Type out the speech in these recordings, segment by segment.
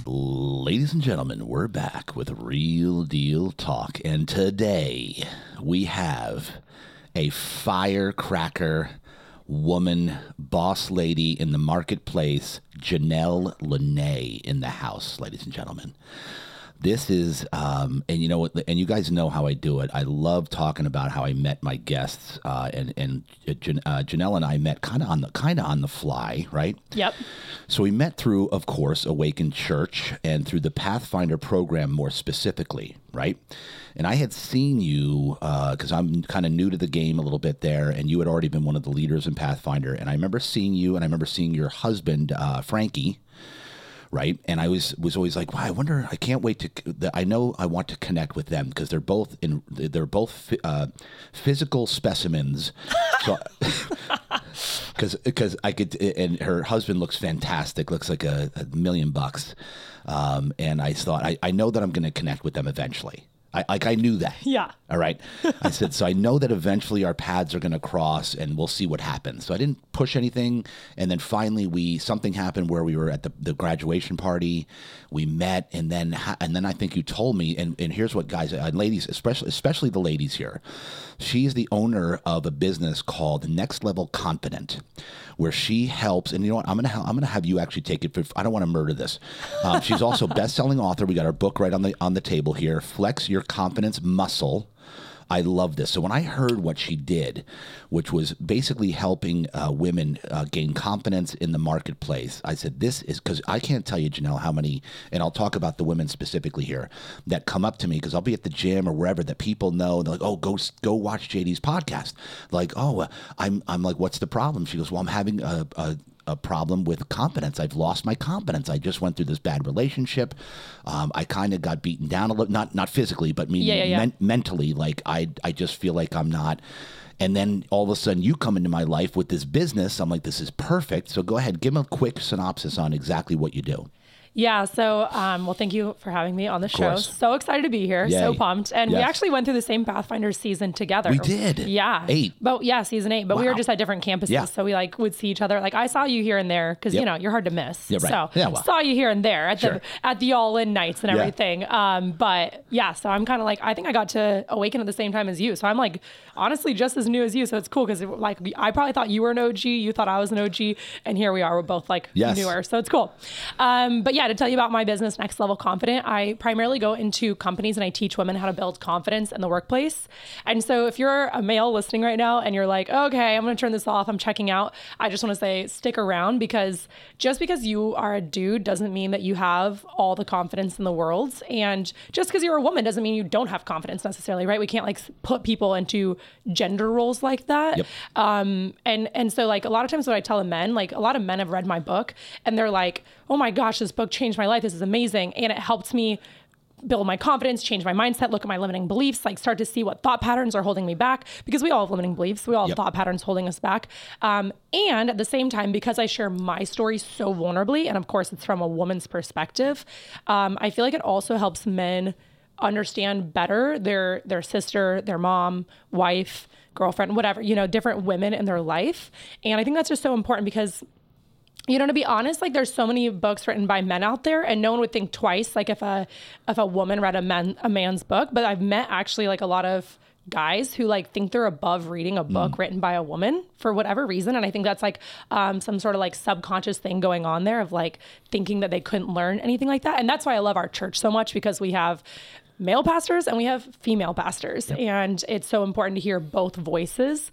Ladies and gentlemen, we're back with Real Deal Talk, and today we have a firecracker woman, boss lady in the marketplace, Janelle Lynnae in the house, ladies and gentlemen. This is, and you know what, and you guys know how I do it. I love talking about how I met my guests, and Janelle and I met kind of on the fly, right? Yep. So we met through, of course, Awakened Church and through the Pathfinder program more specifically, right? And I had seen you, because I'm kind of new to the game a little bit there, and you had already been one of the leaders in Pathfinder. And I remember seeing you, and I remember seeing your husband, Frankie, right? And I was always like, wow, I can't wait I know I want to connect with them because they're both physical specimens. So, because I could, and her husband looks fantastic, looks like a $1,000,000. And I thought, I know that I'm going to connect with them eventually. I knew that. Yeah. All right. I said, so I know that eventually our paths are going to cross and we'll see what happens. So I didn't push anything. And then finally something happened where we were at the graduation party. We met. And then I think you told me, and here's what guys, ladies, especially the ladies here. She's the owner of a business called Next Level Confident, where she helps. And you know what? I'm gonna have you actually take it. I don't want to murder this. She's also best-selling author. We got our book right on the table here. Flex Your Confidence Muscle. I love this. So when I heard what she did, which was basically helping women gain confidence in the marketplace, I said, this is, because I can't tell you, Janelle, how many, and I'll talk about the women specifically here, that come up to me, because I'll be at the gym or wherever, that people know, and they're like, oh, go watch JD's podcast. Like, oh, I'm like, what's the problem? She goes, well, I'm having a problem with confidence. I've lost my confidence. I just went through this bad relationship. I kind of got beaten down a little, not physically, but mentally. Like I just feel like I'm not. And then all of a sudden you come into my life with this business. I'm like, this is perfect. So go ahead, give them a quick synopsis on exactly what you do. Yeah. So, well, thank you for having me on the show. So excited to be here. Yay. So pumped. And we actually went through the same Pathfinder season together. We did. Yeah. 8. But yeah, season 8. But we were just at different campuses. Yeah. So we would see each other. Like I saw you here and there because, you know, you're hard to miss. Yeah, right. So saw you here and there at the all-in nights and everything. But yeah, so I'm kind of like, I think I got to Awaken at the same time as you. So I'm like, honestly, just as new as you. So it's cool because like I probably thought you were an OG. You thought I was an OG. And here we are. We're both like newer. So it's cool. But yeah, to tell you about my business, Next Level Confident, I primarily go into companies and I teach women how to build confidence in the workplace. And so if you're a male listening right now and you're like, okay, I'm going to turn this off, I'm checking out, I just want to say stick around, because just because you are a dude doesn't mean that you have all the confidence in the world. And just because you're a woman doesn't mean you don't have confidence necessarily, right? We can't like put people into gender roles like that. Yep. And so like a lot of times what I tell the men, like a lot of men have read my book and they're like, oh my gosh, this book changed my life. This is amazing. And it helped me build my confidence, change my mindset, look at my limiting beliefs, like start to see what thought patterns are holding me back, because we all have limiting beliefs. We all have thought patterns holding us back. And at the same time, because I share my story so vulnerably, and of course it's from a woman's perspective, I feel like it also helps men understand better their sister, their mom, wife, girlfriend, whatever, you know, different women in their life. And I think that's just so important because, you know, to be honest, like there's so many books written by men out there and no one would think twice, like if a woman read a man's book. But I've met actually like a lot of guys who like think they're above reading a book written by a woman for whatever reason. And I think that's like some sort of like subconscious thing going on there of like thinking that they couldn't learn anything like that. And that's why I love our church so much, because we have male pastors and we have female pastors. And it's so important to hear both voices.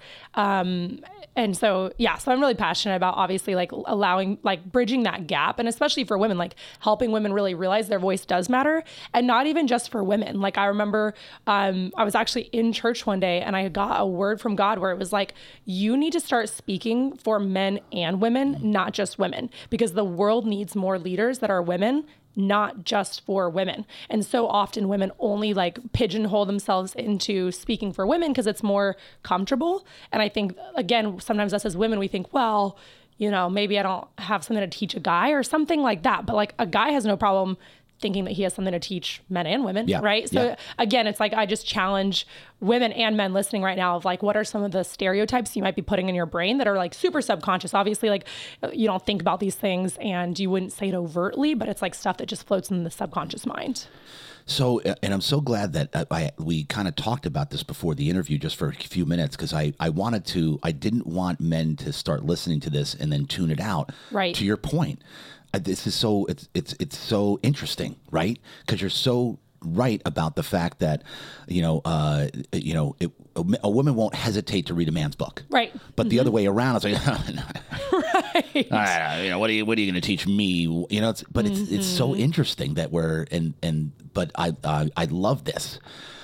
And so, yeah, so I'm really passionate about obviously like allowing, like bridging that gap. And especially for women, like helping women really realize their voice does matter, and not even just for women. Like I remember I was actually in church one day and I got a word from God where it was like, you need to start speaking for men and women, not just women, because the world needs more leaders that are women, not just for women. And so often women only like pigeonhole themselves into speaking for women because it's more comfortable. And I think, again, sometimes us as women, we think, well, you know, maybe I don't have something to teach a guy or something like that. But like a guy has no problem thinking that he has something to teach men and women, right? So again, it's like I just challenge women and men listening right now of like, what are some of the stereotypes you might be putting in your brain that are like super subconscious? Obviously, like you don't think about these things and you wouldn't say it overtly, but it's like stuff that just floats in the subconscious mind. So, and I'm so glad that we kind of talked about this before the interview just for a few minutes, because I didn't want men to start listening to this and then tune it out. Right. To your point, this is so, it's so interesting, right? Because you're so right about the fact that, a woman won't hesitate to read a man's book. Right. But the other way around, it's like, right. what are you going to teach me? It's so interesting that but I love this.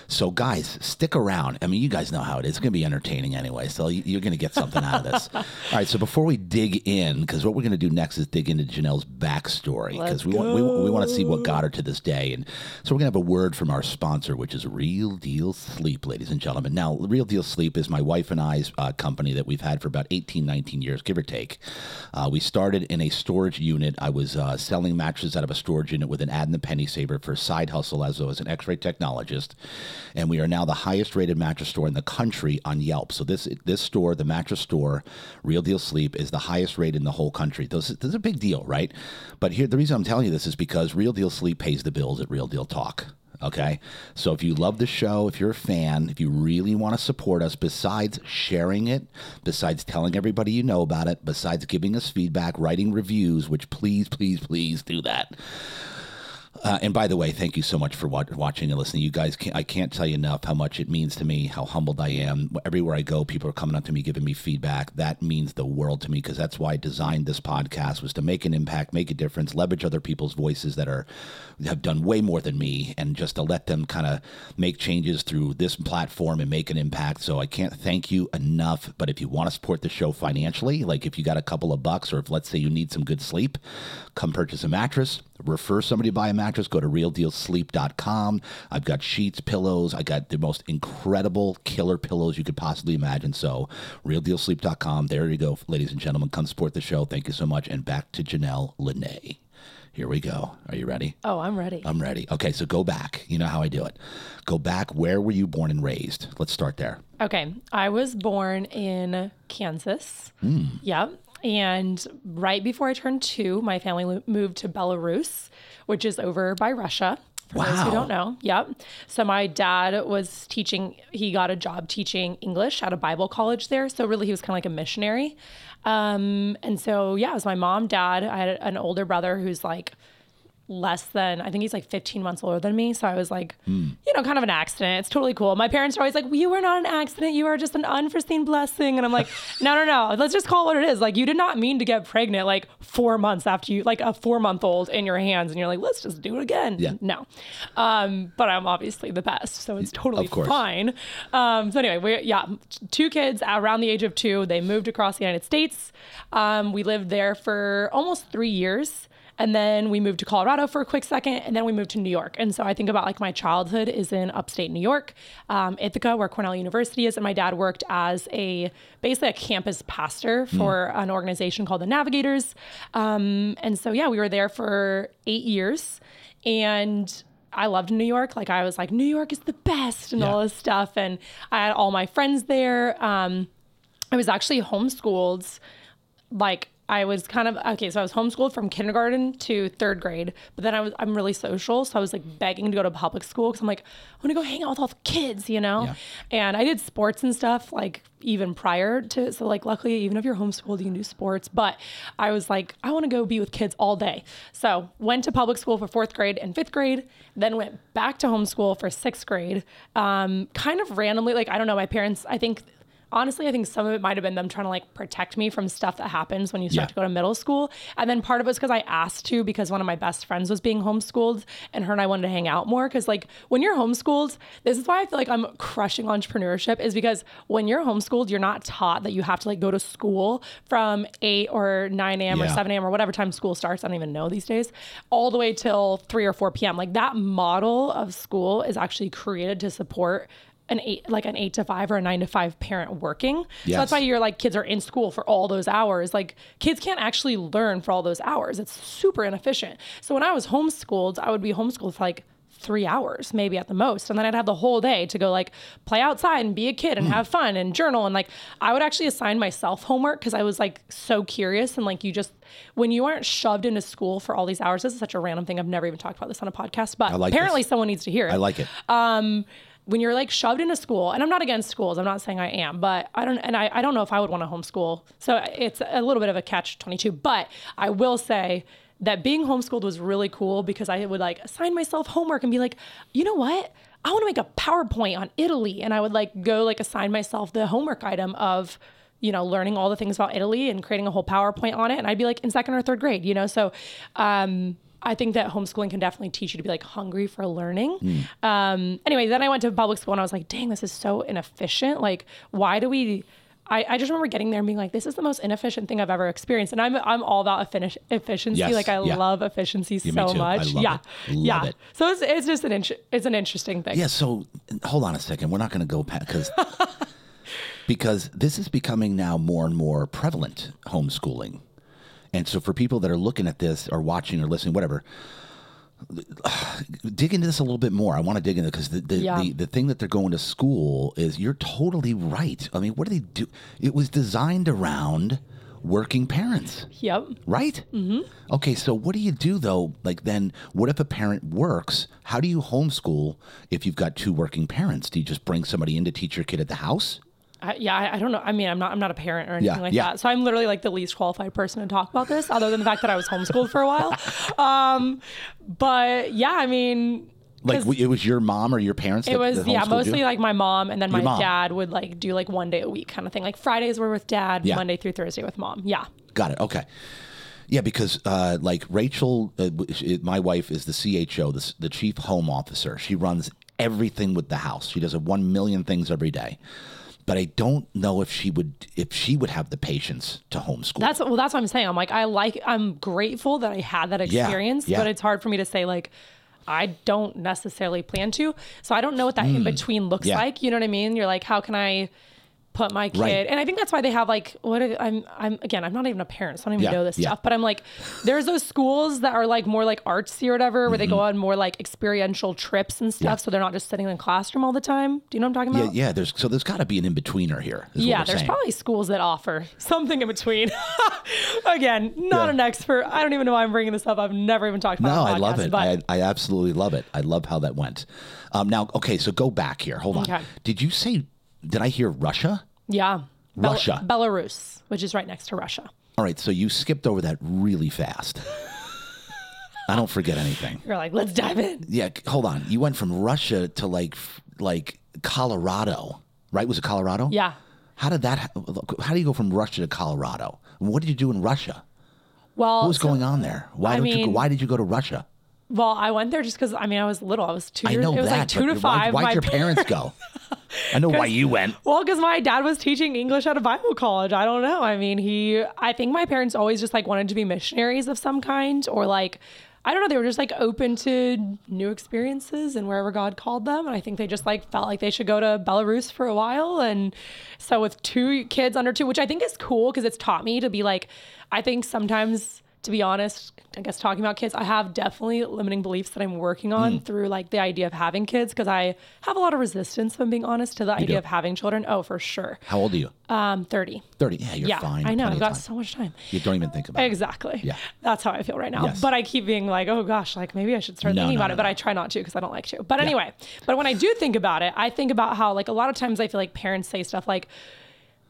So guys, stick around. I mean, you guys know how it is. It's going to be entertaining anyway. So you're going to get something out of this. All right. So before we dig in, because what we're going to do next is dig into Janelle's backstory, because we want to see what got her to this day. And so we're going to have a word from our sponsor, which is Real Deal Sleep, ladies and gentlemen. Now, Real Deal Sleep is my wife and I's company that we've had for about 18, 19 years, give or take. We started in a storage unit. I was selling mattresses out of a storage unit with an ad in the penny saver for a side hustle as I was an x-ray technologist. And we are now the highest rated mattress store in the country on Yelp. So this store, the mattress store, Real Deal Sleep, is the highest rated in the whole country. This is a big deal, right? But here, the reason I'm telling you this is because Real Deal Sleep pays the bills at Real Deal Talk. Okay. So if you love the show, if you're a fan, if you really want to support us, besides sharing it, besides telling everybody you know about it, besides giving us feedback, writing reviews, which please, please, please do that. And by the way, thank you so much for watching and listening. You guys, I can't tell you enough how much it means to me, how humbled I am. Everywhere I go, people are coming up to me, giving me feedback. That means the world to me, because that's why I designed this podcast, was to make an impact, make a difference, leverage other people's voices that have done way more than me, and just to let them kind of make changes through this platform and make an impact. So I can't thank you enough. But if you want to support the show financially, like if you got a couple of bucks, or if let's say you need some good sleep, come purchase a mattress, refer somebody to buy a mattress, go to realdealsleep.com. I've got sheets, pillows. I got the most incredible killer pillows you could possibly imagine. So realdealsleep.com. There you go, ladies and gentlemen. Come support the show. Thank you so much. And back to Janelle Lynnae. Here we go. Are you ready? Oh, I'm ready. I'm ready. Okay, so go back. You know how I do it. Go back. Where were you born and raised? Let's start there. Okay. I was born in Kansas. Yep. And right before I turned 2, my family moved to Belarus, which is over by Russia. For those who don't know. Yep. So my dad was teaching, he got a job teaching English at a Bible college there. So really he was kind of like a missionary. And so, yeah, it was my mom, dad. I had an older brother who's like less than, I think he's like 15 months older than me. So I was like, kind of an accident. It's totally cool. My parents are always like, you were not an accident. You are just an unforeseen blessing. And I'm like, no. Let's just call it what it is. Like, you did not mean to get pregnant like 4 months after you, like a 4-month-old in your hands. And you're like, let's just do it again. Yeah. No. But I'm obviously the best. So it's totally fine. So anyway, 2 kids around the age of 2. They moved across the United States. We lived there for almost 3 years. And then we moved to Colorado for a quick second, and then we moved to New York. And so I think about like my childhood is in upstate New York, Ithaca, where Cornell University is. And my dad worked as basically a campus pastor for an organization called the Navigators. And so, we were there for 8 years, and I loved New York. Like I was like, New York is the best and all this stuff. And I had all my friends there. I was actually homeschooled, I was so I was homeschooled from kindergarten to 3rd grade, but then I'm really social. So I was like begging to go to public school because I'm like, I want to go hang out with all the kids, Yeah. And I did sports and stuff like even prior to, so like luckily, even if you're homeschooled, you can do sports, but I was like, I want to go be with kids all day. So went to public school for 4th grade and 5th grade, then went back to homeschool for 6th grade. Kind of randomly, I don't know, my parents, honestly, I think some of it might have been them trying to protect me from stuff that happens when you start to go to middle school. And then part of it was because I asked to, because one of my best friends was being homeschooled and her and I wanted to hang out more. Because when you're homeschooled, this is why I feel like I'm crushing entrepreneurship, is because when you're homeschooled, you're not taught that you have to go to school from 8 or 9 a.m. or 7 a.m. or whatever time school starts. I don't even know these days, all the way till 3 or 4 p.m. That model of school is actually created to support an 8 to 5 or a 9 to 5 parent working. Yes. So that's why your kids are in school for all those hours. Kids can't actually learn for all those hours. It's super inefficient. So when I was homeschooled, I would be homeschooled for 3 hours maybe at the most. And then I'd have the whole day to go like play outside and be a kid and have fun and journal. And like, I would actually assign myself homework because I was like so curious. And like, when you aren't shoved into school for all these hours, this is such a random thing. I've never even talked about this on a podcast, but apparently someone needs to hear it. I like it. When you're like shoved into school, and I'm not against schools, I'm not saying I am, but I don't know if I would want to homeschool. So it's a little bit of a catch-22, but I will say that being homeschooled was really cool because I would like assign myself homework and be like, you know what? I want to make a PowerPoint on Italy. And I would like go like assign myself the homework item of, learning all the things about Italy and creating a whole PowerPoint on it. And I'd be like in 2nd or 3rd grade, so, I think that homeschooling can definitely teach you to be like hungry for learning. Anyway, then I went to public school and I was like, dang, this is so inefficient. Like, why do I just remember getting there and being like, this is the most inefficient thing I've ever experienced. And I'm all about efficiency. Yes, like I love efficiency so much. I love it. So it's just it's an interesting thing. Yeah. So hold on a second. We're not going to go past because this is becoming now more and more prevalent, homeschooling. And so for people that are looking at this or watching or listening, whatever, dig into this a little bit more. I want to dig into it because the thing that they're going to school is, you're totally right. I mean, what do they do? It was designed around working parents. Yep. Right? Mm-hmm. Okay, so what do you do though? Like then, what if a parent works? How do you homeschool if you've got 2 working parents? Do you just bring somebody in to teach your kid at the house? I don't know. I mean, I'm not a parent or anything like that. So I'm literally like the least qualified person to talk about this, other than the fact that I was homeschooled for a while. But yeah, I mean, like it was your mom or your parents? It was, mostly like my mom, and then my mom. Dad would like do like 1 day a week kind of thing. Like Fridays were with Dad, Monday through Thursday with Mom. Yeah. Got it. Okay. Yeah, because like Rachel, my wife is the CHO, the chief home officer. She runs everything with the house. She does 1 million things every day. But I don't know if she would have the patience to homeschool. That's what I'm saying. I'm like, I'm grateful that I had that experience, but it's hard for me to say like, I don't necessarily plan to. So I don't know what that in between looks like. You know what I mean? You're like, how can I put my kid, right. And I think that's why they have like, I'm not even a parent, so I don't even know this stuff, but I'm like, there's those schools that are like more like artsy or whatever, where they go on more like experiential trips and stuff. So they're not just sitting in the classroom all the time. Do you know what I'm talking about? Yeah. There's got to be an in-betweener here. There's probably schools that offer something in between. Again, not an expert. I don't even know why I'm bringing this up. I've never even talked about it. No, I love it. I absolutely love it. I love how that went. Now, okay, so go back here. Hold on. Did I hear Russia? Yeah. Russia. Belarus, which is right next to Russia. All right. So you skipped over that really fast. I don't forget anything. You're like, let's dive in. Yeah. Hold on. You went from Russia to like Colorado, right? Was it Colorado? Yeah. How do you go from Russia to Colorado? What did you do in Russia? Well, what was going on there? Why did you go to Russia? Well, I went there just because, I was little. I was 2 years. I know it was that, like 2 to 5. Why'd your parents go? I know why you went. Well, because my dad was teaching English at a Bible college. I don't know. I think my parents always just like wanted to be missionaries of some kind, or like, I don't know. They were just like open to new experiences and wherever God called them. And I think they just like felt like they should go to Belarus for a while. And so with 2 kids under 2, which I think is cool because it's taught me to be like, I think sometimes, to be honest, I guess talking about kids, I have definitely limiting beliefs that I'm working on through like the idea of having kids, because I have a lot of resistance, if I'm being honest, to the idea of having children. Oh, for sure. How old are you? 30. 30. Yeah, you're fine. I know. I've got so much time. You don't even think about it. Exactly. Yeah. That's how I feel right now. Yes. But I keep being like, oh gosh, like maybe I should start thinking about it, but I try not to because I don't like to. But anyway, but when I do think about it, I think about how like a lot of times I feel like parents say stuff like,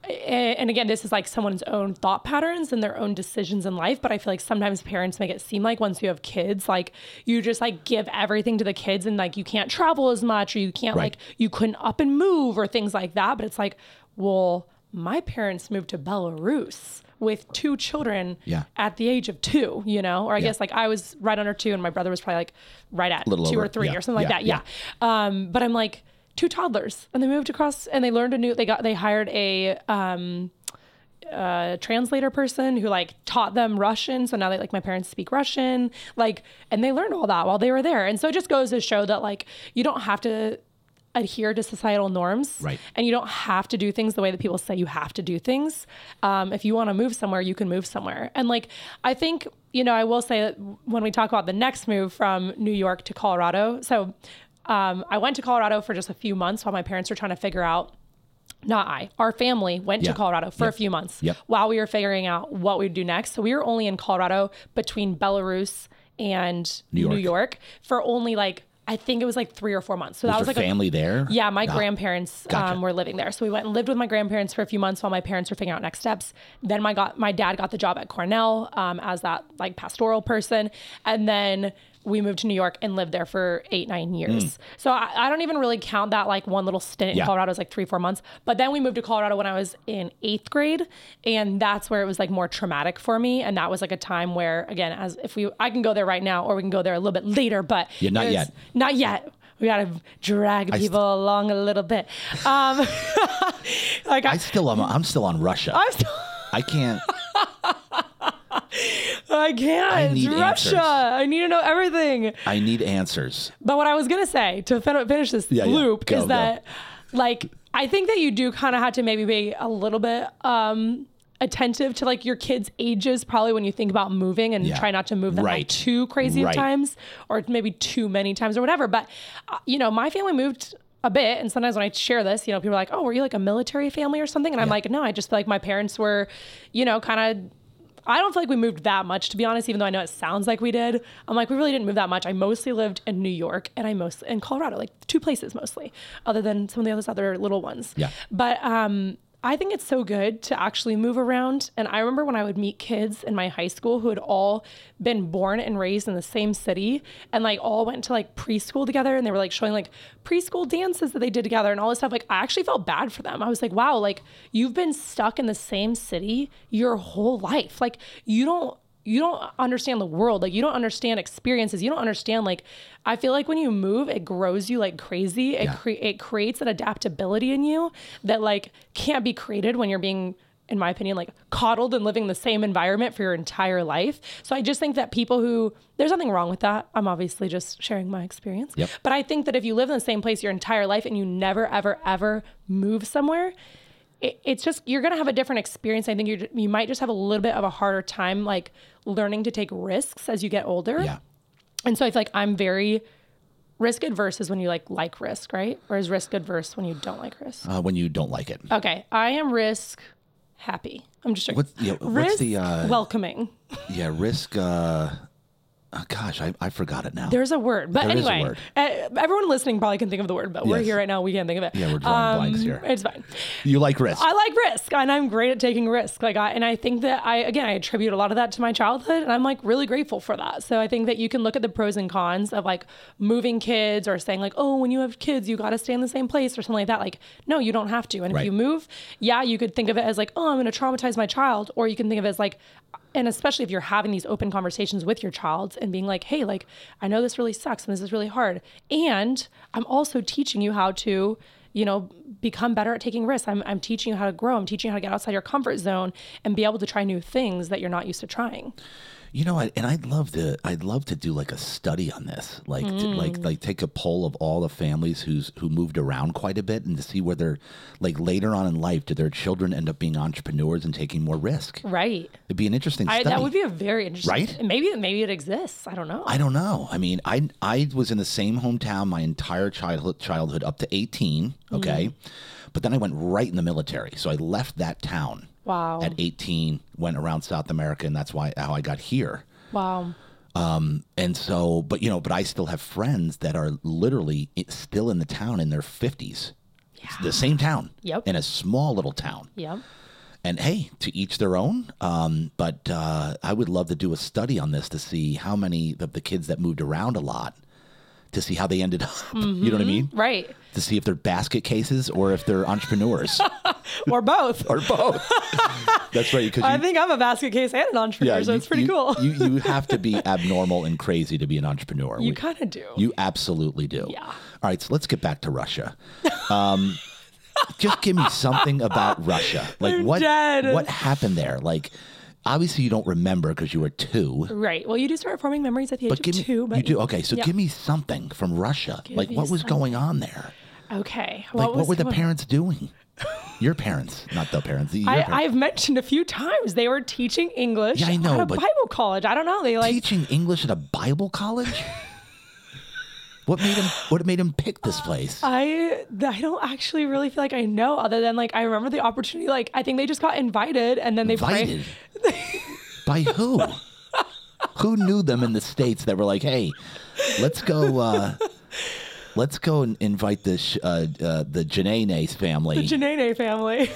and again, this is like someone's own thought patterns and their own decisions in life. But I feel like sometimes parents make it seem like once you have kids, like you just like give everything to the kids and like you can't travel as much, or you can't like, you couldn't up and move or things like that. But it's like, well, my parents moved to Belarus with 2 children at the age of 2, or I guess like I was right under 2 and my brother was probably like right at 2 or 3 or something like that. But I'm like, 2 toddlers, and they moved across and they learned they hired a translator person who like taught them Russian. So now they like, my parents speak Russian, like, and they learned all that while they were there. And so it just goes to show that like, you don't have to adhere to societal norms. Right. And you don't have to do things the way that people say you have to do things. If you want to move somewhere, you can move somewhere. And like, I think, I will say that when we talk about the next move from New York to Colorado. So I went to Colorado for just a few months while my parents were trying to figure out, our family went to Colorado for a few months while we were figuring out what we'd do next. So we were only in Colorado between Belarus and New York for only I think it was 3 or 4 months. So that was family there? Yeah, my grandparents were living there. So we went and lived with my grandparents for a few months while my parents were figuring out next steps. Then my dad got the job at Cornell as that pastoral person. And then we moved to New York and lived there for 8-9 years. So I don't even really count that one little stint in Colorado as 3-4 months. But then we moved to Colorado when I was in 8th grade. And that's where it was more traumatic for me. And that was a time where, again, I can go there right now, or we can go there a little bit later, but not yet. Not yet. We got to drag people along a little bit. I'm still on Russia. I can't. I can't. I need it's Russia. I need to know everything. I need answers. But what I was going to say to finish this loop is that I think that you do kind of have to maybe be a little bit attentive to your kids' ages, probably when you think about moving, and try not to move them too crazy of times, or maybe too many times or whatever. But, my family moved a bit. And sometimes when I share this, people are like, oh, were you a military family or something? And I'm like, no, I just feel like my parents were, kind of, I don't feel like we moved that much, to be honest, even though I know it sounds like we did. I'm like, we really didn't move that much. I mostly lived in New York, and I mostly in Colorado, 2 places mostly, other than some of the other little ones. Yeah. But I think it's so good to actually move around. And I remember when I would meet kids in my high school who had all been born and raised in the same city, and all went to preschool together, and they were showing preschool dances that they did together and all this stuff. I actually felt bad for them. I was like, wow, you've been stuck in the same city your whole life. You don't understand the world. You don't understand experiences. You don't understand, I feel like when you move, it grows you like crazy. It creates an adaptability in you that can't be created when you're being, in my opinion, coddled and living in the same environment for your entire life. So I just think that there's nothing wrong with that. I'm obviously just sharing my experience. Yep. But I think that if you live in the same place your entire life and you never, ever, ever move somewhere, it's just, you're going to have a different experience. I think you might just have a little bit of a harder time, learning to take risks as you get older. Yeah. And so I feel like I'm very risk adverse is when you like risk, right? Or is risk adverse when you don't like risk? When you don't like it. Okay. I am risk happy. I'm just what's the welcoming. Yeah. Risk, gosh, I forgot it now. There's a word. But anyway, everyone listening probably can think of the word, but we're here right now. We can't think of it. Yeah, we're drawing blanks here. It's fine. You like risk. I like risk, and I'm great at taking risk. And I think that I attribute a lot of that to my childhood, and I'm really grateful for that. So I think that you can look at the pros and cons of moving kids, or saying oh, when you have kids, you got to stay in the same place or something like that. No, you don't have to. And if you move, you could think of it as oh, I'm going to traumatize my child, or you can think of it as and especially if you're having these open conversations with your child and being hey, I know this really sucks and this is really hard. And I'm also teaching you how to, become better at taking risks. I'm teaching you how to grow. I'm teaching you how to get outside your comfort zone and be able to try new things that you're not used to trying. I'd love to do a study on this, to take a poll of all the families who moved around quite a bit, and to see whether later on in life, do their children end up being entrepreneurs and taking more risk? Right. It'd be an interesting study. That would be a very interesting. Right. Maybe it exists. I don't know. I mean, I was in the same hometown my entire childhood up to 18. Okay. But then I went right in the military. So I left that town. Wow. At 18, went around South America, and that's how I got here. Wow. And so, but I still have friends that are literally still in the town in their 50s. Yeah. It's the same town. Yep. In a small little town. Yep. And hey, to each their own. But I would love to do a study on this to see how many of the kids that moved around a lot, to see how they ended up. Mm-hmm. You know what I mean? Right. To see if they're basket cases or if they're entrepreneurs. Or both. Or both. That's right. I think I'm a basket case and an entrepreneur, so it's pretty cool. You have to be abnormal and crazy to be an entrepreneur. You kind of do. You absolutely do. Yeah. All right, so let's get back to Russia. Just give me something about Russia. What happened there? Obviously, you don't remember because you were 2. Right. Well, you do start forming memories at the age of 2. You do? Okay, so give me something from Russia. What was going on there? Okay. What were the parents doing? Your parents, not the parents. I've mentioned a few times they were teaching English Yeah, I know, at a but Bible college. I don't know. They teaching English at a Bible college? What made him pick this place? I don't actually really feel like I know, other than I remember the opportunity. I think they just got invited, and then they Invited? By who? Who knew them in the States that were like, hey, let's go and invite the Janelle family. The Janelle family.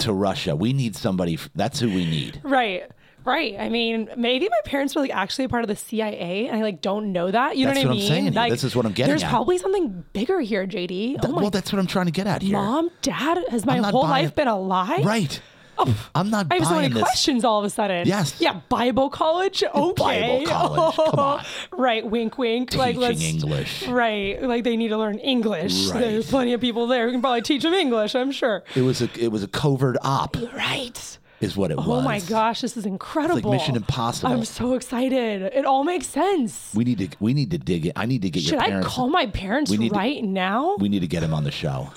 To Russia. We need somebody. That's who we need. Right. I mean, maybe my parents were actually a part of the CIA, and I don't know that. You know what I mean? That's what I'm saying. This is what I'm getting at. There's probably something bigger here, JD. Well, that's what I'm trying to get at here. Mom, Dad, has my whole life been a lie? Right. Oh, I'm not I have so buying many this. questions all of a sudden. Yes. Yeah, Bible college? Okay. Bible college. Come on. Right, wink, wink. Teaching English. Right. They need to learn English. Right. There's plenty of people there who can probably teach them English, I'm sure. It was a covert op. Right. Is what it was. Oh my gosh, this is incredible. It's like Mission Impossible. I'm so excited. It all makes sense. We need to dig it. I need to get your parents. Should I call my parents right now? We need to get him on the show.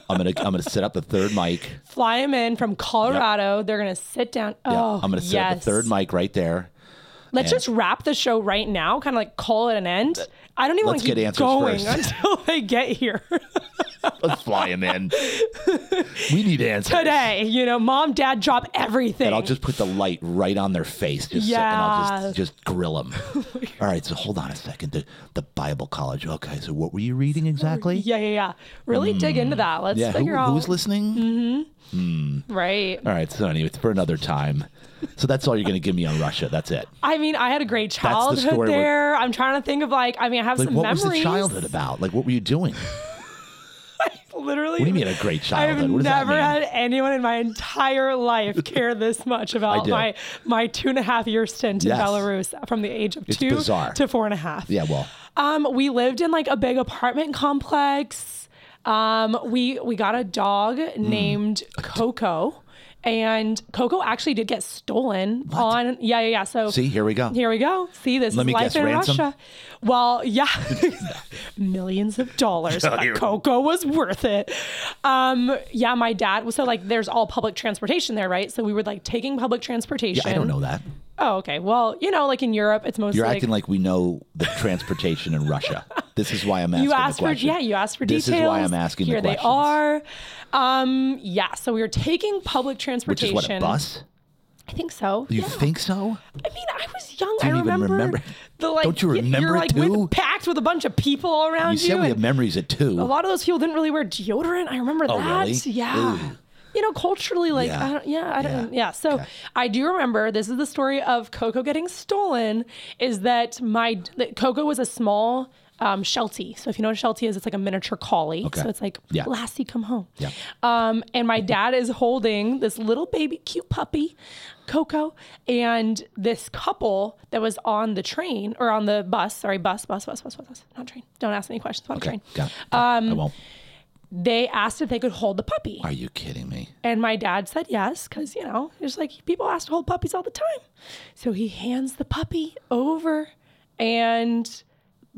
I'm gonna set up the third mic. Fly him in from Colorado. Yep. They're gonna sit down. Yep. Oh, I'm gonna set up the third mic right there. Let's just wrap the show right now. Kind of call it an end. I don't even want to keep going first. until they get here. Let's fly him in. We need answers today. Mom, Dad, drop everything. And I'll just put the light right on their face. And I'll just grill them. All right. So hold on a second. The Bible college. Okay. So what were you reading exactly? Yeah. Really dig into that. Let's figure out who's listening. Right. All right. So anyway, it's for another time. So that's all you're going to give me on Russia. That's it. I mean, I had a great childhood there. I'm trying to think of I have some memories. What was the childhood about? What were you doing? Literally. What do you mean a great childhood? I've never had anyone in my entire life care this much about my 2.5-year stint in Belarus from the age of 2 to 4.5. Yeah, well. We lived in a big apartment complex. We got a dog named Coco. And Coco actually did get stolen on. Yeah. So see, here we go. See, this is life in Russia. Well, yeah, millions of dollars. Coco was worth it. Yeah, my dad was there's all public transportation there, right? So we were taking public transportation. Yeah, I don't know that. Oh, okay. Well, in Europe, it's mostly. You're acting like we know the transportation in Russia. This is why I'm asking the question. You asked for details. This is why I'm asking the questions. Here they are. Yeah, so we were taking public transportation. Which is what, a bus? I think so. You think so? I mean, I was young. Do you even remember? Don't you remember it too? Packed with a bunch of people all around you. You said we have memories at 2. A lot of those people didn't really wear deodorant. I remember that. Really? Yeah. Ooh. Culturally, I don't. So I do remember, this is the story of Coco getting stolen, is that Coco was a small Sheltie. So if you know what a Sheltie is, it's like a miniature collie. Okay. So it's Lassie, come home. Yeah. And my dad is holding this little baby, cute puppy, Coco, and this couple that was on the train or on the bus. Sorry, bus, not train. Don't ask any questions about train. Got it. I won't. They asked if they could hold the puppy. Are you kidding me? And my dad said yes, because, there's people ask to hold puppies all the time. So he hands the puppy over, and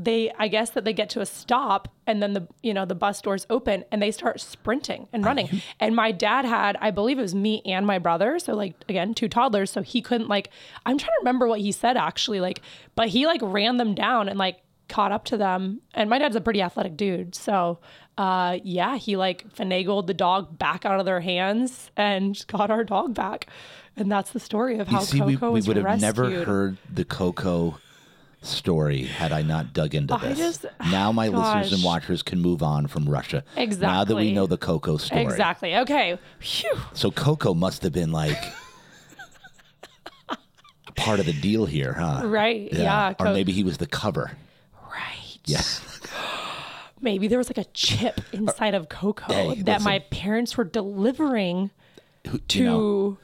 I guess that they get to a stop, and then the bus doors open, and they start sprinting and running. And my dad had, I believe it was me and my brother. So again, 2 toddlers. So he couldn't I'm trying to remember what he said actually, but he ran them down and caught up to them. And my dad's a pretty athletic dude. So he finagled the dog back out of their hands and got our dog back. And that's the story of how Coco was rescued. We would have never heard the Coco story had I not dug into this. Now my listeners and watchers can move on from Russia. Exactly. Now that we know the Coco story. Exactly. Okay. Phew. So Coco must have been part of the deal here, huh? Right. Yeah. Or maybe he was the cover. Right. Yeah. Maybe there was a chip inside of Coco that my parents were delivering to.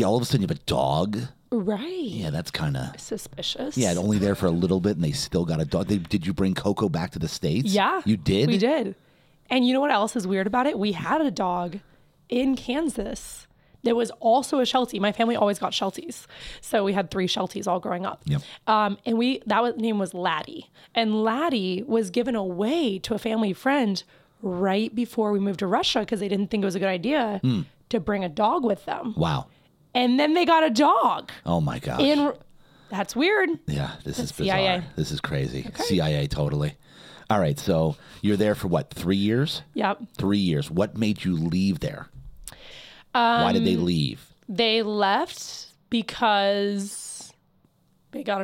All of a sudden you have a dog. Right. Yeah, that's kind of suspicious. Yeah, only there for a little bit, and they still got a dog. Did you bring Coco back to the States? Yeah. You did? We did. And you know what else is weird about it? We had a dog in Kansas there was also a Sheltie. My family always got Shelties. So we had 3 Shelties all growing up. Yep. Name was Laddie. And Laddie was given away to a family friend right before we moved to Russia because they didn't think it was a good idea to bring a dog with them. Wow. And then they got a dog. Oh my gosh. That's weird. Yeah, this is bizarre. CIA. This is crazy. Okay. CIA, totally. All right, so you're there for what, 3 years? Yep. 3 years. What made you leave there? Why did they leave? They left because my dad got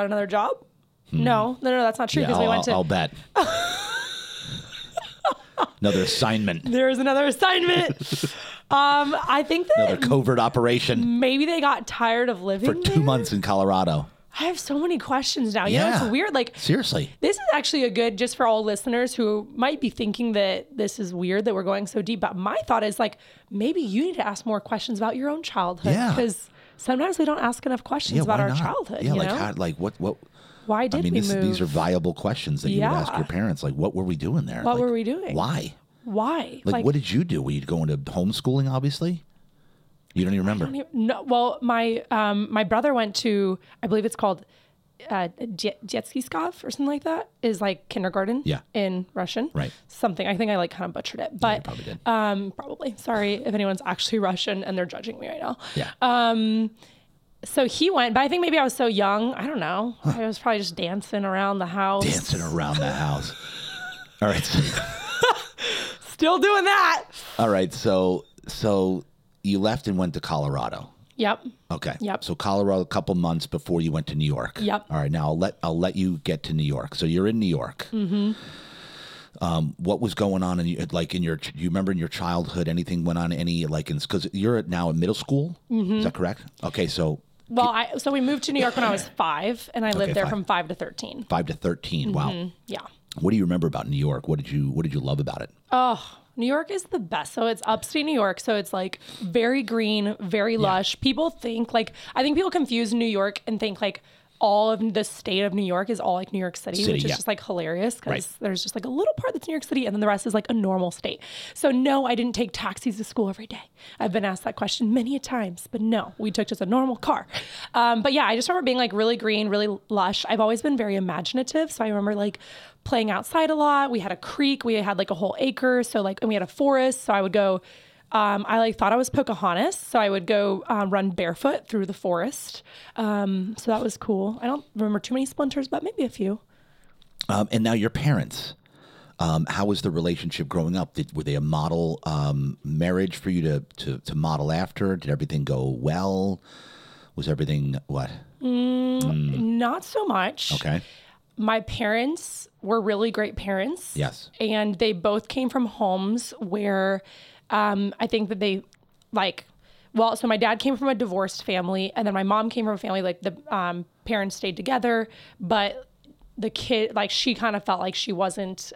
another job. No, that's not true. Yeah, Because we went to. I'll bet. Another assignment. There's another assignment. I think that Another covert operation maybe they got tired of living for 2 there. months in Colorado. I have so many questions now. Yeah. It's weird. Like, seriously. this is actually a good, just for all listeners who might be thinking that this is weird that we're going so deep. But my thought is like, maybe you need to ask more questions about your own childhood. Yeah. Because sometimes we don't ask enough questions about why our not? childhood. Yeah, you like know? how, like what? Why did we move? These are viable questions that you would ask your parents. Like, what were we doing there? What were we doing? Why? Why? Like, what did you do? Were you going to homeschooling? Obviously, you don't even remember. No. Well, my brother went to, I believe it's called Детский Skov or something like that, is like kindergarten in Russian. Right. Something. I think I like kind of butchered it, but you probably did. Probably. Sorry if anyone's actually Russian and they're judging me right now. Yeah. So he went, but I think maybe I was so young. I don't know. I was probably just dancing around the house. All right. Still doing that. All right. So you left and went to Colorado. Yep. Okay. Yep. So Colorado, a couple months before you went to New York. Yep. All right. Now I'll let you get to New York. So you're in New York. Mm-hmm. What was going on do you remember in your childhood, anything went on because you're now in middle school? Mm-hmm. Is that correct? Okay. So. Well, so we moved to New York when I was 5 and I lived there 5. from 5 to 13. 5 to 13. Mm-hmm. Wow. Yeah. What do you remember about New York? What did you love about it? Oh, New York is the best. So it's upstate New York. So it's like very green, very lush. People think I think people confuse New York and think like all of the state of New York is all like New York City, which is just like hilarious because there's just like a little part that's New York City and then the rest is like a normal state. So no, I didn't take taxis to school every day. I've been asked that question many a times, but no, we took just a normal car. But yeah, I just remember being like really green, really lush. I've always been very imaginative. So I remember like playing outside a lot. We had a creek. We had like a whole acre. So and we had a forest. So I would go, I thought I was Pocahontas. So I would go run barefoot through the forest. So that was cool. I don't remember too many splinters, but maybe a few. And now your parents, how was the relationship growing up? Were they a model marriage for you to model after? Did everything go well? Was everything what? Not so much. Okay. My parents were really great parents. Yes. And they both came from homes where I think that they so my dad came from a divorced family and then my mom came from a family like the parents stayed together, but the kid, she kind of felt like she wasn't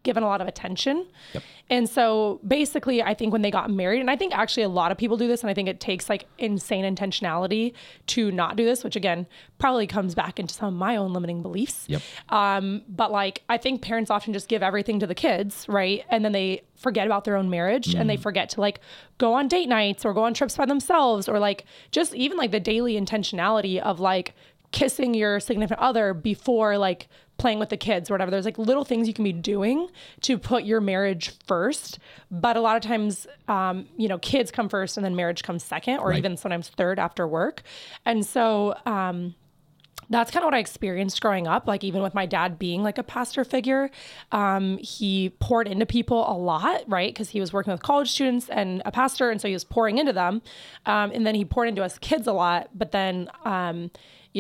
given a lot of attention. Yep. And so basically, I think when they got married, and I think actually a lot of people do this, and I think it takes insane intentionality to not do this, which again, probably comes back into some of my own limiting beliefs. Yep. But I think parents often just give everything to the kids, right? And then they forget about their own marriage and they forget to go on date nights or go on trips by themselves or just even the daily intentionality of kissing your significant other before playing with the kids or whatever. There's little things you can be doing to put your marriage first. But a lot of times, kids come first and then marriage comes second or even sometimes third after work. And so that's kind of what I experienced growing up. Even with my dad being a pastor figure, he poured into people a lot, right? Because he was working with college students and a pastor. And so he was pouring into them. And then he poured into us kids a lot. But then,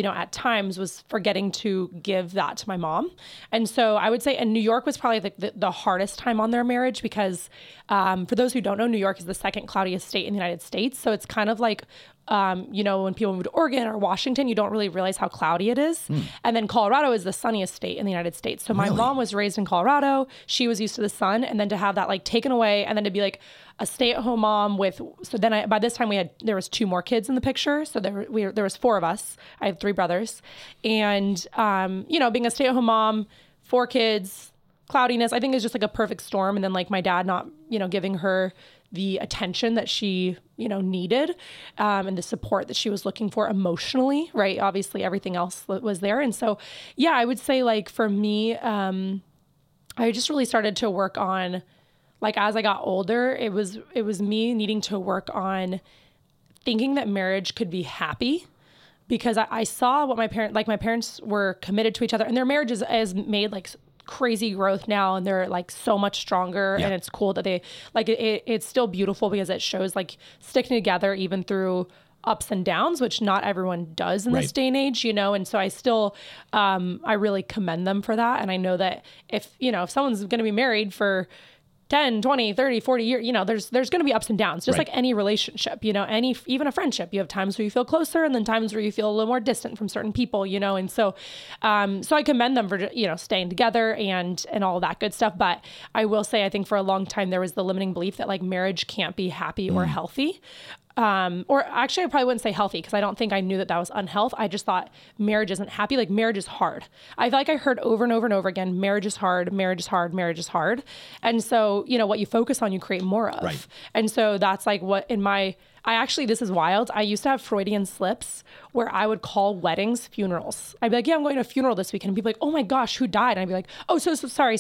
at times was forgetting to give that to my mom. And so I would say, and New York was probably the hardest time on their marriage because for those who don't know, New York is the second cloudiest state in the United States. So it's kind of when people move to Oregon or Washington, you don't really realize how cloudy it is. And then Colorado is the sunniest state in the United States. So my mom was raised in Colorado. She was used to the sun. And then to have that taken away and then to be a stay-at-home mom by this time there was 2 more kids in the picture. So there was 4 of us. I have 3 brothers. And, being a stay-at-home mom, 4 kids, cloudiness, I think is just a perfect storm. And then my dad not, giving her the attention that she, needed, and the support that she was looking for emotionally, right? Obviously everything else was there. And so, yeah, I would say like for me, I just really started to work on, like, as I got older, it was me needing to work on thinking that marriage could be happy, because I saw what my parents were committed to each other, and their marriage has made like crazy growth now, and they're like so much stronger. And it's cool that they like it's still beautiful because it shows like sticking together even through ups and downs, which not everyone does in this day and age, and so I still I really commend them for that. And I know that if someone's going to be married for 10, 20, 30, 40 years, there's going to be ups and downs, just like any relationship, even a friendship. You have times where you feel closer and then times where you feel a little more distant from certain people, and so I commend them for, staying together and all that good stuff. But I will say, I think for a long time, there was the limiting belief that like marriage can't be happy or healthy. Or actually, I probably wouldn't say healthy, because I don't think I knew that was unhealth. I just thought marriage isn't happy. Like marriage is hard. I feel like I heard over and over and over again, marriage is hard, marriage is hard, marriage is hard. And so, what you focus on, you create more of. Right. And so that's like what this is wild. I used to have Freudian slips where I would call weddings funerals. I'd be like, yeah, I'm going to a funeral this weekend. And people like, oh my gosh, who died? And I'd be like, oh, so sorry,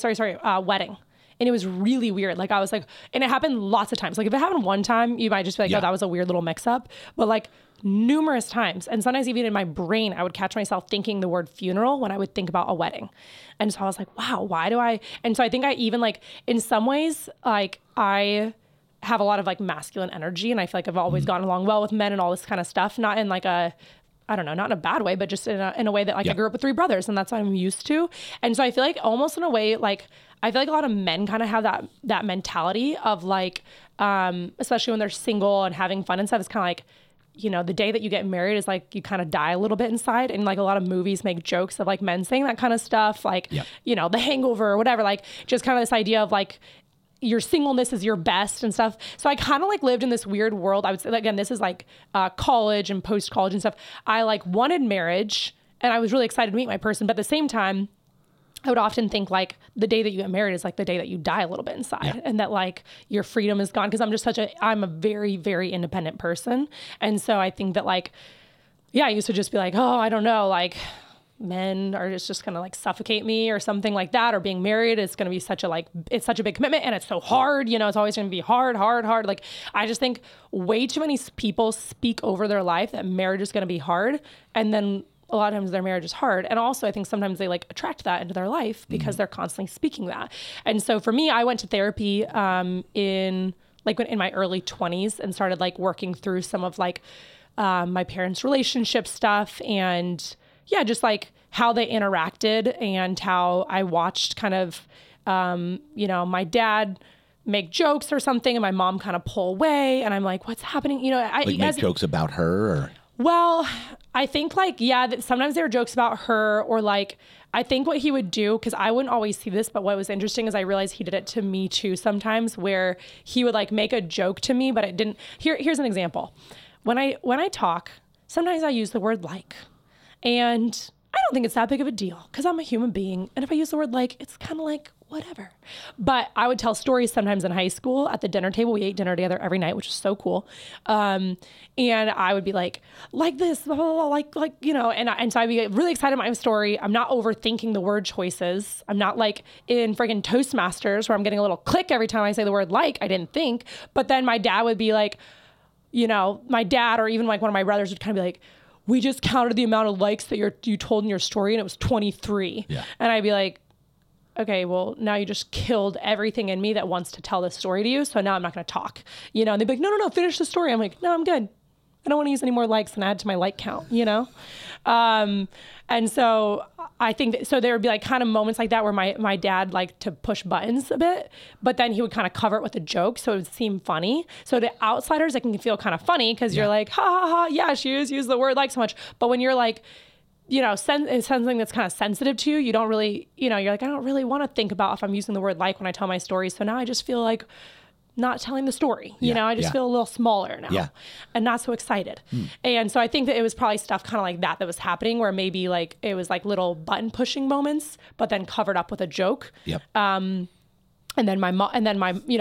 wedding. And it was really weird. Like I was like, and it happened lots of times. Like if it happened one time, you might just be like, oh, that was a weird little mix up. But like numerous times. And sometimes even in my brain, I would catch myself thinking the word funeral when I would think about a wedding. And so I was like, wow, why do I? And so I think I even like, in some ways, like I have a lot of like masculine energy. And I feel like I've always gotten along well with men and all this kind of stuff. Not in like I don't know, not in a bad way, but just in a way that like I grew up with 3 brothers and that's what I'm used to. And so I feel like almost in a way, like, I feel like a lot of men kind of have that mentality of like, especially when they're single and having fun and stuff, it's kind of like, the day that you get married is like, you kind of die a little bit inside. And like a lot of movies make jokes of like men saying that kind of stuff, like, The Hangover or whatever, like just kind of this idea of like, your singleness is your best and stuff. So I kind of like lived in this weird world. I would say, again, this is like college and post-college and stuff. I like wanted marriage and I was really excited to meet my person. But at the same time, I would often think like the day that you get married is like the day that you die a little bit inside and that like your freedom is gone. Cause I'm a very, very independent person. And so I think that like, I used to just be like, oh, I don't know, like men are just going to like suffocate me or something like that, or being married is going to be it's such a big commitment and it's so hard, it's always going to be hard. Like, I just think way too many people speak over their life that marriage is going to be hard. And then a lot of times their marriage is hard. And also I think sometimes they like attract that into their life because they're constantly speaking that. And so for me, I went to therapy, in my early 20s and started like working through some of like, my parents' relationship stuff and just like how they interacted and how I watched kind of, my dad make jokes or something and my mom kind of pull away and I'm like, what's happening? Make jokes about her or? Well, I think like, sometimes there were jokes about her or like, I think what he would do, because I wouldn't always see this, but what was interesting is I realized he did it to me too sometimes, where he would like make a joke to me, but it didn't. Here's an example. When I talk, sometimes I use the word like, and I don't think it's that big of a deal because I'm a human being. And if I use the word like, it's kind of like whatever. But I would tell stories sometimes in high school at the dinner table. We ate dinner together every night, which is so cool. And I would be like this, blah, blah, blah, like, and so I'd be really excited about my story. I'm not overthinking the word choices. I'm not like in friggin' Toastmasters where I'm getting a little click every time I say the word like, I didn't think. But then my dad would be like, my dad or even like one of my brothers would kind of be like, we just counted the amount of likes that you told in your story and it was 23. Yeah. And I'd be like, okay, well, now you just killed everything in me that wants to tell this story to you. So now I'm not going to talk, and they'd be like, no, finish the story. I'm like, no, I'm good. I don't want to use any more likes and add to my like count, And so I think so there would be like kind of moments like that where my dad liked to push buttons a bit, but then he would kind of cover it with a joke. So it would seem funny. So to outsiders, it can feel kind of funny because you're like, ha ha ha. Yeah, she use the word like so much. But when you're like, something that's kind of sensitive to you, you don't really, you're like, I don't really want to think about if I'm using the word like when I tell my story. So now I just feel like not telling the story, I just feel a little smaller now and not so excited. And so I think that it was probably stuff kind of like that was happening where maybe like it was like little button pushing moments, but then covered up with a joke. Yep. And And then my,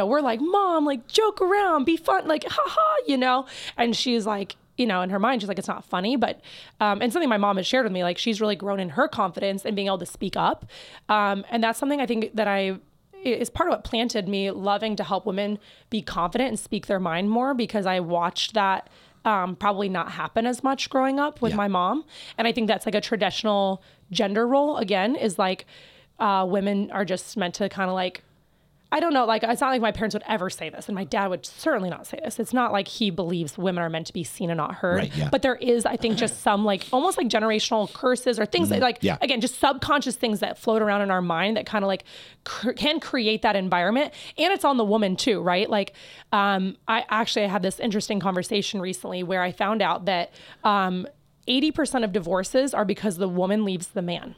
we're like, Mom, like joke around, be fun, like, haha, and she's like, in her mind, she's like, it's not funny, but, and something my mom has shared with me, like she's really grown in her confidence and being able to speak up. And that's something I think that is part of what planted me loving to help women be confident and speak their mind more, because I watched that probably not happen as much growing up with my mom. And I think that's like a traditional gender role, again, is like women are just meant to kind of like, I don't know, like, it's not like my parents would ever say this, and my dad would certainly not say this. It's not like he believes women are meant to be seen and not heard. Right, yeah. But there is, I think, just some like almost like generational curses or things that like, again, just subconscious things that float around in our mind that kind of like can create that environment. And it's on the woman too, right? Like, I had this interesting conversation recently where I found out that 80% of divorces are because the woman leaves the man.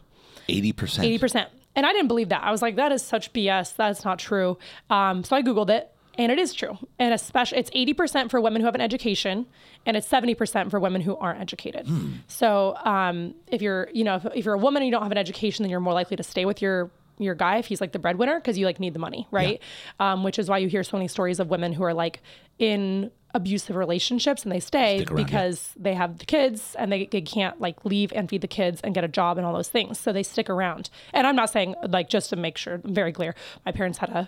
80%? 80%. And I didn't believe that. I was like, that is such BS. That's not true. So I Googled it, and it is true. And especially, it's 80% for women who have an education, and it's 70% for women who aren't educated. So if you're a woman and you don't have an education, then you're more likely to stay with your guy if he's like the breadwinner, because you like need the money, right? Yeah. Which is why you hear so many stories of women who are like in abusive relationships and they stay because they have the kids and they can't like leave and feed the kids and get a job and all those things. So they stick around. And I'm not saying, like, just to make sure I'm very clear, my parents had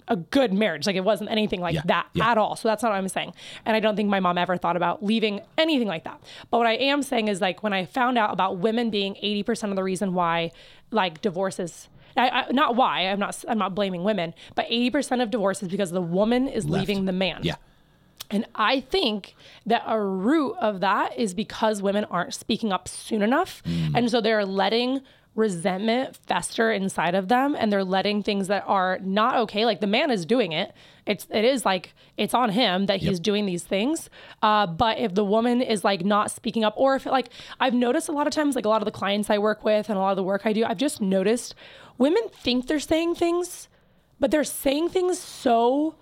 a good marriage. Like, it wasn't anything like that at all. So that's not what I'm saying. And I don't think my mom ever thought about leaving anything like that. But what I am saying is, like, when I found out about women being 80% of the reason why like divorces, not why, I'm not blaming women, but 80% of divorces because the woman is leaving the man. Yeah. And I think that a root of that is because women aren't speaking up soon enough. And so they're letting resentment fester inside of them, and they're letting things that are not okay. Like, the man is doing it. It is like, it's on him that he's doing these things. But if the woman is like not speaking up, or if like, I've noticed a lot of times, like a lot of the clients I work with and a lot of the work I do, I've just noticed women think they're saying things, but they're saying things so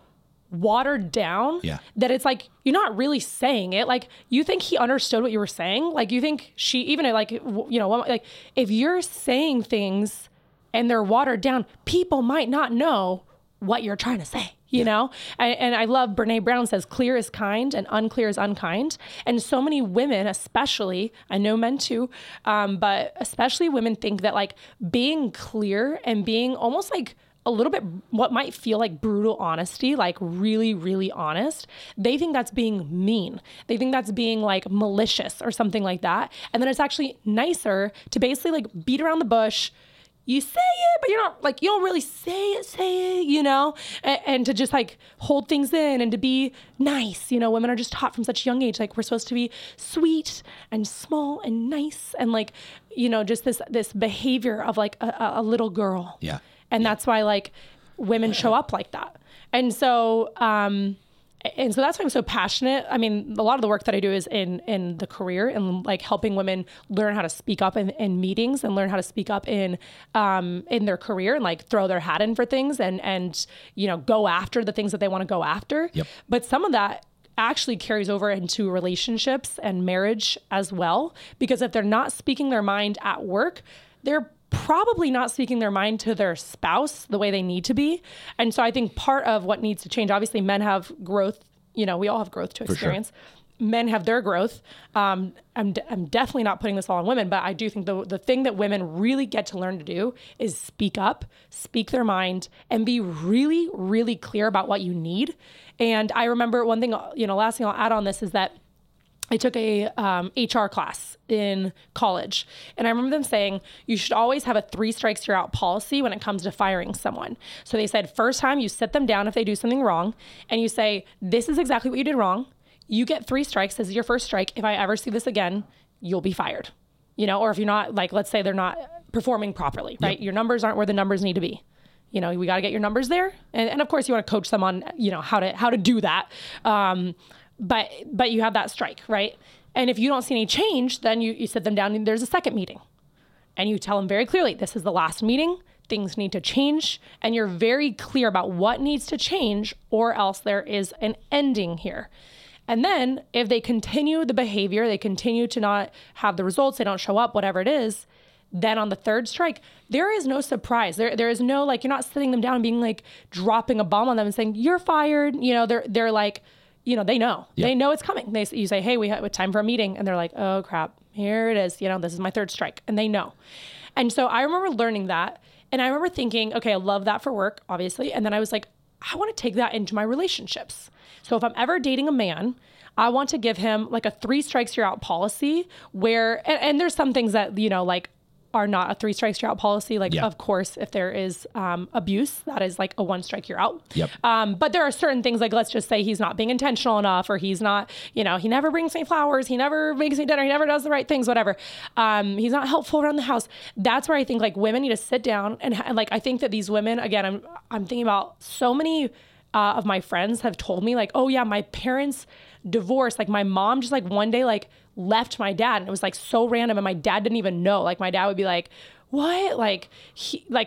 watered down that it's like, you're not really saying it. Like, you think he understood what you were saying. Like, you think she, even like, like if you're saying things and they're watered down, people might not know what you're trying to say, you know? And I love Brene Brown says, clear is kind and unclear is unkind. And so many women, especially, I know men too, but especially women think that like being clear and being almost like a little bit what might feel like brutal honesty, like really, really honest, they think that's being mean. They think that's being like malicious or something like that. And then it's actually nicer to basically like beat around the bush. You say it, but you're not like, you don't really say it, you know, and to just like hold things in and to be nice. You know, women are just taught from such a young age, like we're supposed to be sweet and small and nice. And like, you know, just this behavior of like a little girl. Yeah. And that's why like women show up like that. And so that's why I'm so passionate. I mean, a lot of the work that I do is in the career and like helping women learn how to speak up in meetings and learn how to speak up in their career and like throw their hat in for things and you know, go after the things that they want to go after. Yep. But some of that actually carries over into relationships and marriage as well, because if they're not speaking their mind at work, they're probably not speaking their mind to their spouse the way they need to be. And so I think part of what needs to change, obviously men have growth, you know, we all have growth to experience. Sure. Men have their growth. I'm definitely not putting this all on women, but I do think the thing that women really get to learn to do is speak up, speak their mind, and be really, really clear about what you need. And I remember one thing, you know, last thing I'll add on this is that I took a HR class in college, and I remember them saying you should always have a 3 strikes you're out policy when it comes to firing someone. So they said, first time you sit them down if they do something wrong, and you say, this is exactly what you did wrong. You get 3 strikes. This is your first strike. If I ever see this again, you'll be fired. You know, or if you're not, like, let's say they're not performing properly, right? Yep. Your numbers aren't where the numbers need to be. You know, we got to get your numbers there. And of course you want to coach them on, you know, how to do that. But you have that strike, right? And if you don't see any change, then you sit them down and there's a second meeting. And you tell them very clearly, this is the last meeting, things need to change. And you're very clear about what needs to change, or else there is an ending here. And then if they continue the behavior, they continue to not have the results, they don't show up, whatever it is, then on the third strike, there is no surprise. There is no, like, you're not sitting them down and being like dropping a bomb on them and saying, you're fired. You know, they're like, you know, they know. Yep. They know it's coming. You say, hey, we have time for a meeting. And they're like, oh, crap, here it is. You know, this is my third strike. And they know. And so I remember learning that. And I remember thinking, okay, I love that for work, obviously. And then I was like, I want to take that into my relationships. So if I'm ever dating a man, I want to give him like a 3 strikes you're out policy where, and there's some things that, you know, like are not a 3 strikes you're out policy. Like, of course, if there is abuse, that is like a 1 strike you're out. Yep. But there are certain things, like, let's just say he's not being intentional enough, or he's not, you know, he never brings me flowers, he never makes me dinner, he never does the right things, whatever. He's not helpful around the house. That's where I think like women need to sit down and like, I think that these women, again, I'm thinking about so many of my friends have told me like, oh yeah, my parents divorced. Like my mom just like one day like left my dad, and it was like so random, and my dad didn't even know. Like my dad would be like, what? Like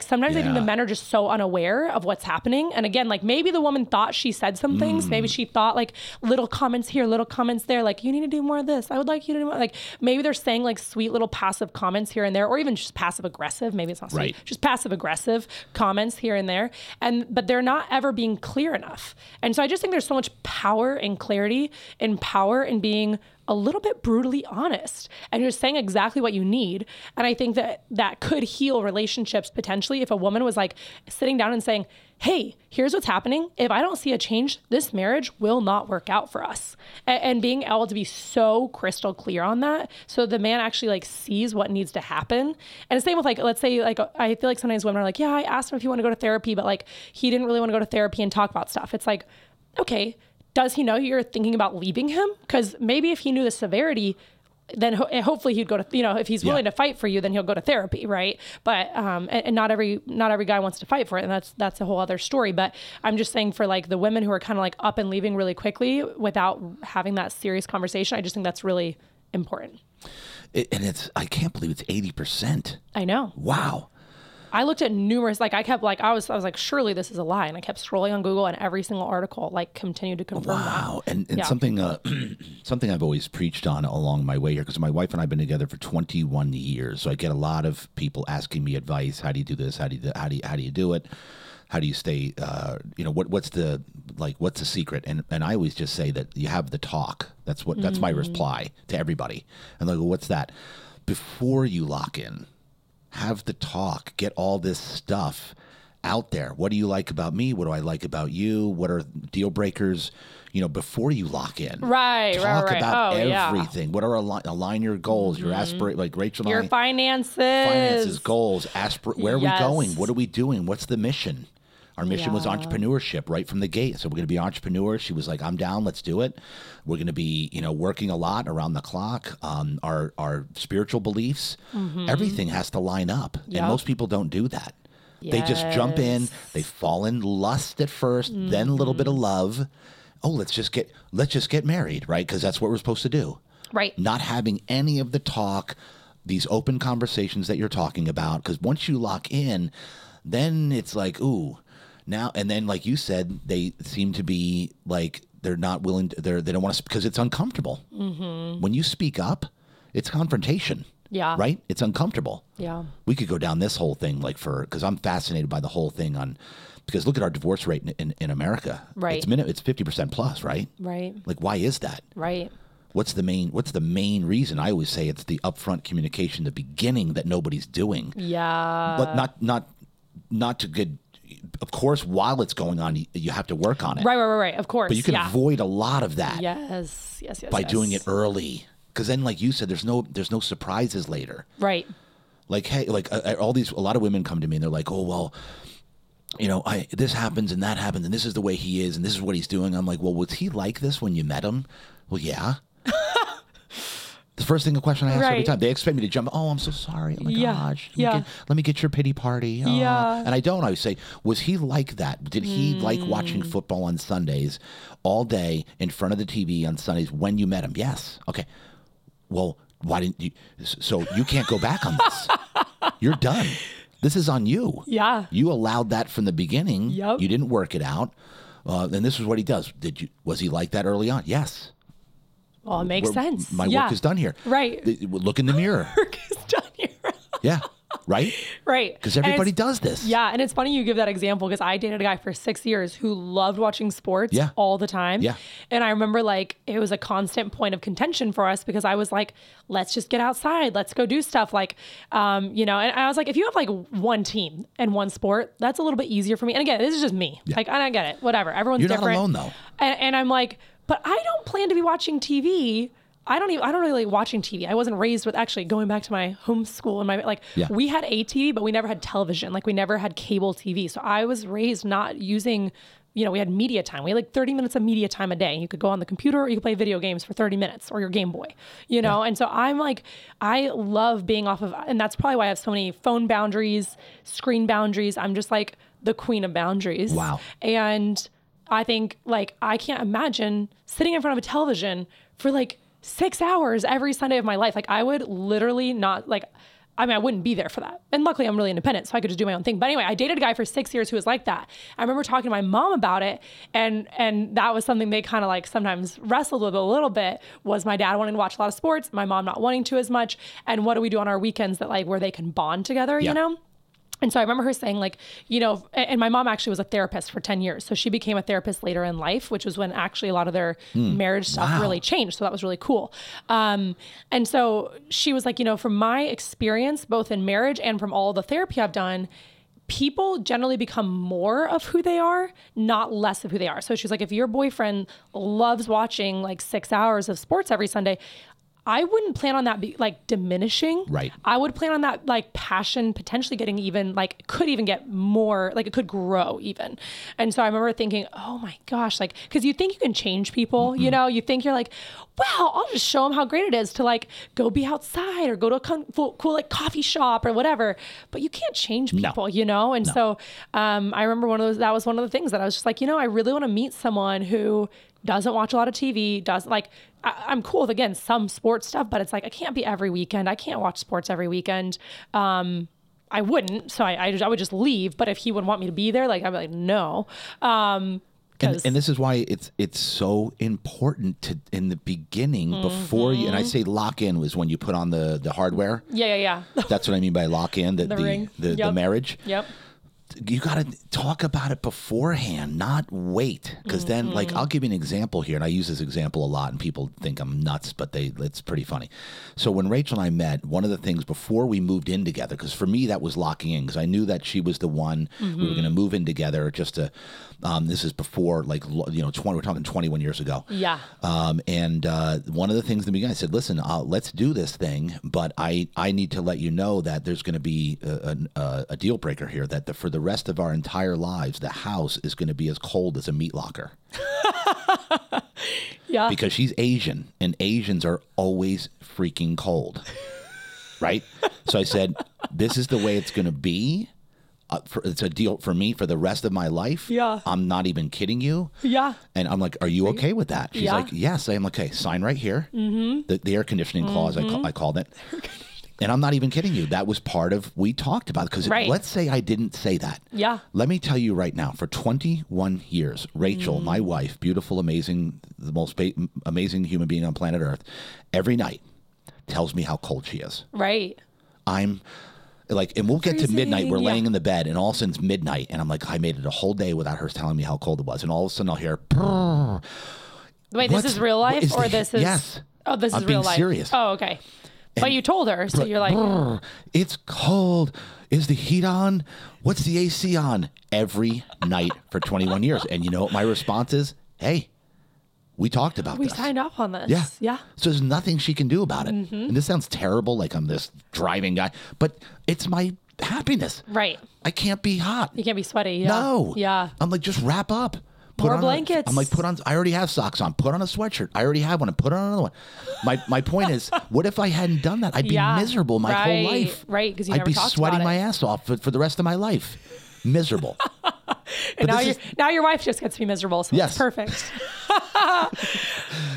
sometimes I think the men are just so unaware of what's happening. And again, like maybe the woman thought she said some things. Maybe she thought like little comments here, little comments there. Like, you need to do more of this. I would like you to do more. Like maybe they're saying like sweet little passive comments here and there, or even just passive aggressive. Maybe it's not sweet, just passive aggressive comments here and there. But they're not ever being clear enough. And so I just think there's so much power and clarity and power in being a little bit brutally honest and just saying exactly what you need. And I think that could heal relationships potentially if a woman was like sitting down and saying, hey, here's what's happening. If I don't see a change, this marriage will not work out for us. And being able to be so crystal clear on that, so the man actually like sees what needs to happen. And the same with like, let's say like, I feel like sometimes women are like, yeah, I asked him if he wanted to go to therapy, but like he didn't really want to go to therapy and talk about stuff. It's like, okay, does he know you're thinking about leaving him? Because maybe if he knew the severity, then hopefully he'd go to, you know, if he's willing to fight for you, then he'll go to therapy, right? But and not every guy wants to fight for it, and that's a whole other story. But I'm just saying, for like the women who are kind of like up and leaving really quickly without having that serious conversation, I just think that's really important. I can't believe it's 80%. I know. Wow. I looked at numerous, like I kept like, I was like, surely this is a lie. And I kept scrolling on Google, and every single article like continued to confirm that. Wow. And something I've always preached on along my way here, because my wife and I have been together for 21 years. So I get a lot of people asking me advice. How do you do this? How do you do it? How do you stay, what's the secret? And I always just say that you have the talk. That's my reply to everybody. And they go, what's that? Before you lock in, have the talk, get all this stuff out there. What do you like about me? What do I like about you? What are deal breakers? You know, before you lock in, talk about everything. What are align your goals, your aspirations, like Rachel and your finances, goals, where are we going? What are we doing? What's the mission? Our mission was entrepreneurship right from the gate. So we're going to be entrepreneurs. She was like, I'm down. Let's do it. We're going to be, working a lot around the clock. Our spiritual beliefs, everything has to line up. Yep. And most people don't do that. Yes. They just jump in. They fall in lust at first, then a little bit of love. Oh, let's just get married, right? Because that's what we're supposed to do. Right. Not having any of the talk, these open conversations that you're talking about. Because once you lock in, then it's like, ooh. Now and then, like you said, they seem to be like they're not willing to, they don't want to, because it's uncomfortable. Mm-hmm. When you speak up, it's confrontation. Yeah. Right? It's uncomfortable. Yeah. We could go down this whole thing because I'm fascinated by the whole thing because look at our divorce rate in America. Right. It's 50% plus, right? Right. Like, why is that? Right. What's the main reason? I always say it's the upfront communication, the beginning that nobody's doing. Yeah. But not to get. Of course, while it's going on, you have to work on it. Right. Of course. But you can avoid a lot of that. Yes. By doing it early, because then, like you said, there's no surprises later. Right. Like, hey, a lot of women come to me and they're like, oh well, this happens and that happens and this is the way he is and this is what he's doing. I'm like, well, was he like this when you met him? Well, yeah. The first question I ask every time, they expect me to jump. Oh, I'm so sorry. Oh my gosh. Let me get your pity party. And I don't. I say, was he like that? Did he like watching football on Sundays all day in front of the TV on Sundays when you met him? Yes. Okay. Well, why didn't you? So you can't go back on this. You're done. This is on you. Yeah. You allowed that from the beginning. Yep. You didn't work it out. And this is what he does. Was he like that early on? Yes. Well, it makes sense. My work is done here. Right. Look in the mirror. Work is done here. Yeah. right? Right. Because everybody does this. Yeah. And it's funny you give that example because I dated a guy for 6 years who loved watching sports all the time. Yeah. And I remember like it was a constant point of contention for us because I was like, let's just get outside. Let's go do stuff like, you know, and I was like, if you have like one team and one sport, that's a little bit easier for me. And again, this is just me. Yeah. Like, I get it. Whatever. Everyone's different. You're not alone though. And I'm like, but I don't plan to be watching TV. I don't really like watching TV. I wasn't raised with actually going back to my homeschool and my, like we had a TV, but we never had television. Like we never had cable TV. So I was raised not using, you know, we had media time. We had like 30 minutes of media time a day. You could go on the computer or you could play video games for 30 minutes or your Game Boy, you know? And so I'm like, I love being off of, and that's probably why I have so many phone boundaries, screen boundaries. I'm just like the queen of boundaries. Wow. And I think like, I can't imagine sitting in front of a television for like 6 hours every Sunday of my life. Like I would literally not like, I mean, I wouldn't be there for that. And luckily I'm really independent, so I could just do my own thing. But anyway, I dated a guy for 6 years who was like that. I remember talking to my mom about it. And that was something they kind of like sometimes wrestled with a little bit, was my dad wanting to watch a lot of sports, my mom not wanting to as much. And what do we do on our weekends that like, where they can bond together, you know? And so I remember her saying like, you know, and my mom actually was a therapist for 10 years. So she became a therapist later in life, which was when actually a lot of their marriage stuff really changed. So that was really cool. And so she was like, you know, from my experience, both in marriage and from all the therapy I've done, people generally become more of who they are, not less of who they are. So she's like, if your boyfriend loves watching like 6 hours of sports every Sunday, I wouldn't plan on that be like diminishing. Right. I would plan on that like passion potentially getting even like, could even get more, like it could grow even. And so I remember thinking, oh my gosh, like, cause you think you can change people, you know, you think you're like, well, I'll just show them how great it is to like go be outside or go to a cool like coffee shop or whatever, but you can't change people, you know? And so I remember that was one of the things that I was just like, you know, I really want to meet someone who doesn't watch a lot of TV, doesn't like, I'm cool with, again, some sports stuff, but it's like, I can't be every weekend. I can't watch sports every weekend. I wouldn't. So I would just leave. But if he would want me to be there, like, I'd be like, no. And this is why it's so important to, in the beginning, before you, and I say lock in was when you put on the hardware. Yeah. That's what I mean by lock in, the ring. The marriage. Yep. You got to talk about it beforehand, not wait. Because then, like, I'll give you an example here, and I use this example a lot, and people think I'm nuts, but it's pretty funny. So when Rachel and I met, one of the things before we moved in together, because for me that was locking in, because I knew that she was the one we were going to move in together. Just to, this is before, like, you know, we're talking 21 years ago. Yeah. And one of the things in the beginning, I said, listen, let's do this thing, but I need to let you know that there's going to be a deal breaker here, that for the rest of our entire lives, the house is going to be as cold as a meat locker. Yeah. Because she's Asian, and Asians are always freaking cold. Right? So I said, this is the way it's going to be. It's a deal for me for the rest of my life. Yeah. I'm not even kidding you. Yeah. And I'm like, are you okay with that? She's like, yes. I'm like, okay, sign right here. The air conditioning clause, I called it. And I'm not even kidding you. That was part of, we talked about it. Because let's say I didn't say that. Yeah. Let me tell you right now, for 21 years, Rachel, my wife, beautiful, amazing, the most amazing human being on planet Earth, every night tells me how cold she is. Right. I'm like, and we'll get to midnight. We're laying in the bed, and all of a sudden it's midnight. And I'm like, I made it a whole day without her telling me how cold it was. And all of a sudden I'll hear, brrr. Wait, this is real life? Or this is? Yes. Oh, this is I'm real being life. serious. Oh, okay. But you told her, so you're like, it's cold. Is the heat on? What's the AC on? Every night for 21 years. And you know what my response is? Hey, we talked about this. We signed off on this. Yeah. Yeah. So there's nothing she can do about it. And this sounds terrible, like I'm this driving guy, but it's my happiness. Right. I can't be hot. You can't be sweaty. Yeah. No. Yeah. I'm like, just wrap up. More blankets. I'm like, I already have socks on. Put on a sweatshirt. I already have one. And put on another one. My point is, what if I hadn't done that? I'd be miserable my whole life. Right, because you I'd never be talked sweating about my it. ass off for the rest of my life. Miserable. And now your wife just gets to be miserable. So Yes. it's perfect.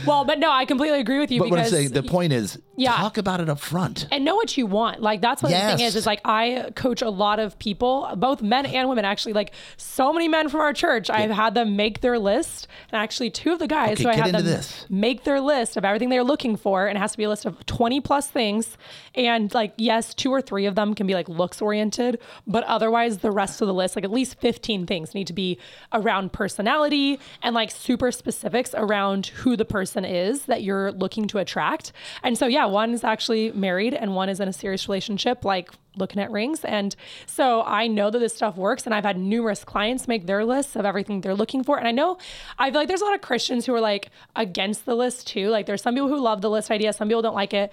Well, but no, I completely agree with you. But because what I'm saying, the point is, talk about it up front. And know what you want. Like, that's what the thing is like, I coach a lot of people, both men and women, actually. Like, so many men from our church, I've had them make their list. And actually, two of the guys who I had them make their list of everything they're looking for. And it has to be a list of 20 plus things. And like, yes, 2 or 3 of them can be like looks oriented, but otherwise the rest of the list, like at least 15 things need to be around personality and like super specifics around who the person is that you're looking to attract. And so, yeah, one is actually married and one is in a serious relationship, like looking at rings. And so I know that this stuff works, and I've had numerous clients make their lists of everything they're looking for. And I feel like there's a lot of Christians who are like against the list too. Like, there's some people who love the list idea. Some people don't like it.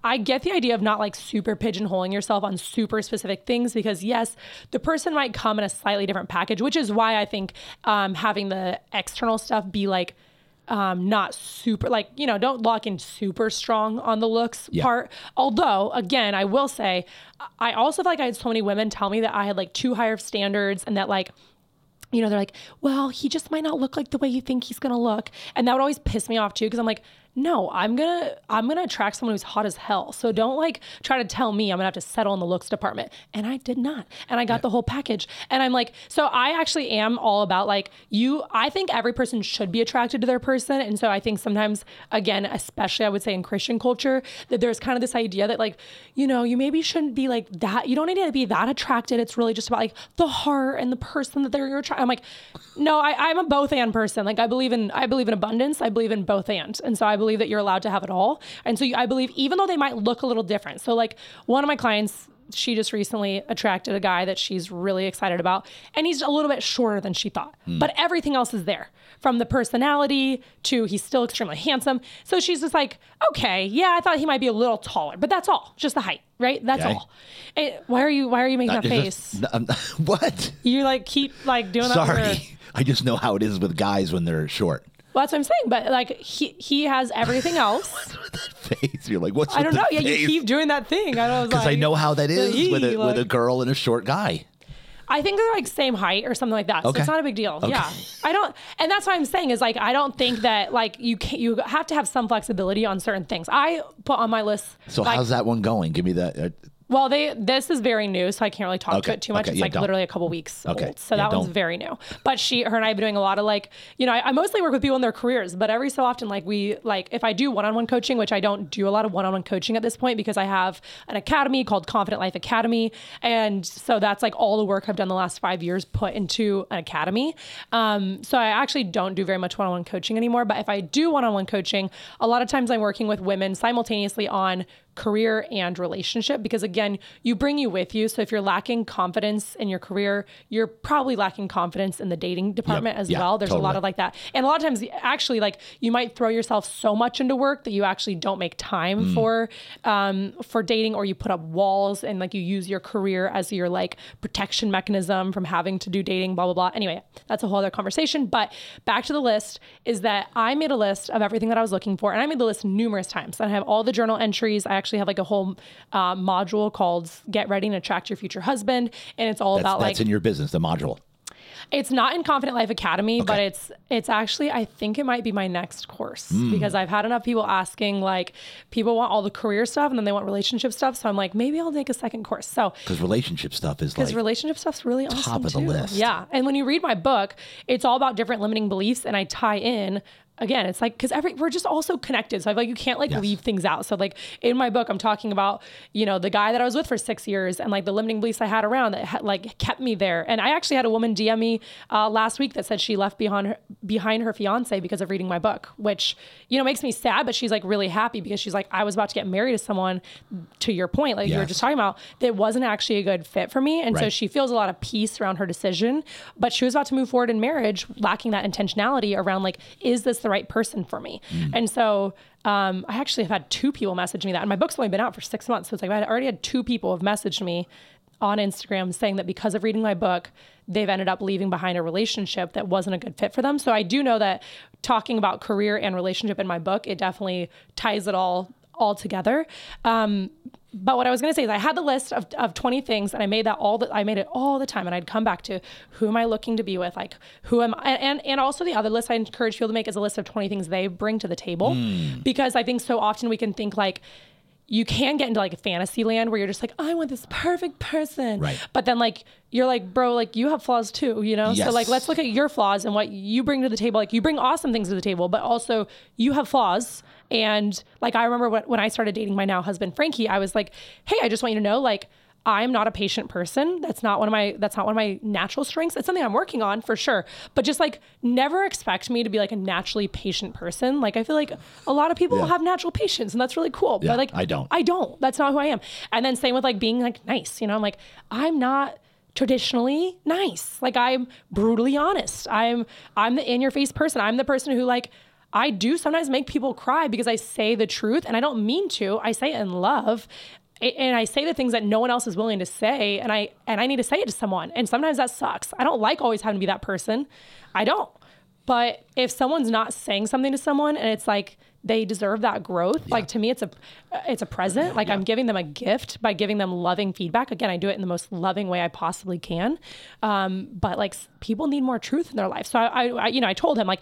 I get the idea of not like super pigeonholing yourself on super specific things, because yes, the person might come in a slightly different package, which is why I think having the external stuff be like, not super, like, you know, don't lock in super strong on the looks part. Although, again, I will say, I also feel like I had so many women tell me that I had like too high of standards, and that like, you know, they're like, well, he just might not look like the way you think he's going to look. And that would always piss me off too. Cause I'm like, no, I'm going to attract someone who's hot as hell. So don't like try to tell me I'm gonna have to settle in the looks department. And I did not. And I got the whole package. And I'm like, so I actually am all about like I think every person should be attracted to their person. And so I think sometimes, again, especially I would say in Christian culture, that there's kind of this idea that like, you know, you maybe shouldn't be like that. You don't need to be that attracted. It's really just about like the heart and the person that you're attracted. I'm like, no, I'm a both and person. Like I believe in abundance. I believe in both and so I believe that you're allowed to have it all. And so I believe, even though they might look a little different. So like one of my clients, she just recently attracted a guy that she's really excited about, and he's a little bit shorter than she thought, but everything else is there, from the personality to he's still extremely handsome. So she's just like, okay, yeah, I thought he might be a little taller, but that's all, just the height, right? That's all. Why are you making that face? What? You like keep like doing that. Sorry. I just know how it is with guys when they're short. Well, that's what I'm saying. But like he has everything else. What's with that face? You're like, what's I don't with know. the Yeah, face? you keep doing that thing. I know, because I know how that is with a girl and a short guy. I think they're like same height or something like that. So it's not a big deal. Okay. Yeah. I don't, and that's what I'm saying is like, I don't think that like you have to have some flexibility on certain things. I put on my list. So like, how's that one going? Give me that. Well, this is very new, so I can't really talk to it too much. It's like literally a couple weeks old. So that one's very new. But her and I have been doing a lot of like, you know, I mostly work with people in their careers, but every so often, like if I do one-on-one coaching, which I don't do a lot of one-on-one coaching at this point because I have an academy called Confident Life Academy. And so that's like all the work I've done the last 5 years put into an academy. So I actually don't do very much one-on-one coaching anymore. But if I do one-on-one coaching, a lot of times I'm working with women simultaneously on career and relationship, because again, you bring you with you. So if you're lacking confidence in your career, you're probably lacking confidence in the dating department as well. There's a lot of like that. And a lot of times actually like you might throw yourself so much into work that you actually don't make time for dating, or you put up walls and like you use your career as your like protection mechanism from having to do dating, blah, blah, blah. Anyway, that's a whole other conversation. But back to the list is that I made a list of everything that I was looking for, and I made the list numerous times. And I have all the journal entries. I actually have like a whole module called Get Ready and Attract Your Future Husband. And it's all about like... That's in your business, the module. It's not in Confident Life Academy, but it's actually, I think it might be my next course because I've had enough people asking, like people want all the career stuff and then they want relationship stuff. So I'm like, maybe I'll take a second course. So because relationship stuff is like relationship stuff's really awesome top of the list. Yeah. And when you read my book, it's all about different limiting beliefs, and I tie in. Again, it's like, because we're just all so connected. So I feel like you can't like leave things out. So like in my book, I'm talking about, you know, the guy that I was with for 6 years and like the limiting beliefs I had around that like kept me there. And I actually had a woman DM me last week that said she left behind her fiance because of reading my book, which, you know, makes me sad, but she's like really happy because she's like, I was about to get married to someone, to your point, like you were just talking about, that wasn't actually a good fit for me. And so she feels a lot of peace around her decision, but she was about to move forward in marriage, lacking that intentionality around like, is this the right person for me? And so I actually have had 2 people message me that, and my book's only been out for 6 months. So it's like I already had 2 people have messaged me on Instagram saying that because of reading my book, they've ended up leaving behind a relationship that wasn't a good fit for them. So I do know that talking about career and relationship in my book, it definitely ties it all altogether. But what I was going to say is I had the list of 20 things, and I made it all the time. And I'd come back to, who am I looking to be with? Like, who am I? And also the other list I encourage people to make is a list of 20 things they bring to the table. Because I think so often we can think like, you can get into like a fantasy land where you're just like, I want this perfect person. Right. But then like, you're like, bro, like you have flaws too, you know? Yes. So like, let's look at your flaws and what you bring to the table. Like you bring awesome things to the table, but also you have flaws. And like, I remember when I started dating my now husband, Frankie, I was like, hey, I just want you to know, like, I'm not a patient person. That's not one of my natural strengths. It's something I'm working on for sure. But just like never expect me to be like a naturally patient person. Like I feel like a lot of people have natural patience and that's really cool. Yeah, but like I don't. That's not who I am. And then same with like being like nice, you know, I'm like, I'm not traditionally nice. Like I'm brutally honest. I'm the in your face person. I'm the person who like, I do sometimes make people cry because I say the truth and I don't mean to. I say it in love. And I say the things that no one else is willing to say, and I need to say it to someone. And sometimes that sucks. I don't like always having to be that person. I don't. But if someone's not saying something to someone and it's like they deserve that growth, like to me it's a present. Like I'm giving them a gift by giving them loving feedback. Again, I do it in the most loving way I possibly can. But like people need more truth in their life. So I told him like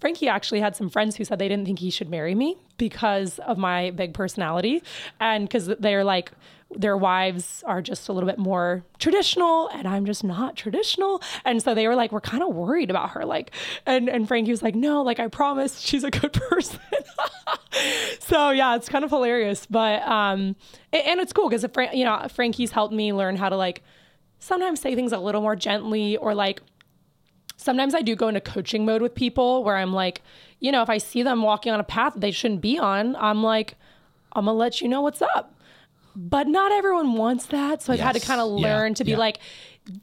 Frankie actually had some friends who said they didn't think he should marry me because of my big personality. And because they're like, their wives are just a little bit more traditional and I'm just not traditional. And so they were like, we're kind of worried about her. Like, and Frankie was like, no, like I promise she's a good person. So yeah, it's kind of hilarious, but, and it's cool because Frankie's helped me learn how to like sometimes say things a little more gently or like, sometimes I do go into coaching mode with people where I'm like, you know, if I see them walking on a path they shouldn't be on, I'm like, I'm going to let you know what's up. But not everyone wants that. So I've had to kind of learn to be like,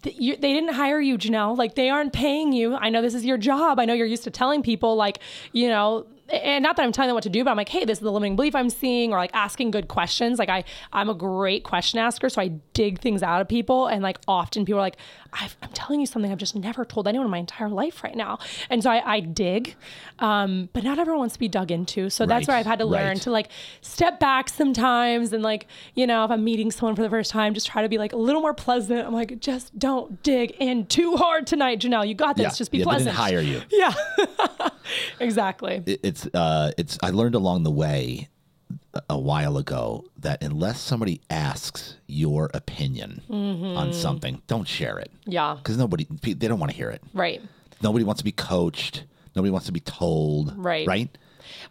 they didn't hire you, Janelle. Like they aren't paying you. I know this is your job. I know you're used to telling people like, you know, and not that I'm telling them what to do, but I'm like, hey, this is the limiting belief I'm seeing, or like asking good questions. Like I'm a great question asker. So I dig things out of people. And like often people are like, I'm telling you something I've just never told anyone in my entire life right now. And so I dig, but not everyone wants to be dug into. So that's where I've had to learn to like step back sometimes. And like, you know, if I'm meeting someone for the first time, just try to be like a little more pleasant. I'm like, just don't dig in too hard tonight, Janelle. You got this. Just be pleasant. They didn't hire you. Yeah, exactly. I learned along the way a while ago that unless somebody asks your opinion on something, don't share it. Yeah. Because they don't want to hear it. Right. Nobody wants to be coached. Nobody wants to be told. Right. Right.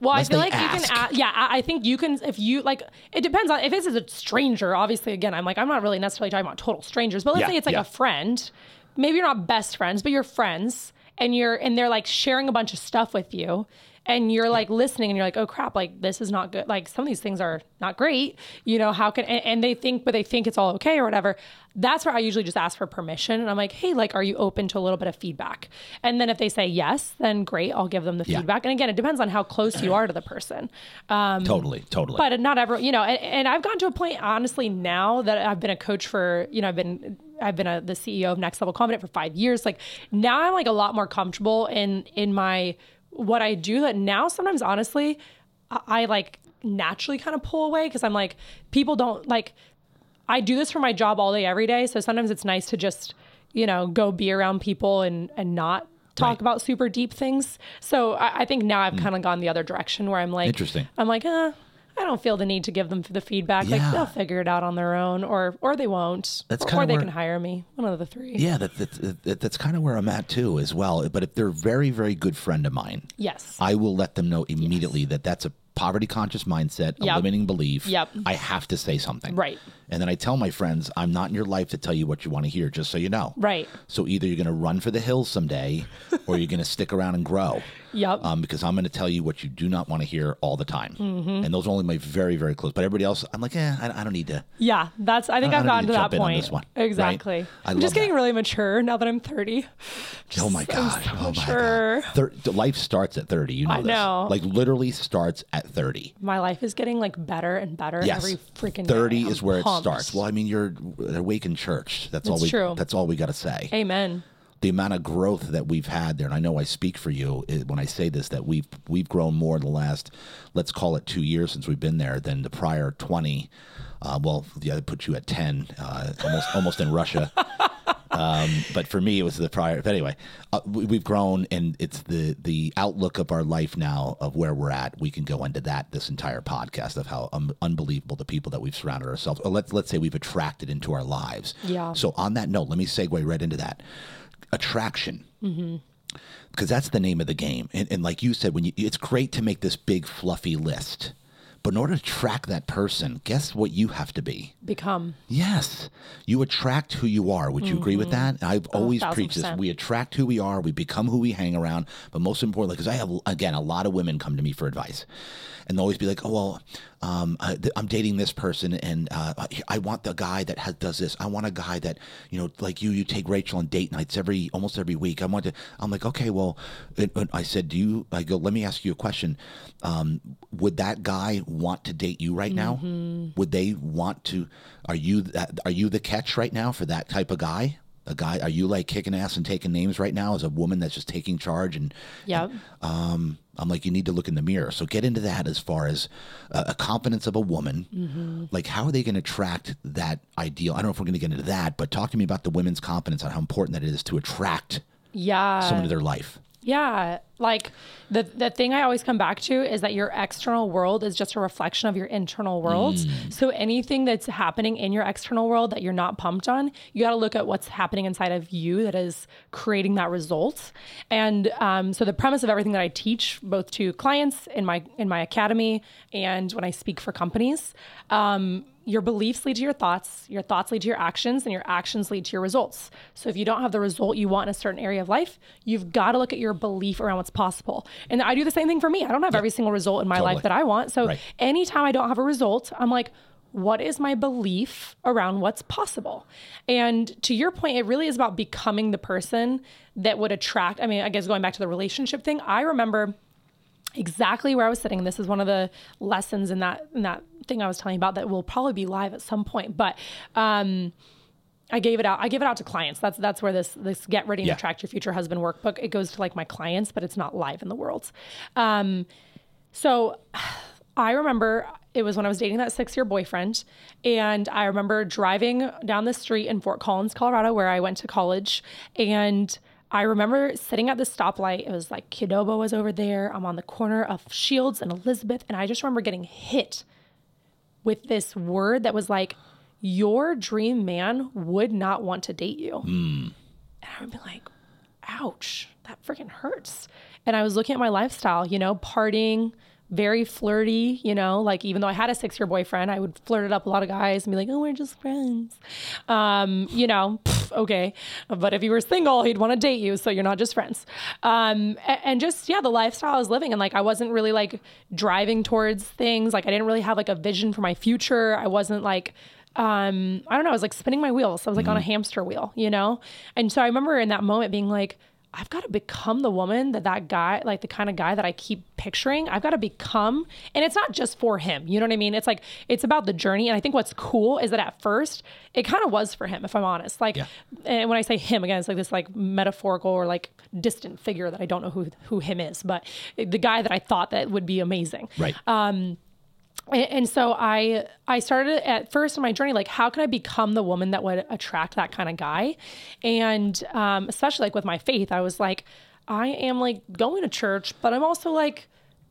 Well, unless I feel like ask. You can, I think you can, if you like, it depends on, if it's a stranger, obviously, again, I'm not really necessarily talking about total strangers, but let's say it's like a friend, maybe you're not best friends, but you're friends and they're like sharing a bunch of stuff with you. And you're like listening and you're like, oh crap, like this is not good. Like some of these things are not great. You know, how can, and they think it's all okay or whatever. That's where I usually just ask for permission. And I'm like, hey, like, are you open to a little bit of feedback? And then if they say yes, then great, I'll give them the feedback. And again, it depends on how close you are to the person. Totally. But not everyone, you know, and I've gotten to a point, honestly, now that I've been a coach for, you know, I've been the CEO of Next Level Confident for 5 years. Like now I'm like a lot more comfortable in my, what I do, that now sometimes honestly I like naturally kind of pull away because I'm like, people don't like, I do this for my job all day every day, so sometimes it's nice to just, you know, go be around people and not talk about super deep things. So I think now I've kind of gone the other direction where I'm like, interesting. I'm like, I don't feel the need to give them the feedback. Like they'll figure it out on their own, or they won't, or they can hire me. One of the three. Yeah, that's kind of where I'm at too, as well. But if they're a very, very good friend of mine, yes, I will let them know immediately that that's a poverty conscious mindset, a limiting belief. Yep. I have to say something. Right. And then I tell my friends, I'm not in your life to tell you what you want to hear, just so you know. Right. So either you're going to run for the hills someday or you're going to stick around and grow. Yep. Because I'm going to tell you what you do not want to hear all the time. Mm-hmm. And those are only my very, very close. But everybody else, I'm like, I don't need to. Yeah, I think I've gotten to that point. On this one, exactly. Right? I'm just getting really mature now that I'm 30. Oh my gosh. Oh my God. Life starts at 30. You know this. I know. Like literally starts at 30. My life is getting like better and better every freaking 30 day. is where it starts. Well, I mean, you're awake in church. That's all we got to say. Amen. the amount of growth that we've had there, and I know I speak for you when I say this, that we've grown more in the last, let's call it 2 years since we've been there than the prior 20. That put you at 10, almost in Russia. But for me, it was the prior. But anyway, we've grown, and it's the outlook of our life now of where we're at. We can go into this entire podcast of how unbelievable the people that we've surrounded ourselves. Or let's say we've attracted into our lives. Yeah. So on that note, let me segue right into that. Attraction. Mm-hmm. Because that's the name of the game. And like you said, it's great to make this big fluffy list. But in order to attract that person, guess what you have to be? Become. Yes. You attract who you are. Would you agree with that? I've always preached this. We attract who we are. We become who we hang around. But most importantly, because I have, again, a lot of women come to me for advice. And they'll always be like, oh, well, I'm dating this person, and I want the guy that does this. I want a guy that, like you take Rachel on date nights almost every week. I'm like, okay, well, I said, let me ask you a question. Would that guy want to date you right now? Would they want to, are you the catch right now for that type of guy? Are you like kicking ass and taking names right now as a woman that's just taking charge? And I'm like, you need to look in the mirror. So get into that as far as a confidence of a woman. Mm-hmm. Like, how are they going to attract that ideal? I don't know if we're going to get into that, but talk to me about the women's confidence and how important that is to attract someone to their life. Yeah. Like the thing I always come back to is that your external world is just a reflection of your internal world. So anything that's happening in your external world that you're not pumped on, you got to look at what's happening inside of you that is creating that result. And so the premise of everything that I teach, both to clients in my academy and when I speak for companies, your beliefs lead to your thoughts lead to your actions, and your actions lead to your results. So if you don't have the result you want in a certain area of life, you've got to look at your belief around what's possible. And I do the same thing for me. I don't have every single result in my life that I want. So anytime I don't have a result, I'm like, what is my belief around what's possible? And to your point, it really is about becoming the person that would attract. I mean, I guess going back to the relationship thing, I remember exactly where I was sitting. This is one of the lessons in that thing I was telling you about that will probably be live at some point. But I gave it out to clients. That's where this Get Ready and Attract Your Future Husband workbook, it goes to like my clients, but it's not live in the world. So I remember it was when I was dating that 6-year boyfriend, and I remember driving down the street in Fort Collins, Colorado, where I went to college, and I remember sitting at the stoplight. It was like Qdoba was over there. I'm on the corner of Shields and Elizabeth. And I just remember getting hit with this word that was like, your dream man would not want to date you. And I would be like, ouch, that freaking hurts. And I was looking at my lifestyle, partying, very flirty, like even though I had a 6-year boyfriend, I would flirt it up a lot of guys and be like, oh, we're just friends. Okay. But if you were single, he'd want to date you. So you're not just friends. And just, the lifestyle I was living. And like, I wasn't really like driving towards things. Like I didn't really have like a vision for my future. I wasn't like, I don't know. I was like spinning my wheels. I was like on a hamster wheel, And so I remember in that moment being like, I've got to become the woman that guy, like the kind of guy that I keep picturing. I've got to become, and it's not just for him. You know what I mean? It's like, it's about the journey. And I think what's cool is that at first it kind of was for him, if I'm honest. Like, and when I say him, again, it's like this like metaphorical or like distant figure that I don't know who him is, but the guy that I thought that would be amazing. Right. And so I started at first in my journey, like, how can I become the woman that would attract that kind of guy? And especially like with my faith, I was like, I am like going to church, but I'm also like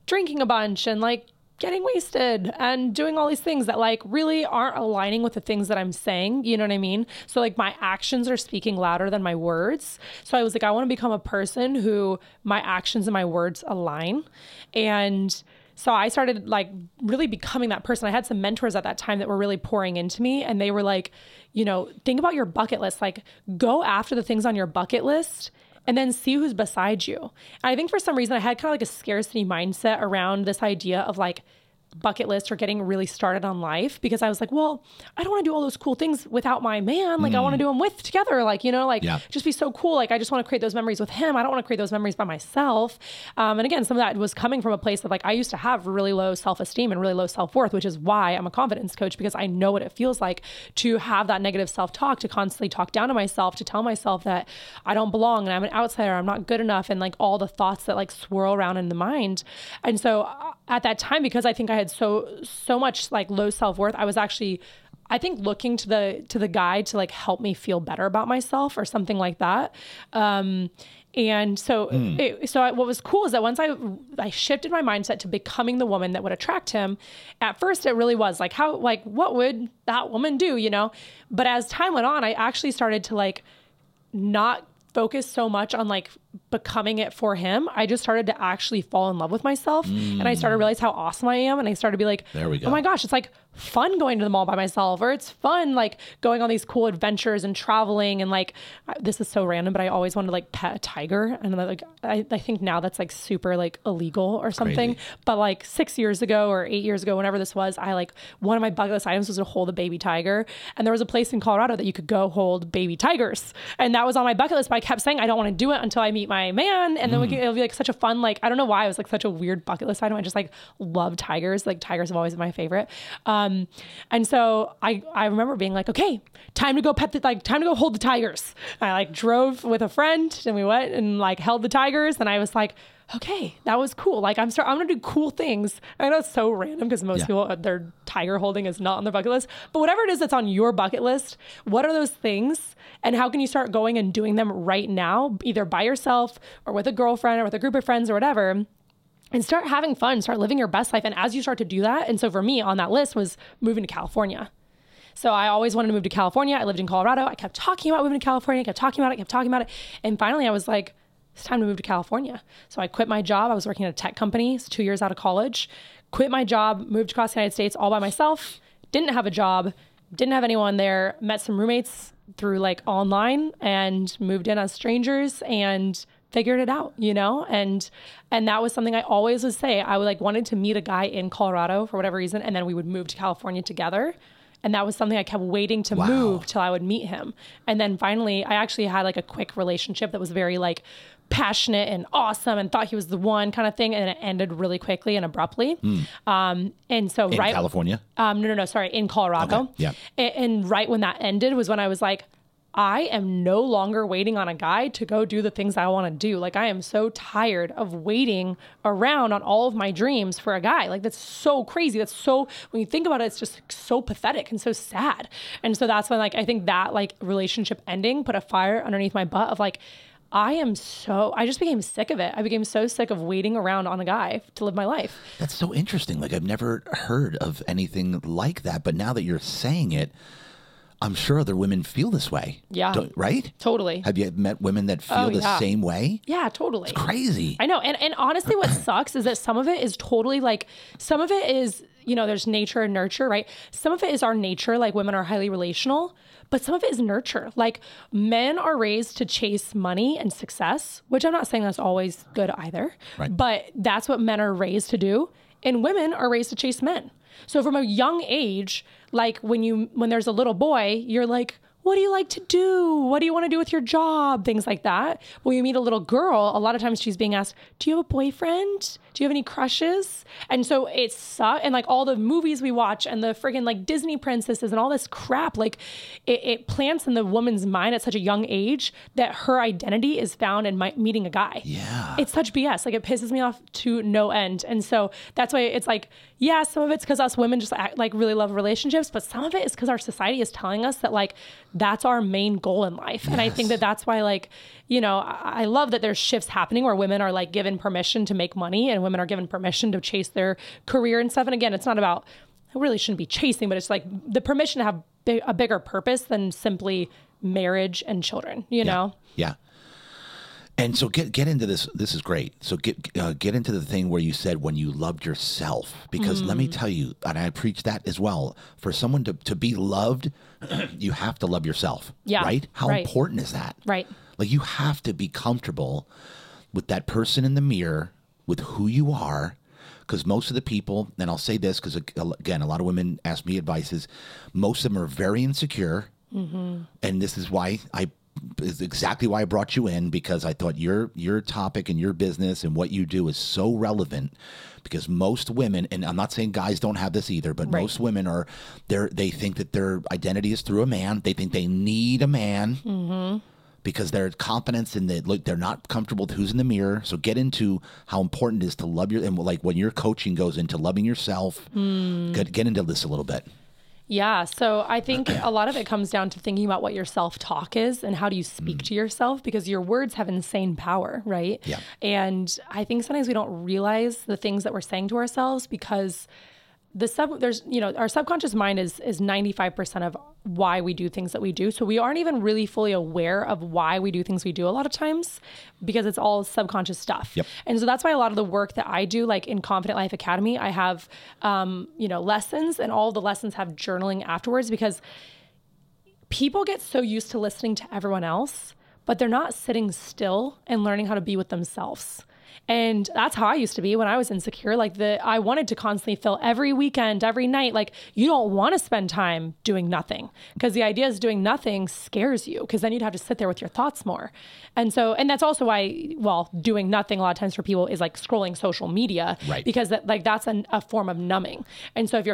drinking a bunch and like getting wasted and doing all these things that like really aren't aligning with the things that I'm saying. You know what I mean? So like my actions are speaking louder than my words. So I was like, I want to become a person who my actions and my words align. And so I started like really becoming that person. I had some mentors at that time that were really pouring into me, and they were like, think about your bucket list, like go after the things on your bucket list and then see who's beside you. And I think for some reason I had kind of like a scarcity mindset around this idea of like bucket list or getting really started on life because I was like, well, I don't want to do all those cool things without my man. Like I want to do them with together. Like, you know, like just be so cool. Like I just want to create those memories with him. I don't want to create those memories by myself. And again, some of that was coming from a place that like I used to have really low self-esteem and really low self-worth, which is why I'm a confidence coach, because I know what it feels like to have that negative self-talk, to constantly talk down to myself, to tell myself that I don't belong and I'm an outsider, I'm not good enough, and like all the thoughts that like swirl around in the mind. And so at that time, because I think I had so much like low self-worth, I was actually, I think, looking to the guy to like help me feel better about myself or something like that. And so, what was cool is that once I shifted my mindset to becoming the woman that would attract him, at first it really was like, what would that woman do, you know? But as time went on, I actually started to like not focus so much on like becoming it for him. I just started to actually fall in love with myself, and I started to realize how awesome I am. And I started to be like, there we go. Oh my gosh, it's like fun going to the mall by myself, or it's fun like going on these cool adventures and traveling. And like, this is so random, but I always wanted to like pet a tiger. And like, I think now that's like super like illegal or something. Crazy. But like 6 years ago or 8 years ago, whenever this was, I like, one of my bucket list items was to hold a baby tiger. And there was a place in Colorado that you could go hold baby tigers. And that was on my bucket list, but I kept saying, I don't want to do it until I meet my man. And then it'll be like such a fun, like, I don't know why it was like such a weird bucket list item. I just like love tigers. Like tigers have always been my favorite. And so I remember being like, okay, time to go time to go hold the tigers. I like drove with a friend and we went and like held the tigers. And I was like, okay, that was cool. Like I'm going to do cool things. I know it's so random because most people, their tiger holding is not on their bucket list, but whatever it is that's on your bucket list, what are those things and how can you start going and doing them right now, either by yourself or with a girlfriend or with a group of friends or whatever, and start having fun, start living your best life. And as you start to do that, and so for me on that list was moving to California. So I always wanted to move to California. I lived in Colorado. I kept talking about moving to California, kept talking about it. And finally I was like, it's time to move to California. So I quit my job. I was working at a tech company, 2 years out of college, quit my job, moved across the United States all by myself, didn't have a job, didn't have anyone there, met some roommates through like online and moved in as strangers and figured it out, you know? And that was something I always would say. I would like wanted to meet a guy in Colorado for whatever reason. And then we would move to California together. And that was something I kept waiting to move till I would meet him. And then finally, I actually had like a quick relationship that was very like passionate and awesome and thought he was the one kind of thing. And it ended really quickly and abruptly. And so in California? No, sorry, in Colorado. Okay. Yeah. And right when that ended was when I was like, I am no longer waiting on a guy to go do the things I want to do. Like I am so tired of waiting around on all of my dreams for a guy. Like that's so crazy. That's so, when you think about it, it's just so pathetic and so sad. And so that's when like, I think that like relationship ending put a fire underneath my butt of like, I just became sick of it. I became so sick of waiting around on a guy to live my life. That's so interesting. Like I've never heard of anything like that, but now that you're saying it, I'm sure other women feel this way. Yeah. Right? Totally. Have you met women that feel the same way? Yeah, totally. It's crazy. I know. And honestly, what sucks is that some of it is totally like, some of it is, you know, there's nature and nurture, right? Some of it is our nature, like women are highly relational, but some of it is nurture. Like men are raised to chase money and success, which I'm not saying that's always good either, but that's what men are raised to do. And women are raised to chase men. So from a young age, like when there's a little boy, you're like, what do you like to do? What do you want to do with your job? Things like that. When you meet a little girl, a lot of times she's being asked, do you have a boyfriend? Do you have any crushes? And so it sucks. And like all the movies we watch and the friggin' like Disney princesses and all this crap, like it plants in the woman's mind at such a young age that her identity is found in meeting a guy. Yeah. It's such BS. Like it pisses me off to no end. And so that's why it's like, yeah, some of it's because us women just like really love relationships, but some of it is because our society is telling us that like, that's our main goal in life. Yes. And I think that that's why like, you know, I love that there's shifts happening where women are like given permission to make money and women are given permission to chase their career and stuff. And again, it's not about, I really shouldn't be chasing, but it's like the permission to have a bigger purpose than simply marriage and children, you know? Yeah. And so get into this. This is great. So get into the thing where you said when you loved yourself, because let me tell you, and I preach that as well, for someone to be loved, you have to love yourself. Yeah. Right? How important is that? Right. Like you have to be comfortable with that person in the mirror, with who you are, Because most of the people, and I'll say this because, again, a lot of women ask me advice, is most of them are very insecure. And this is why is exactly why I brought you in, because I thought your topic and your business and what you do is so relevant, because most women, and I'm not saying guys don't have this either, but most women they think that their identity is through a man. They think they need a man because their confidence in they're not comfortable with who's in the mirror. So get into how important it is to love and like when your coaching goes into loving yourself, get into this a little bit. Yeah. So I think a lot of it comes down to thinking about what your self-talk is and how do you speak to yourself, because your words have insane power, right? Yeah. And I think sometimes we don't realize the things that we're saying to ourselves, because our subconscious mind is 95% of why we do things that we do. So we aren't even really fully aware of why we do things we do a lot of times, because it's all subconscious stuff. Yep. And so that's why a lot of the work that I do, like in Confident Life Academy, I have, lessons, and all the lessons have journaling afterwards, because people get so used to listening to everyone else, but they're not sitting still and learning how to be with themselves. And that's how I used to be when I was insecure. I wanted to constantly fill every weekend, every night. Like, you don't want to spend time doing nothing, because the idea is doing nothing scares you, because then you'd have to sit there with your thoughts more. And that's also why, doing nothing a lot of times for people is like scrolling social media, right? Because that's a form of numbing. And so if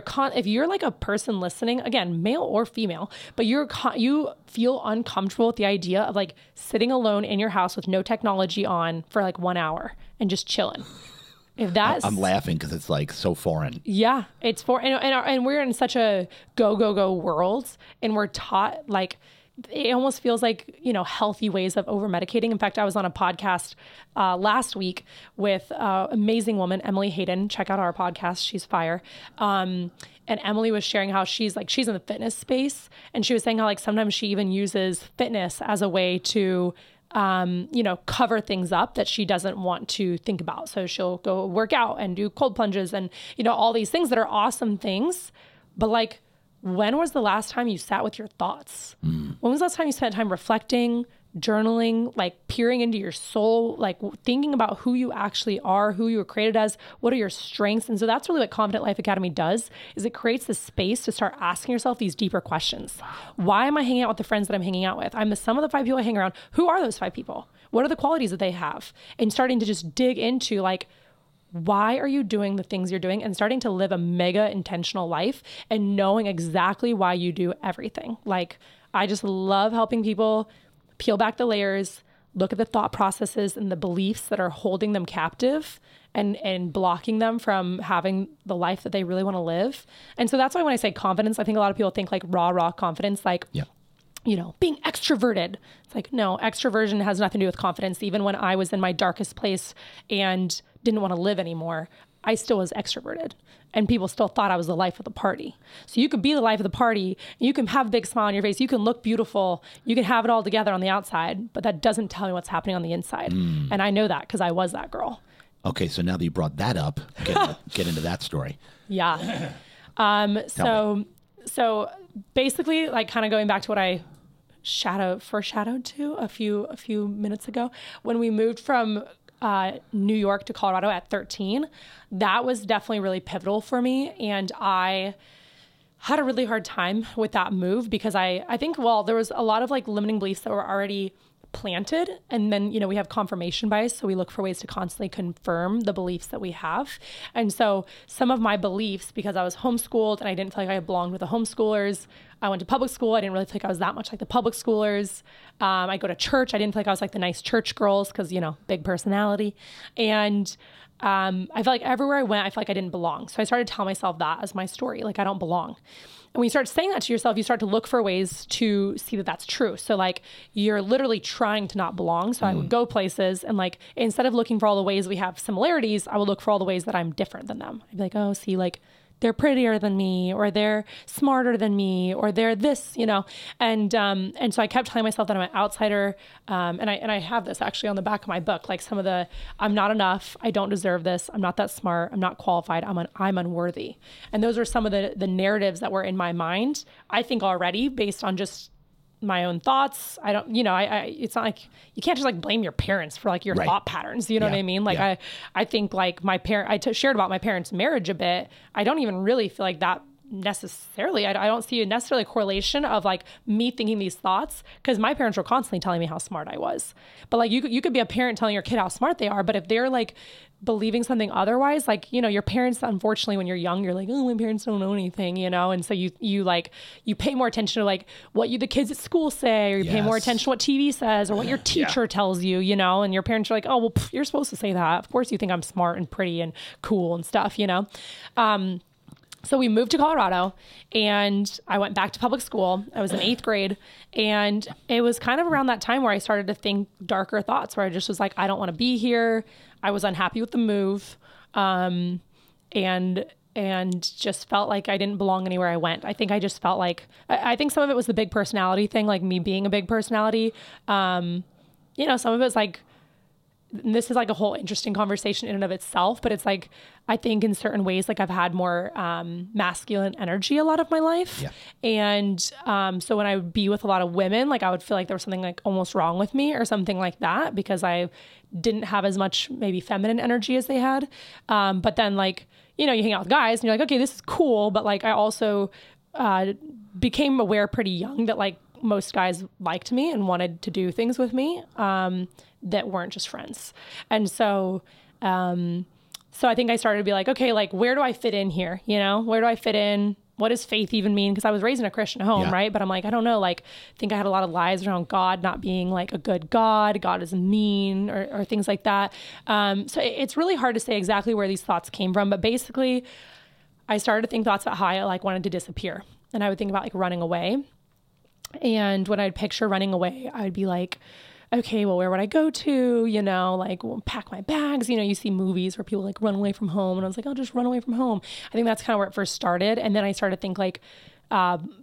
you're like a person listening, again, male or female, but you feel uncomfortable with the idea of like sitting alone in your house with no technology on for like 1 hour and just chilling. If that's, I'm laughing because it's like so foreign. Yeah, it's and we're in such a go world, and we're taught like, it almost feels like, healthy ways of over medicating. In fact, I was on a podcast last week with an amazing woman, Emily Hayden. Check out our podcast. She's fire. And Emily was sharing how she's in the fitness space, and she was saying how like sometimes she even uses fitness as a way to cover things up that she doesn't want to think about. So she'll go work out and do cold plunges and, all these things that are awesome things. But like, when was the last time you sat with your thoughts? When was the last time you spent time reflecting, journaling, like peering into your soul, like thinking about who you actually are, who you were created as, what are your strengths? And so that's really what Confident Life Academy does, is it creates the space to start asking yourself these deeper questions. Why am I hanging out with the friends that I'm hanging out with? I'm the sum of the 5 people I hang around. Who are those 5 people? What are the qualities that they have? And starting to just dig into like, why are you doing the things you're doing, and starting to live a mega intentional life and knowing exactly why you do everything. Like, I just love helping people peel back the layers, look at the thought processes and the beliefs that are holding them captive and blocking them from having the life that they really want to live. And so that's why when I say confidence, I think a lot of people think like raw confidence, like, being extroverted. It's like, no, extroversion has nothing to do with confidence. Even when I was in my darkest place and didn't want to live anymore, I still was extroverted, and people still thought I was the life of the party. So you could be the life of the party, you can have a big smile on your face, you can look beautiful, you can have it all together on the outside, but that doesn't tell me what's happening on the inside. And I know that because I was that girl. Okay, so now that you brought that up, get into that story. Yeah. So basically, like kind of going back to what I foreshadowed to a few minutes ago, when we moved from New York to Colorado at 13, that was definitely really pivotal for me. And I had a really hard time with that move, because I think, there was a lot of like limiting beliefs that were already planted. And then, we have confirmation bias. So we look for ways to constantly confirm the beliefs that we have. And so some of my beliefs, because I was homeschooled and I didn't feel like I belonged with the homeschoolers. I went to public school. I didn't really feel like I was that much like the public schoolers. I go to church. I didn't feel like I was like the nice church girls, because, big personality. And I felt like everywhere I went, I felt like I didn't belong. So I started telling myself that as my story, like I don't belong. And when you start saying that to yourself, you start to look for ways to see that that's true. So like you're literally trying to not belong. So I would go places and like, instead of looking for all the ways we have similarities, I would look for all the ways that I'm different than them. I'd be like, oh, see, like they're prettier than me, or they're smarter than me, or they're this, and so I kept telling myself that I'm an outsider. And I have this actually on the back of my book, like some of the, I'm not enough. I don't deserve this. I'm not that smart. I'm not qualified. I'm unworthy. And those are some of the narratives that were in my mind, I think already based on just my own thoughts. I don't, it's not like you can't just like blame your parents for like your thought patterns. You know what I mean? Like I think like my shared about my parents' marriage a bit. I don't even really feel like that necessarily. I don't see necessarily a correlation of like me thinking these thoughts, because my parents were constantly telling me how smart I was. But like you could be a parent telling your kid how smart they are, but if they're like believing something otherwise, like, your parents, unfortunately, when you're young, you're like, oh, my parents don't know anything, and so you pay more attention to like what the kids at school say, or you pay more attention to what TV says, or what your teacher tells you, and your parents are like, oh, well, you're supposed to say that. Of course you think I'm smart and pretty and cool and stuff, So we moved to Colorado and I went back to public school. I was in 8th grade, and it was kind of around that time where I started to think darker thoughts, where I just was like, I don't want to be here. I was unhappy with the move. And just felt like I didn't belong anywhere I went. I think I just felt like, I think some of it was the big personality thing, like me being a big personality. Some of it's like, and this is like a whole interesting conversation in and of itself, but it's like, I think in certain ways, like I've had more masculine energy a lot of my life. Yeah. And so when I would be with a lot of women, like I would feel like there was something like almost wrong with me or something like that, because I didn't have as much maybe feminine energy as they had. But then like, you hang out with guys and you're like, okay, this is cool. But like, I also became aware pretty young that like most guys liked me and wanted to do things with me that weren't just friends. And so I think I started to be like, okay, like where do I fit in here? Where do I fit in? What does faith even mean? Because I was raised in a Christian home, right? But I'm like, I don't know. Like, I think I had a lot of lies around God not being like a good God. God is mean, or things like that. So it's really hard to say exactly where these thoughts came from. But basically, I started to think thoughts about how I like wanted to disappear. And I would think about like running away. And when I'd picture running away, I'd be like, okay, well, where would I go to? Like, we'll pack my bags. You see movies where people like run away from home. And I was like, I'll just run away from home. I think that's kind of where it first started. And then I started to think like,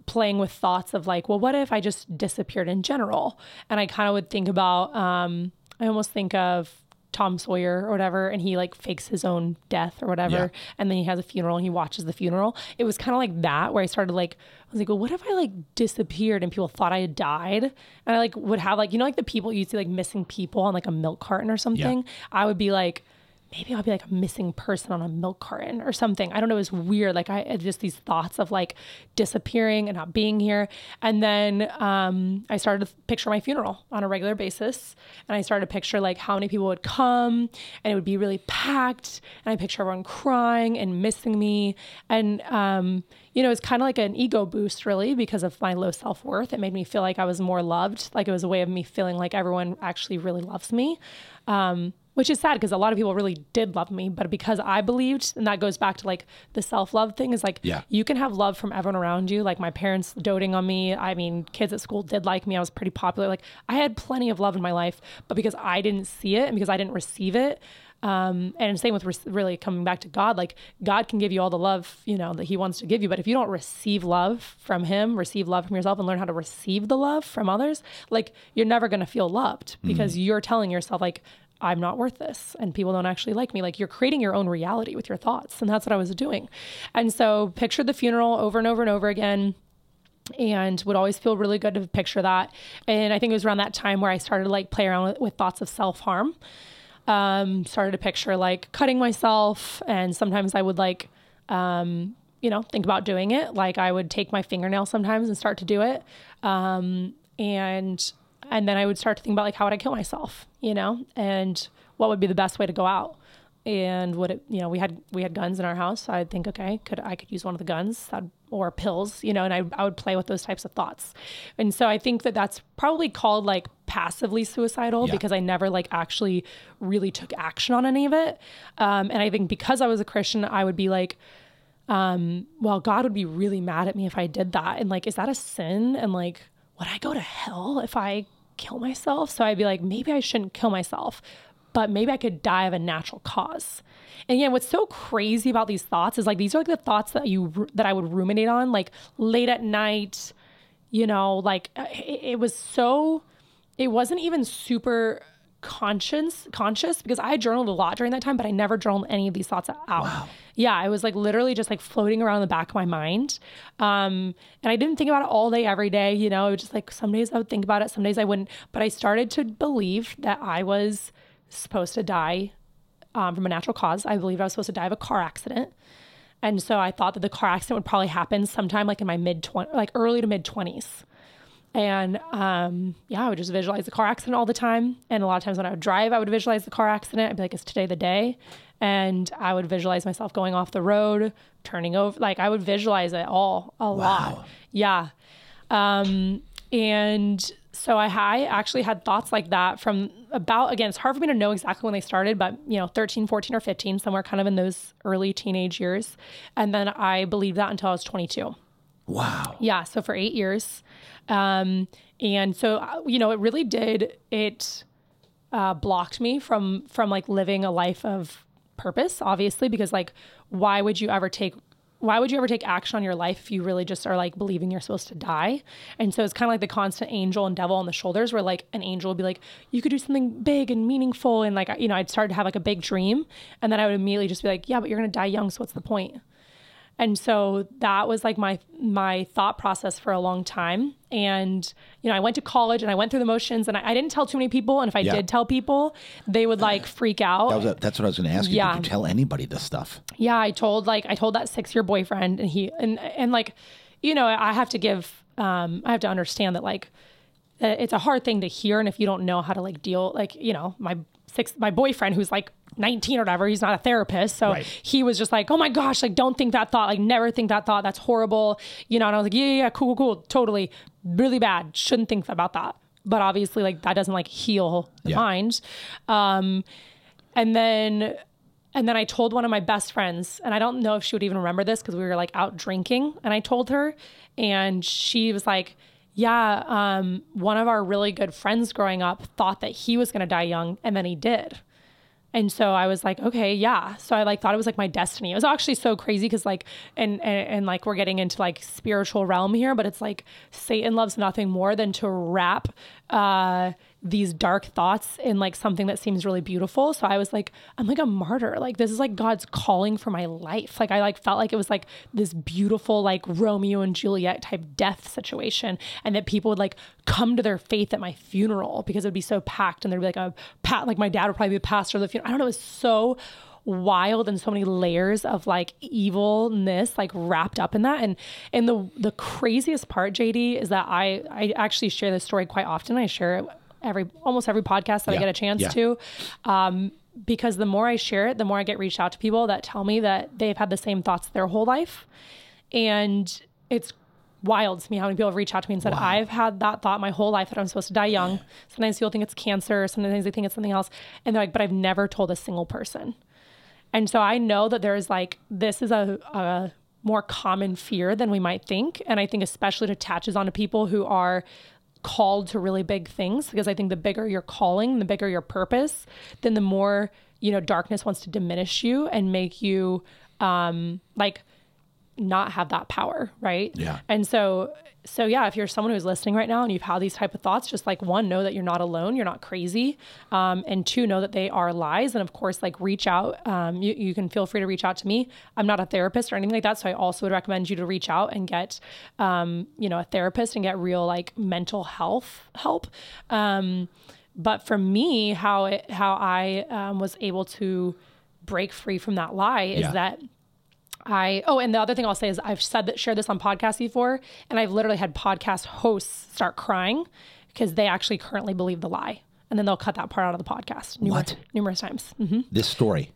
playing with thoughts of like, well, what if I just disappeared in general? And I kind of would think about, I almost think of Tom Sawyer or whatever, and he like fakes his own death or whatever. Yeah. And then he has a funeral and he watches the funeral. It was kind of like that, where I started like, I was like, well, what if I like disappeared and people thought I had died? And I like would have like, like the people you see like missing people on like a milk carton or something. Yeah. I would be like, maybe I'll be like a missing person on a milk carton or something. I don't know. It was weird. Like I just these thoughts of like disappearing and not being here. And then I started to picture my funeral on a regular basis. And I started to picture like how many people would come, and it would be really packed. And I picture everyone crying and missing me. And, it's kind of like an ego boost really, because of my low self-worth. It made me feel like I was more loved. Like it was a way of me feeling like everyone actually really loves me. Which is sad, because a lot of people really did love me, but because I believed, and that goes back to like the self-love thing, is like, you can have love from everyone around you. Like my parents doting on me. I mean, kids at school did like me. I was pretty popular. Like I had plenty of love in my life, but because I didn't see it and because I didn't receive it. And same with really coming back to God, like God can give you all the love, that he wants to give you. But if you don't receive love from him, receive love from yourself, and learn how to receive the love from others, like you're never going to feel loved, because you're telling yourself like, I'm not worth this, and people don't actually like me. Like you're creating your own reality with your thoughts. And that's what I was doing. And so pictured the funeral over and over and over again, and would always feel really good to picture that. And I think it was around that time where I started to like play around with thoughts of self-harm. Started to picture like cutting myself. And sometimes I would like, think about doing it. Like I would take my fingernail sometimes and start to do it. And then I would start to think about like, how would I kill myself, and what would be the best way to go out? And would it, we had guns in our house. So I'd think, okay, I could use one of the guns, or pills, and I would play with those types of thoughts. And so I think that that's probably called like passively suicidal, because I never like actually really took action on any of it. And I think because I was a Christian, I would be like, well, God would be really mad at me if I did that. And like, is that a sin? And like, would I go to hell if I kill myself? So I'd be like, maybe I shouldn't kill myself, but maybe I could die of a natural cause. And yeah, what's so crazy about these thoughts is like, these are like the thoughts that I would ruminate on like late at night, like it wasn't even super conscious because I journaled a lot during that time, but I never journaled any of these thoughts out. Wow. Yeah, I was like literally just like floating around in the back of my mind. And I didn't think about it all day, every day. You know, it was just like some days I would think about it, some days I wouldn't. But I started to believe that I was supposed to die from a natural cause. I believed I was supposed to die of a car accident. And so I thought that the car accident would probably happen sometime like in my early to mid 20s. And I would just visualize the car accident all the time. And a lot of times when I would drive, I would visualize the car accident. I'd be like, is today the day? And I would visualize myself going off the road, turning over. Like I would visualize it all a lot. Yeah. And so I actually had thoughts like that from about, again, it's hard for me to know exactly when they started, but 13, 14 or 15, somewhere kind of in those early teenage years. And then I believed that until I was 22. Wow. Yeah. So for 8 years. And so, it really did, it blocked me from like living a life of purpose, obviously, because like, why would you ever take action on your life if you really just are like believing you're supposed to die? And so it's kind of like the constant angel and devil on the shoulders, where like an angel would be like, you could do something big and meaningful. And like, I'd start to have like a big dream, and then I would immediately just be like, yeah, but you're going to die young. So what's the point? And so that was like my thought process for a long time. And, I went to college and I went through the motions, and I didn't tell too many people. And if I did tell people, they would like freak out. That's what I was going to ask you. Yeah. Did you tell anybody this stuff? Yeah. I told that 6-year boyfriend, and like, I have to understand that like, it's a hard thing to hear. And if you don't know how to like deal, like, my boyfriend who's like 19 or whatever, he's not a therapist. So he was just like, oh my gosh, like don't think that thought, like never think that thought. That's horrible. And I was like, yeah, cool. Totally. Really bad. Shouldn't think about that. But obviously like that doesn't like heal the mind. And then I told one of my best friends, and I don't know if she would even remember this because we were like out drinking, and I told her, and she was like, yeah, one of our really good friends growing up thought that he was going to die young, and then he did. And so I was like, okay, yeah. So I like thought it was like my destiny. It was actually so crazy because like, and like we're getting into like spiritual realm here, but it's like Satan loves nothing more than to wrap these dark thoughts in like something that seems really beautiful. So I was like, I'm like a martyr. Like this is like God's calling for my life. Like I like felt like it was like this beautiful like Romeo and Juliet type death situation, and that people would like come to their faith at my funeral because it would be so packed, and there'd be like like my dad would probably be the pastor of the funeral. I don't know. It was so wild, and so many layers of like evilness like wrapped up in that. And the craziest part, JD, is that I actually share this story quite often. I share it almost every podcast that I get a chance to, because the more I share it, the more I get reached out to people that tell me that they've had the same thoughts their whole life. And it's wild to me how many people have reached out to me and said, I've had that thought my whole life that I'm supposed to die young. Sometimes people think it's cancer. Sometimes they think it's something else. And they're like, but I've never told a single person. And so I know that there's like, this is a more common fear than we might think. And I think especially it attaches onto people who are called to really big things, because I think the bigger your calling, the bigger your purpose, then the more, darkness wants to diminish you and make you like not have that power. Right. Yeah. And so yeah, if you're someone who's listening right now and you've had these type of thoughts, just like one, know that you're not alone. You're not crazy. And two, know that they are lies. And of course, like reach out. You can feel free to reach out to me. I'm not a therapist or anything like that. So I also would recommend you to reach out and get, a therapist and get real like mental health help. But for me, how I was able to break free from that lie is that and the other thing I'll say is I've shared this on podcasts before, and I've literally had podcast hosts start crying because they actually currently believe the lie, and then they'll cut that part out of the podcast numerous times. Mm-hmm. This story.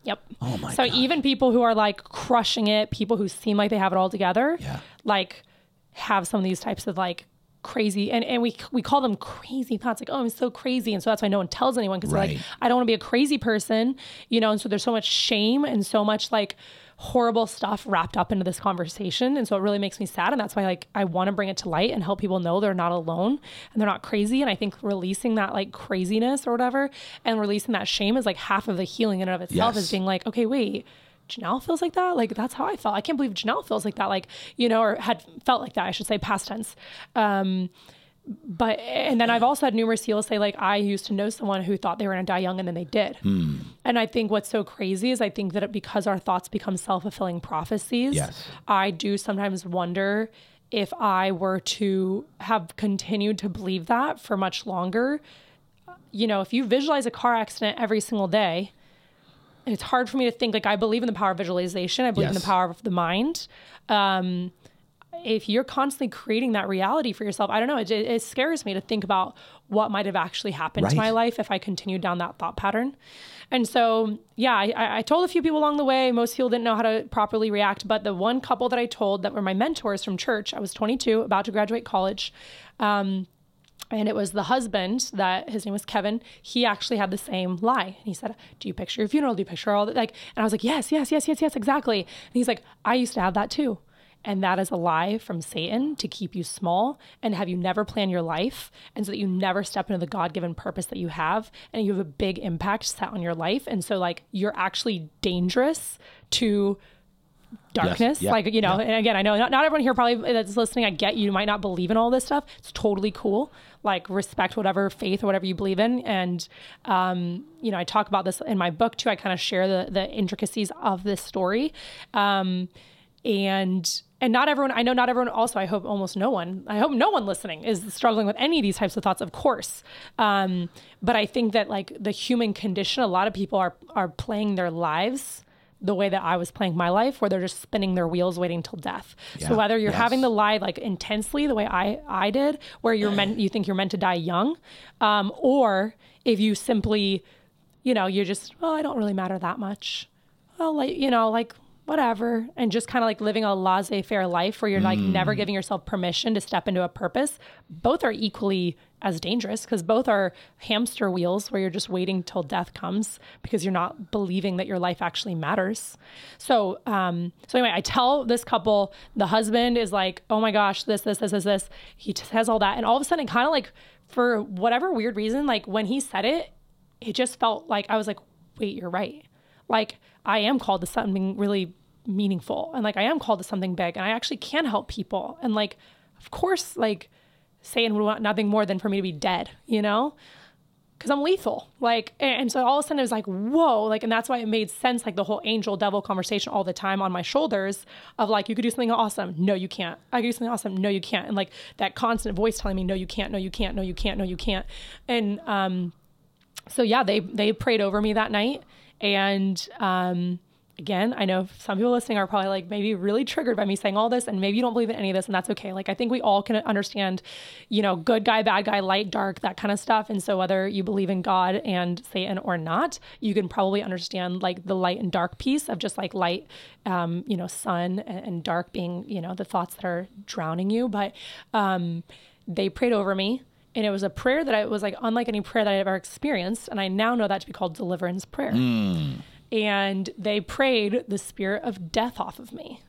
Yep. Oh my God. So even people who are like crushing it, people who seem like they have it all together, like have some of these types of like crazy, and we call them crazy thoughts, like, oh, I'm so crazy. And so that's why no one tells anyone, because they're like, I don't want to be a crazy person, and so there's so much shame and so much like horrible stuff wrapped up into this conversation. And so it really makes me sad. And that's why like I want to bring it to light and help people know they're not alone and they're not crazy. And I think releasing that like craziness or whatever and releasing that shame is like half of the healing in and of itself, is being like, okay, wait, Janelle feels like that? Like, that's how I felt. I can't believe Janelle feels like that. Like, or had felt like that, I should say, past tense. And then I've also had numerous healers say, like, I used to know someone who thought they were going to die young and then they did. And I think what's so crazy is I think that because our thoughts become self-fulfilling prophecies, Yes. I do sometimes wonder if I were to have continued to believe that for much longer. You know, if you visualize a car accident every single day, it's hard for me to think, like, I believe in the power of visualization. I believe in the power of the mind. If you're constantly creating that reality for yourself, I don't know, it scares me to think about what might have actually happened to my life if I continued down that thought pattern. And so, yeah, I told a few people along the way. Most people didn't know how to properly react, but the one couple that I told that were my mentors from church, I was 22, about to graduate college. And it was the husband, that his name was Kevin. He actually had the same lie. And he said, do you picture your funeral? Do you picture all that? Like, and I was like, yes, exactly. And he's like, I used to have that too. And that is a lie from Satan to keep you small and have you never plan your life, and so that you never step into the God-given purpose that you have, and you have a big impact set on your life. And so, like, you're actually dangerous to darkness. Yes. Like, you know, and again, I know not everyone here probably that's listening, I get you might not believe in all this stuff. It's totally cool. Like, respect whatever faith or whatever you believe in. And, you know, I talk about this in my book too. I kind of share the intricacies of this story. And not everyone, I know not everyone also, I hope no one listening is struggling with any of these types of thoughts, of course. But I think that, like, the human condition, a lot of people are playing their lives the way that I was playing my life, where they're just spinning their wheels waiting till death. Yeah. So whether you're having the lie, like, intensely the way I did, where you think you're meant to die young, or if you simply, you know, you're just, oh, I don't really matter that much. Well, like, you know, like, whatever, and just kind of like living a laissez-faire life where you're like never giving yourself permission to step into a purpose, both are equally as dangerous, because both are hamster wheels where you're just waiting till death comes because you're not believing that your life actually matters. So anyway, I tell this couple, the husband is like, oh my gosh, this. He says all that. And all of a sudden, kind of like, for whatever weird reason, like, when he said it, it just felt like, I was like, wait, you're right. Like, I am called to something really meaningful, and, like, I am called to something big, and I actually can help people. And, like, of course, like, Satan would want nothing more than for me to be dead, you know, because I'm lethal. Like, and so all of a sudden it was like, whoa, like, and that's why it made sense, like, the whole angel devil conversation all the time on my shoulders of, like, you could do something awesome. No, you can't. I could do something awesome. No, you can't. And, like, that constant voice telling me, no, you can't, no, you can't, no, you can't, no, you can't. And, so yeah, they prayed over me that night. And, again, I know some people listening are probably, like, maybe really triggered by me saying all this, and maybe you don't believe in any of this, and that's okay. Like, I think we all can understand, you know, good guy, bad guy, light, dark, that kind of stuff. And so whether you believe in God and Satan or not, you can probably understand, like, the light and dark piece of just, like, light, you know, sun, and dark being, you know, the thoughts that are drowning you. But they prayed over me. And it was a prayer that I was like, unlike any prayer that I ever experienced. And I now know that to be called deliverance prayer. And they prayed the spirit of death off of me.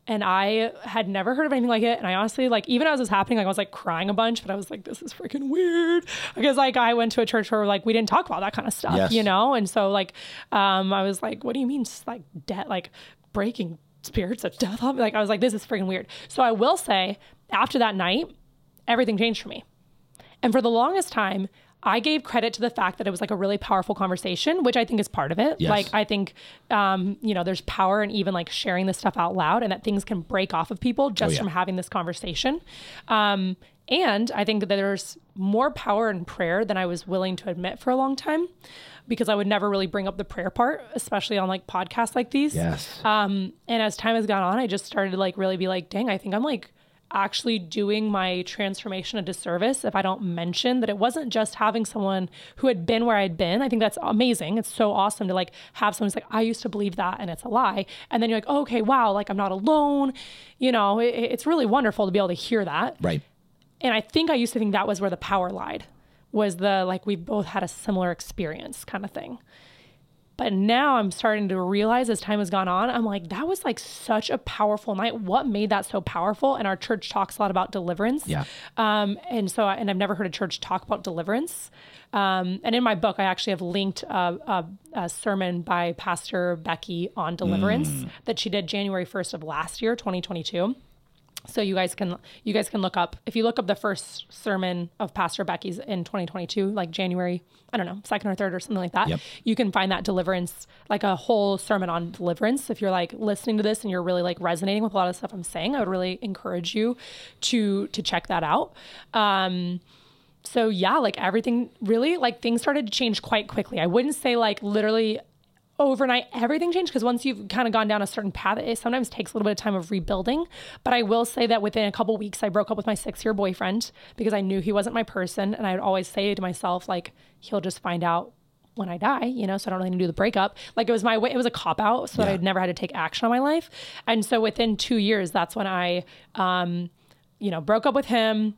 And I had never heard of anything like it. And I honestly, like, even as it was happening, like, I was like crying a bunch, but I was like, this is freaking weird. Because, like, I went to a church where, like, we didn't talk about that kind of stuff, you know? And so, like, I was like, what do you mean, like, death, like, breaking spirits of death off? Like, I was like, this is freaking weird. So I will say, after that night, everything changed for me. And for the longest time, I gave credit to the fact that it was, like, a really powerful conversation, which I think is part of it. Yes. Like, I think, you know, there's power in even, like, sharing this stuff out loud, and that things can break off of people just from having this conversation. And I think that there's more power in prayer than I was willing to admit for a long time, because I would never really bring up the prayer part, especially on, like, podcasts like these. Yes. And as time has gone on, I just started to, like, really be like, dang, I think I'm, like, actually doing my transformation a disservice if I don't mention that it wasn't just having someone who had been where I'd been. I think that's amazing. It's so awesome to, like, have someone who's like, I used to believe that and it's a lie. And then you're like, oh, okay, wow, like, I'm not alone. You know, it's really wonderful to be able to hear that. Right. And I think I used to think that was where the power lied, was the, like, we both had a similar experience kind of thing. But now I'm starting to realize, as time has gone on, I'm like, that was, like, such a powerful night. What made that so powerful? And our church talks a lot about deliverance. Yeah. And I've never heard a church talk about deliverance. And in my book, I actually have linked a sermon by Pastor Becky on deliverance that she did January 1st of last year, 2022. So you guys can look up, if you look up the first sermon of Pastor Becky's in 2022, like January, I don't know, 2nd or 3rd or something like that. Yep. You can find that deliverance, like a whole sermon on deliverance. If you're like listening to this and you're really like resonating with a lot of stuff I'm saying, I would really encourage you to check that out. So yeah, like everything really, like things started to change quite quickly. I wouldn't say like literally overnight everything changed, because once you've kind of gone down a certain path, it sometimes takes a little bit of time of rebuilding. But I will say that within a couple weeks, I broke up with my 6-year boyfriend because I knew he wasn't my person. And I would always say to myself, like, he'll just find out when I die, you know, so I don't really need to do the breakup. Like it was my way, it was a cop out so that I'd never had to take action on my life. And so within 2 years, that's when I, broke up with him,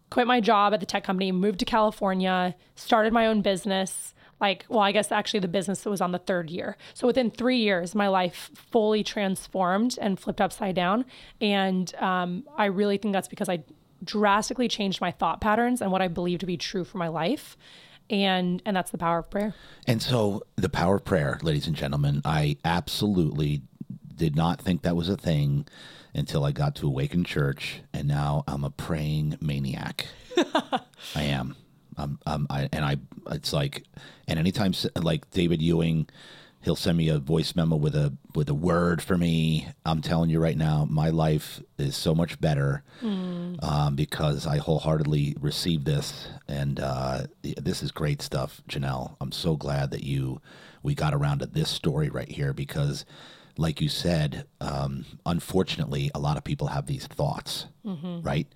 quit my job at the tech company, moved to California, started my own business. I guess actually the business was on the 3rd year. So within 3 years, my life fully transformed and flipped upside down. And I really think that's because I drastically changed my thought patterns and what I believe to be true for my life. And that's the power of prayer. And so the power of prayer, ladies and gentlemen, I absolutely did not think that was a thing until I got to Awaken Church. And now I'm a praying maniac. I am. It's like, and anytime like David Ewing, he'll send me a voice memo with a word for me. I'm telling you right now, my life is so much better because I wholeheartedly received this, and this is great stuff, Janelle. I'm so glad that we got around to this story right here because, like you said, unfortunately, a lot of people have these thoughts, right?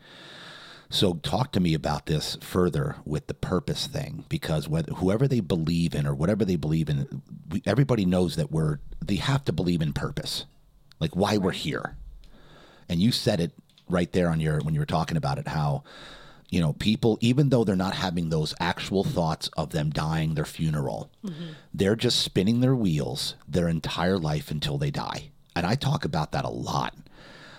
So talk to me about this further with the purpose thing, because whoever they believe in or whatever they believe in, everybody knows that they have to believe in purpose, like why we're here. And you said it right there when you were talking about it, how, you know, people, even though they're not having those actual thoughts of them dying, their funeral, they're just spinning their wheels their entire life until they die. And I talk about that a lot.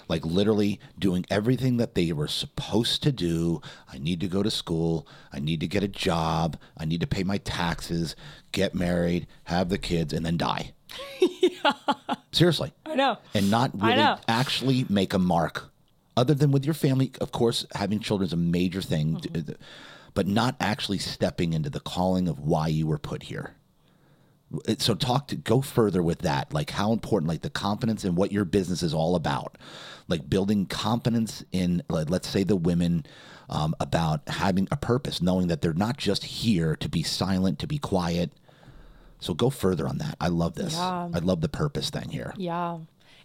Like literally doing everything that they were supposed to do. I need to go to school. I need to get a job. I need to pay my taxes, get married, have the kids, and then die. Yeah. Seriously. I know. And not really actually make a mark, other than with your family. Of course, having children is a major thing, but not actually stepping into the calling of why you were put here. So go further with that, like how important, like the confidence in what your business is all about, like building confidence in, like, let's say the women, about having a purpose, knowing that they're not just here to be silent, to be quiet. So go further on that. I love this. Yeah. I love the purpose thing here. Yeah.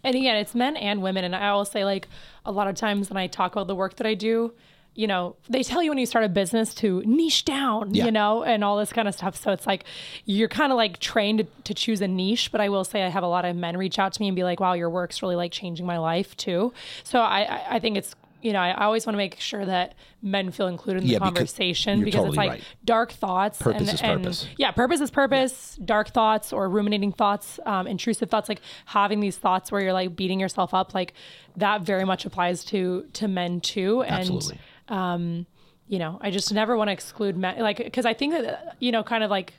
And again, it's men and women. And I will say, like, a lot of times when I talk about the work that I do, you know, they tell you when you start a business to niche down, you know, and all this kind of stuff. So it's like, you're kind of like trained to choose a niche. But I will say I have a lot of men reach out to me and be like, wow, your work's really like changing my life too. So I think it's, you know, I always want to make sure that men feel included in the conversation because totally it's like right. Dark thoughts. Purpose is purpose. Yeah, purpose is purpose. Yeah. Dark thoughts or ruminating thoughts, intrusive thoughts, like having these thoughts where you're like beating yourself up, like that very much applies to men too. And absolutely. You know, I just never want to exclude men, like, because I think that, you know, kind of like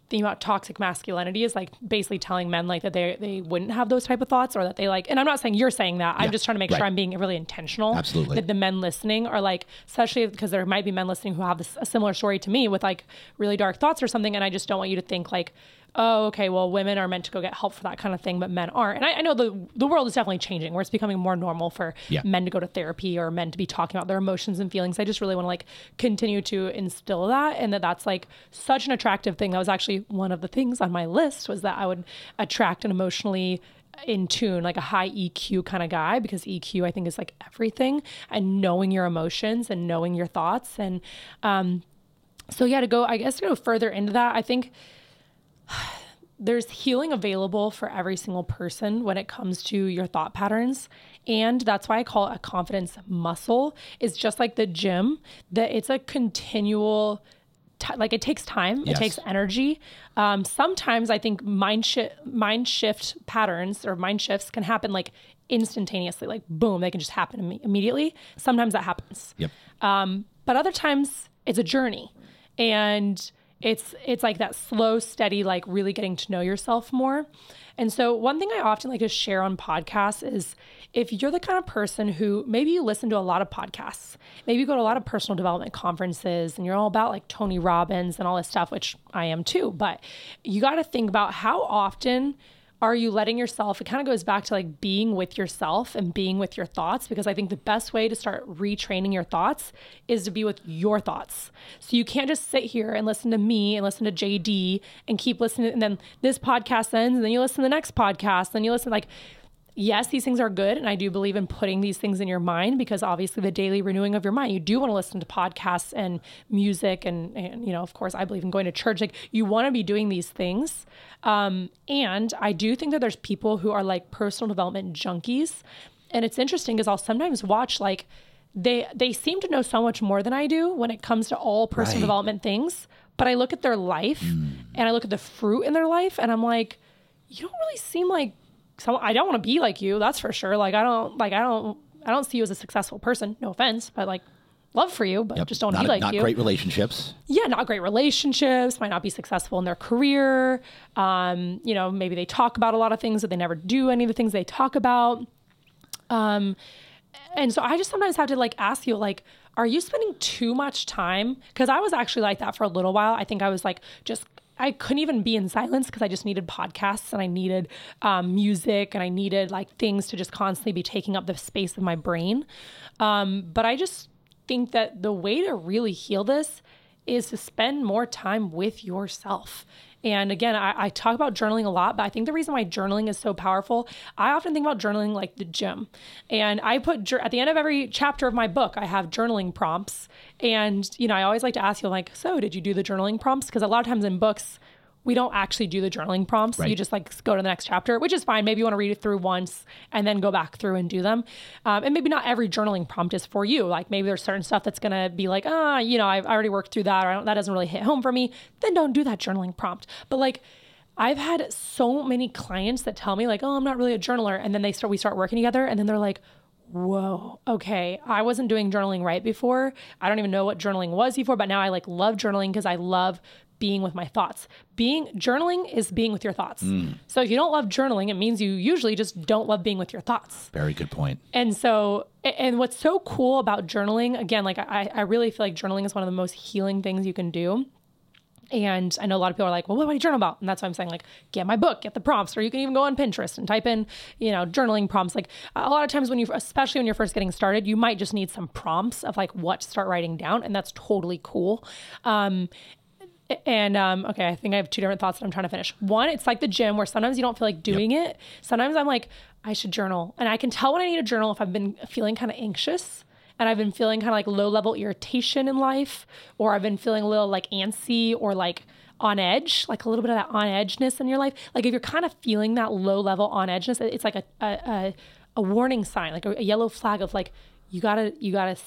thinking about toxic masculinity is like basically telling men like that they wouldn't have those type of thoughts, or that they like, and I'm not saying you're saying that. I'm just trying to make sure I'm being really intentional. Absolutely. That the men listening are like, especially because there might be men listening who have a similar story to me with like really dark thoughts or something. And I just don't want you to think like, oh, okay, well, women are meant to go get help for that kind of thing, but men aren't. And I know the world is definitely changing, where it's becoming more normal for men to go to therapy or men to be talking about their emotions and feelings. I just really want to like continue to instill that, and that's like such an attractive thing. That was actually one of the things on my list, was that I would attract an emotionally in tune, like a high EQ kind of guy, because EQ I think is like everything, and knowing your emotions and knowing your thoughts. And so yeah, to go further into that, I think there's healing available for every single person when it comes to your thought patterns. And that's why I call it a confidence muscle. It's just like the gym, that it's a continual, like it takes time, it takes energy. Sometimes I think mind shift patterns or mind shifts can happen like instantaneously, like boom, they can just happen immediately. Sometimes that happens. Yep. But other times it's a journey. And it's like that slow, steady, like really getting to know yourself more. And so one thing I often like to share on podcasts is if you're the kind of person who maybe you listen to a lot of podcasts, maybe you go to a lot of personal development conferences and you're all about like Tony Robbins and all this stuff, which I am too, but you got to think about how often are you letting yourself, it kind of goes back to like being with yourself and being with your thoughts, because I think the best way to start retraining your thoughts is to be with your thoughts. So you can't just sit here and listen to me and listen to JD and keep listening. And then this podcast ends and then you listen to the next podcast, then you listen like, yes, these things are good. And I do believe in putting these things in your mind because obviously the daily renewing of your mind, you do want to listen to podcasts and music. And, you know, of course, I believe in going to church. Like you want to be doing these things. And I do think that there's people who are like personal development junkies. And it's interesting because I'll sometimes watch like they seem to know so much more than I do when it comes to all personal development things. But I look at their life and I look at the fruit in their life and I'm like, you don't really seem like I don't want to be like you. That's for sure. Like, I don't see you as a successful person. No offense, but like love for you, but just don't be like you. Not great relationships. Yeah. Not great relationships, might not be successful in their career. You know, maybe they talk about a lot of things that they never do any of the things they talk about. And so I just sometimes have to like ask you, like, are you spending too much time? Cause I was actually like that for a little while. I think I was like, I couldn't even be in silence because I just needed podcasts and I needed music and I needed like things to just constantly be taking up the space of my brain. But I just think that the way to really heal this is to spend more time with yourself. And again, I talk about journaling a lot, but I think the reason why journaling is so powerful, I often think about journaling like the gym. And I put, at the end of every chapter of my book, I have journaling prompts. And, you know, I always like to ask you like, so did you do the journaling prompts? Because a lot of times in books, we don't actually do the journaling prompts. Right. You just like go to the next chapter, which is fine. Maybe you want to read it through once and then go back through and do them. And maybe not every journaling prompt is for you. Like maybe there's certain stuff that's going to be like, you know, I've already worked through that. Or that doesn't really hit home for me. Then don't do that journaling prompt. But like, I've had so many clients that tell me like, oh, I'm not really a journaler. And then we start working together and then they're like, whoa, okay, I wasn't doing journaling right before. I don't even know what journaling was before, but now I like love journaling because I love being with my thoughts. Journaling is being with your thoughts. So if you don't love journaling, it means you usually just don't love being with your thoughts. Very good point. And so, and what's so cool about journaling, again, like I really feel like journaling is one of the most healing things you can do. And I know a lot of people are like, well, what do you journal about? And that's why I'm saying like, get my book, get the prompts, or you can even go on Pinterest and type in, you know, journaling prompts. Like a lot of times especially when you're first getting started, you might just need some prompts of like what to start writing down. And that's totally cool. Okay, I think I have two different thoughts that I'm trying to finish. One, it's like the gym where sometimes you don't feel like doing it. Sometimes I'm like, I should journal. And I can tell when I need a journal if I've been feeling kind of anxious and I've been feeling kind of like low level irritation in life, or I've been feeling a little like antsy or like on edge, like a little bit of that on edgeness in your life. Like if you're kind of feeling that low level on edgeness, it's like a warning sign, like a yellow flag of like, you gotta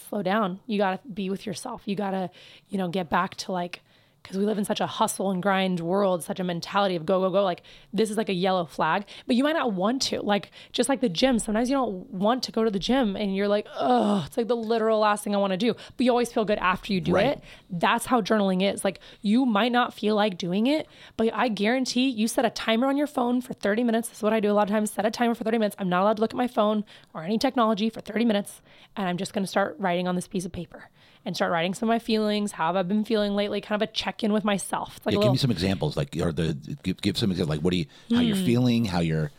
slow down. You gotta be with yourself. You gotta, you know, get back to like, because we live in such a hustle and grind world, such a mentality of go, go, go. Like this is like a yellow flag, but you might not want to. Like just like the gym, sometimes you don't want to go to the gym and you're like, oh, it's like the literal last thing I want to do. But you always feel good after you do it. That's how journaling is. Like you might not feel like doing it, but I guarantee you set a timer on your phone for 30 minutes. This is what I do a lot of times. Set a timer for 30 minutes. I'm not allowed to look at my phone or any technology for 30 minutes. And I'm just going to start writing on this piece of paper. And start writing some of my feelings. How have I been feeling lately? Kind of a check-in with myself. It's like give me some examples. Like, or give some examples. Like, how you're feeling, how you're.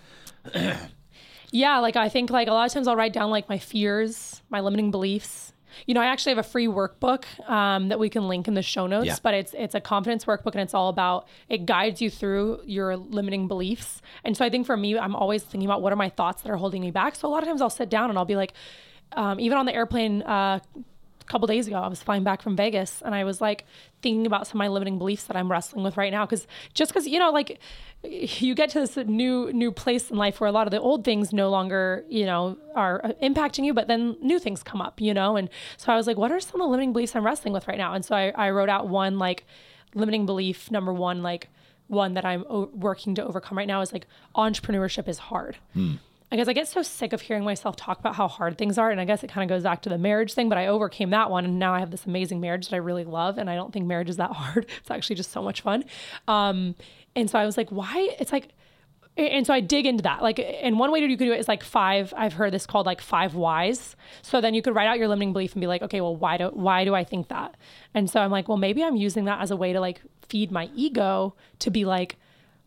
Yeah, like I think like a lot of times I'll write down like my fears, my limiting beliefs. You know, I actually have a free workbook that we can link in the show notes. But it's a confidence workbook, and it's all about, it guides you through your limiting beliefs. And so I think for me, I'm always thinking about what are my thoughts that are holding me back. So a lot of times I'll sit down and I'll be like, even on the airplane. A couple days ago, I was flying back from Vegas and I was like thinking about some of my limiting beliefs that I'm wrestling with right now. Cause you know, like you get to this new place in life where a lot of the old things no longer, you know, are impacting you, but then new things come up, you know? And so I was like, what are some of the limiting beliefs I'm wrestling with right now? And so I wrote out one, like limiting belief, number one, like one that I'm working to overcome right now is like entrepreneurship is hard. I guess I get so sick of hearing myself talk about how hard things are. And I guess it kind of goes back to the marriage thing, but I overcame that one. And now I have this amazing marriage that I really love. And I don't think marriage is that hard. It's actually just so much fun. And so I was like, why? It's like, and so I dig into that. Like, and one way you could do it is like I've heard this called like 5 whys. So then you could write out your limiting belief and be like, okay, well, why do I think that? And so I'm like, well, maybe I'm using that as a way to like feed my ego to be like,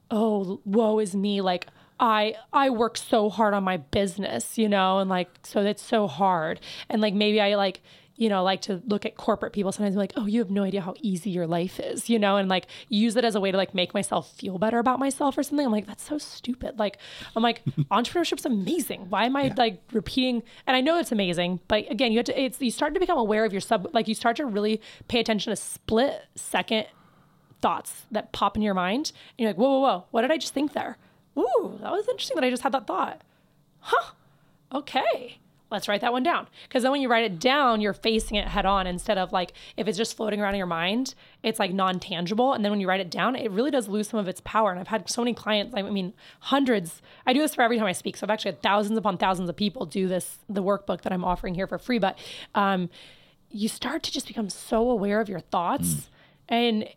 oh, woe is me. Like, I work so hard on my business, and like, so that's so hard. And like, maybe I like, like to look at corporate people sometimes like, oh, you have no idea how easy your life is, and like use it as a way to like make myself feel better about myself or something. I'm like, that's so stupid. Like, I'm like, entrepreneurship's amazing. Why am I like repeating? And I know it's amazing, but again, you start to become aware of your like you start to really pay attention to split second thoughts that pop in your mind. And you're like, whoa, what did I just think there? Ooh, that was interesting that I just had that thought. Huh. Okay. Let's write that one down. Because then when you write it down, you're facing it head on instead of like, if it's just floating around in your mind, it's like non-tangible. And then when you write it down, it really does lose some of its power. And I've had so many clients, I mean, hundreds. I do this for every time I speak. So I've actually had thousands upon thousands of people do the workbook that I'm offering here for free. But you start to just become so aware of your thoughts. And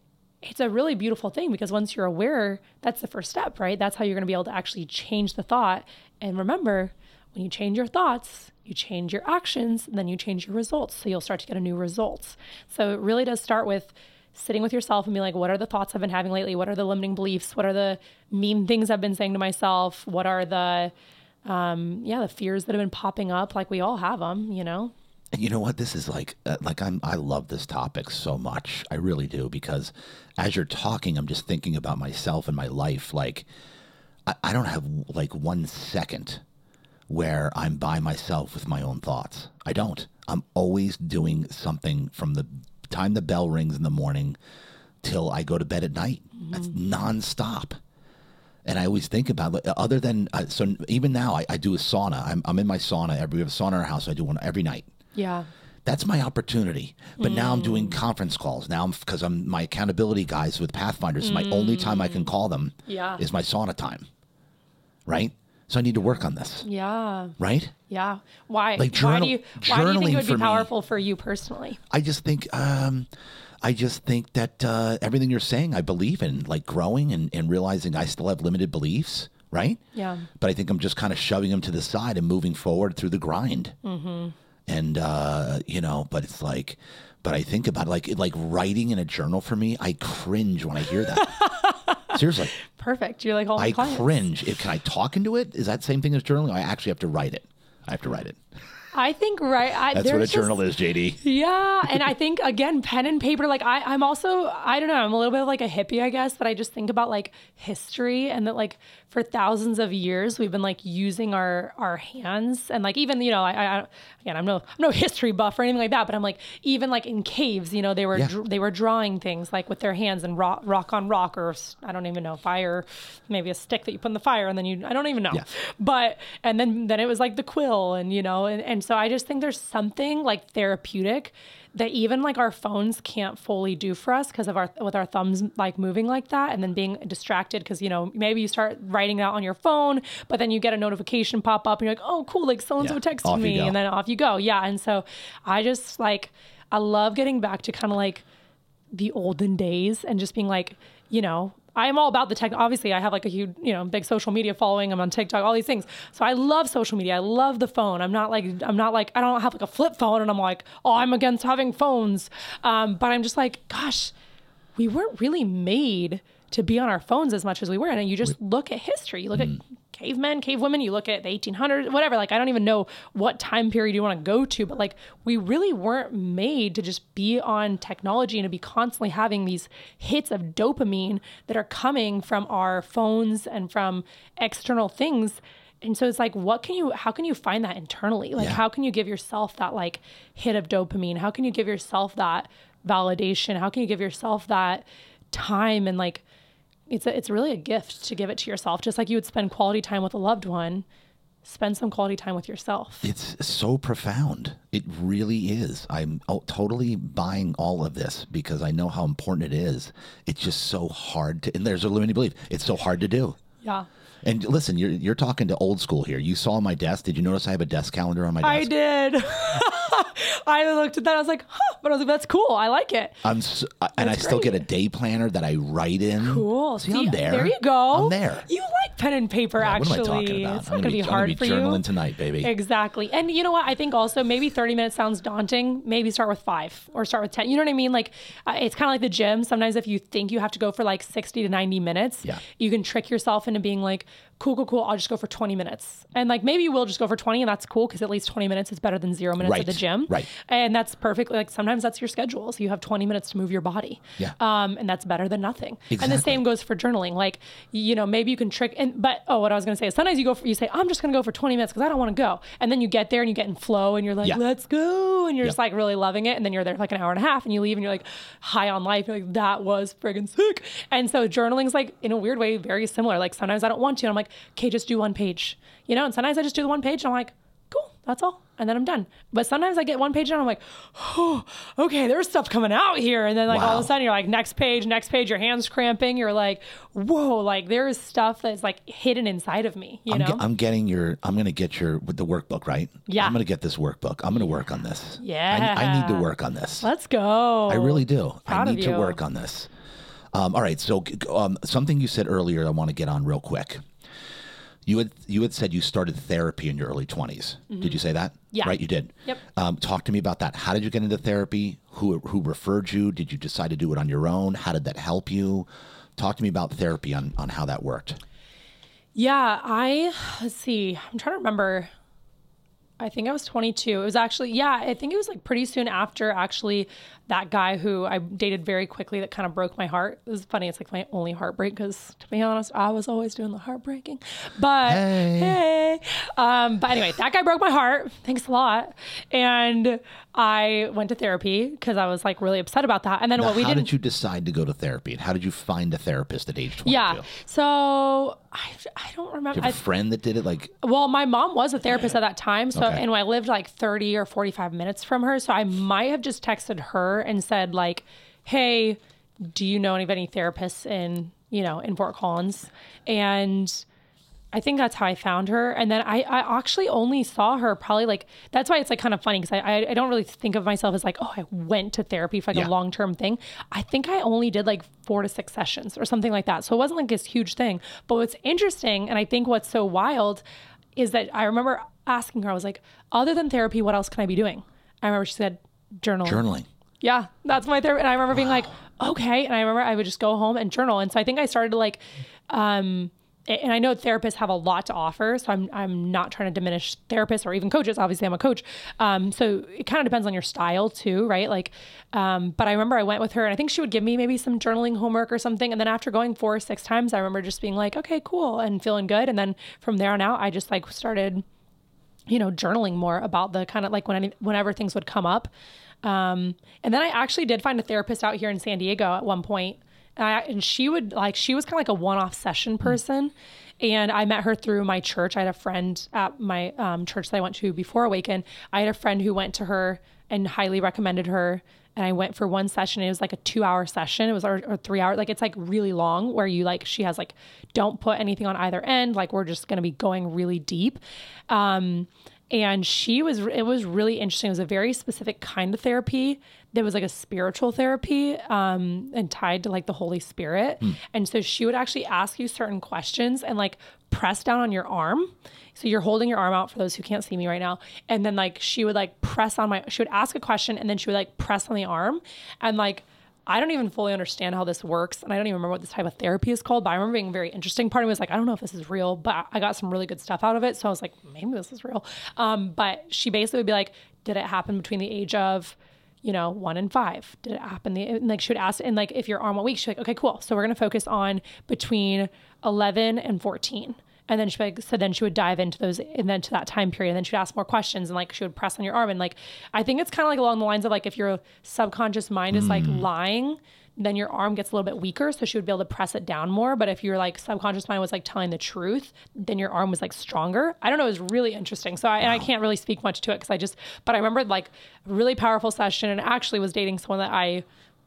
it's a really beautiful thing because once you're aware, that's the first step, right? That's how you're going to be able to actually change the thought. And remember, when you change your thoughts, you change your actions, and then you change your results. So you'll start to get a new results. So it really does start with sitting with yourself and be like, what are the thoughts I've been having lately? What are the limiting beliefs? What are the mean things I've been saying to myself? What are the fears that have been popping up? Like we all have them, And you know what? This is I love this topic so much. I really do, because as you're talking, I'm just thinking about myself and my life. Like, I don't have like 1 second where I'm by myself with my own thoughts. I don't. I'm always doing something from the time the bell rings in the morning till I go to bed at night. That's nonstop. And I always think about, other than, so even now I do a sauna. I'm in my sauna. We have a sauna in our house. I do one every night. Yeah. That's my opportunity. But now I'm doing conference calls. Now because I'm my accountability guys with Pathfinders. My only time I can call them is my sauna time. Right? So I need to work on this. Yeah. Right? Yeah. Why? Like why do you think it would be me, powerful for you personally? I just think that everything you're saying, I believe in, like growing and realizing I still have limited beliefs. Right? Yeah. But I think I'm just kind of shoving them to the side and moving forward through the grind. Mm-hmm. And, but it's like, but I think about it, like writing in a journal for me, I cringe when I hear that. Seriously. Perfect. You're like all I clients. cringe. Can I talk into it? Is that the same thing as journaling? I actually have to write it. I have to write it. I think, right. That's what a journal is, JD. Yeah. And I think, again, pen and paper, like I'm also, I don't know, I'm a little bit of like a hippie, I guess, but I just think about like history and that like for thousands of years, we've been like using our hands and like even, again, I'm no history buff or anything like that, but I'm like, even like in caves, they were drawing things like with their hands and rock on rock, or I don't even know, fire, maybe a stick that you put in the fire and then I don't even know. Yeah. But, and then it was like the quill and so I just think there's something like therapeutic that even like our phones can't fully do for us because of with our thumbs like moving like that and then being distracted because maybe you start writing out on your phone, but then you get a notification pop up and you're like, oh cool, like so-and-so texted me, and then off you go. Yeah. And so I just like, I love getting back to kind of like the olden days and just being like, I'm all about the tech. Obviously, I have like a huge, big social media following. I'm on TikTok, all these things. So I love social media. I love the phone. I don't have like a flip phone and I'm like, oh, I'm against having phones. But I'm just like, gosh, we weren't really made to be on our phones as much as we were. And you just look at history. You look at cavemen, cavewomen, you look at the 1800s, whatever. Like, I don't even know what time period you want to go to, but like, we really weren't made to just be on technology and to be constantly having these hits of dopamine that are coming from our phones and from external things. And so it's like, how can you find that internally? Like, how can you give yourself that like hit of dopamine? How can you give yourself that validation? How can you give yourself that time? And like, it's really a gift to give it to yourself. Just like you would spend quality time with a loved one, spend some quality time with yourself. It's so profound. It really is. I'm totally buying all of this because I know how important it is. It's just so hard to, and there's a limiting belief. It's so hard to do. Yeah. And listen, you're talking to old school here. You saw my desk. Did you notice I have a desk calendar on my desk? I did. I looked at that. I was like, huh, but I was like, that's cool. I like it. And I still get a day planner that I write in. Cool. See, I'm there. There you go. I'm there. You like pen and paper, actually. What am I talking about? It's not going to be hard for you. I'm journaling tonight, baby. Exactly. And you know what? I think also maybe 30 minutes sounds daunting. Maybe start with 5 or start with 10. You know what I mean? Like it's kind of like the gym. Sometimes if you think you have to go for like 60 to 90 minutes, you can trick yourself into being like, cool. I'll just go for 20 minutes. And like, maybe you will just go for 20 and that's cool. Cause at least 20 minutes is better than 0 minutes at the gym. Right. And that's perfectly like, sometimes that's your schedule. So you have 20 minutes to move your body. Yeah. And that's better than nothing. Exactly. And the same goes for journaling. Like, you know, maybe you can trick what I was going to say is sometimes you say, I'm just going to go for 20 minutes cause I don't want to go. And then you get there and you get in flow and you're like, let's go. And you're just like really loving it. And then you're there for like an hour and a half and you leave and you're like high on life. You're like, that was friggin' sick. And so journaling's like in a weird way, very similar. Like sometimes I don't want to. And I'm like, okay, just do one page, you know? And sometimes I just do the one page and I'm like, cool, that's all. And then I'm done. But sometimes I get one page and I'm like, oh, okay, there's stuff coming out here. And then like all of a sudden you're like, next page, your hand's cramping. You're like, whoa, like there is stuff that's like hidden inside of me, you know? I'm going to get with the workbook, right? Yeah. I'm going to get this workbook. I'm going to work on this. Yeah. I need to work on this. Let's go. I really do. Proud I need of you. to work on this. All right. So something you said earlier, I want to get on real quick. You had said you started therapy in your early 20s. Mm-hmm. Did you say that? Yeah. Right, you did. Yep. Talk to me about that. How did you get into therapy? Who referred you? Did you decide to do it on your own? How did that help you? Talk to me about therapy on how that worked. Yeah, let's see. I'm trying to remember. I think I was 22. It was actually, I think it was like pretty soon after actually that guy who I dated very quickly that kind of broke my heart. It was funny. It's like my only heartbreak because to be honest, I was always doing the heartbreaking. But hey. But anyway, that guy broke my heart. Thanks a lot. And I went to therapy because I was like really upset about that. And then how did you decide to go to therapy? And how did you find a therapist at age 22? Yeah. So I don't remember. Do you have a friend that did it? Well, my mom was a therapist at that time. So, and I lived like 30 or 45 minutes from her. So I might have just texted her and said like, hey, do you know of any therapists in Fort Collins? And I think that's how I found her. And then I actually only saw her probably like, that's why it's like kind of funny because I don't really think of myself as like, oh, I went to therapy for like a long-term thing. I think I only did like 4 to 6 sessions or something like that. So it wasn't like this huge thing. But what's interesting, and I think what's so wild is that I remember asking her, I was like, other than therapy, what else can I be doing? I remember she said, journaling. Yeah, that's my therapy. And I remember being like, okay. And I remember I would just go home and journal. And so I think I started to like, and I know therapists have a lot to offer, so I'm not trying to diminish therapists or even coaches. Obviously, I'm a coach. So it kind of depends on your style too, right? Like, but I remember I went with her and I think she would give me maybe some journaling homework or something. And then after going 4 or 6 times, I remember just being like, okay, cool, and feeling good. And then from there on out, I just like started, journaling more about the kind of like whenever things would come up. And then I actually did find a therapist out here in San Diego at one point. And she was kind of like a one-off session person. And I met her through my church. I had a friend at my church that I went to before Awaken. I had a friend who went to her and highly recommended her. And I went for one session. It was like a 2-hour session. It was or 3 hours. Like it's like really long where you like, she has like, don't put anything on either end. Like we're just going to be going really deep. And it was really interesting. It was a very specific kind of therapy. There was like a spiritual therapy, and tied to like the Holy Spirit. And so she would actually ask you certain questions and like press down on your arm. So you're holding your arm out for those who can't see me right now. And then like, she would like she would ask a question and then she would like press on the arm. And like, I don't even fully understand how this works. And I don't even remember what this type of therapy is called, but I remember being very interesting. Part of me was like, I don't know if this is real, but I got some really good stuff out of it. So I was like, maybe this is real. But she basically would be like, did it happen between the age of, 1 and 5? Did it happen? And like, she would ask, and like, if your arm went weak, she's like, okay, cool. So we're going to focus on between 11 and 14. And then she'd be like, so then she would dive into those and then to that time period. And then she'd ask more questions and like, she would press on your arm. And like, I think it's kind of like along the lines of like, if your subconscious mind is like lying, then your arm gets a little bit weaker. So she would be able to press it down more. But if your like subconscious mind was like telling the truth, then your arm was like stronger. I don't know. It was really interesting. So and I can't really speak much to it but I remember like a really powerful session and actually was dating someone that I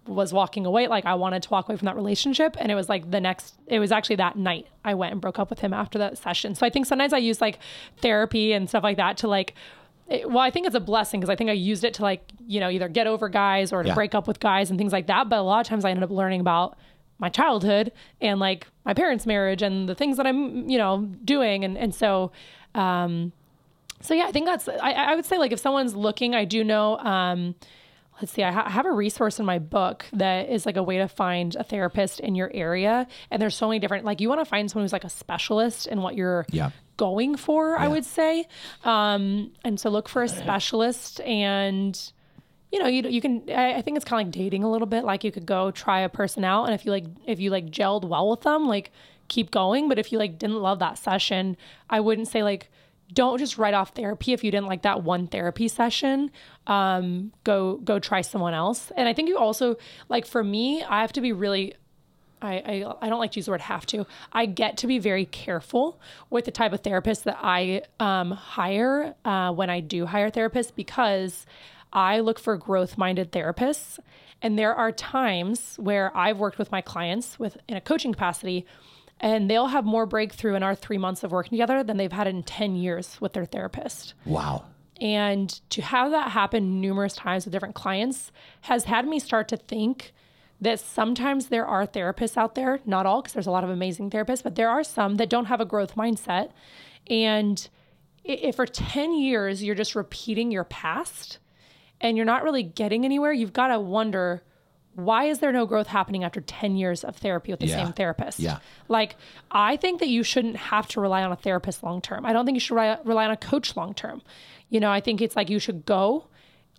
was walking away. Like I wanted to walk away from that relationship. And it was like it was actually that night I went and broke up with him after that session. So I think sometimes I use like therapy and stuff like that to like, I think it's a blessing because I think I used it to like, either get over guys or to break up with guys and things like that. But a lot of times I ended up learning about my childhood and like my parents' marriage and the things that I'm, doing. And so yeah, I think I would say like if someone's looking, I do know, let's see, I have a resource in my book that is like a way to find a therapist in your area. And there's so many different, like you want to find someone who's like a specialist in what you're going for, I would say. And so look for a specialist and, you can, I think it's kind of like dating a little bit. Like you could go try a person out. And if you gelled well with them, like keep going. But if you like didn't love that session, I wouldn't say like, don't just write off therapy if you didn't like that one therapy session. Go try someone else. And I think you also, like for me, I have to be really, I don't like to use the word have to. I get to be very careful with the type of therapist that I hire when I do hire therapists, because I look for growth-minded therapists. And there are times where I've worked with my clients in a coaching capacity, and they'll have more breakthrough in our 3 months of working together than they've had in 10 years with their therapist. Wow. And to have that happen numerous times with different clients has had me start to think that sometimes there are therapists out there, not all, because there's a lot of amazing therapists, but there are some that don't have a growth mindset. And if for 10 years you're just repeating your past and you're not really getting anywhere, you've got to wonder, why is there no growth happening after 10 years of therapy with the same therapist? Yeah. Like, I think that you shouldn't have to rely on a therapist long-term. I don't think you should rely on a coach long-term. I think it's like you should go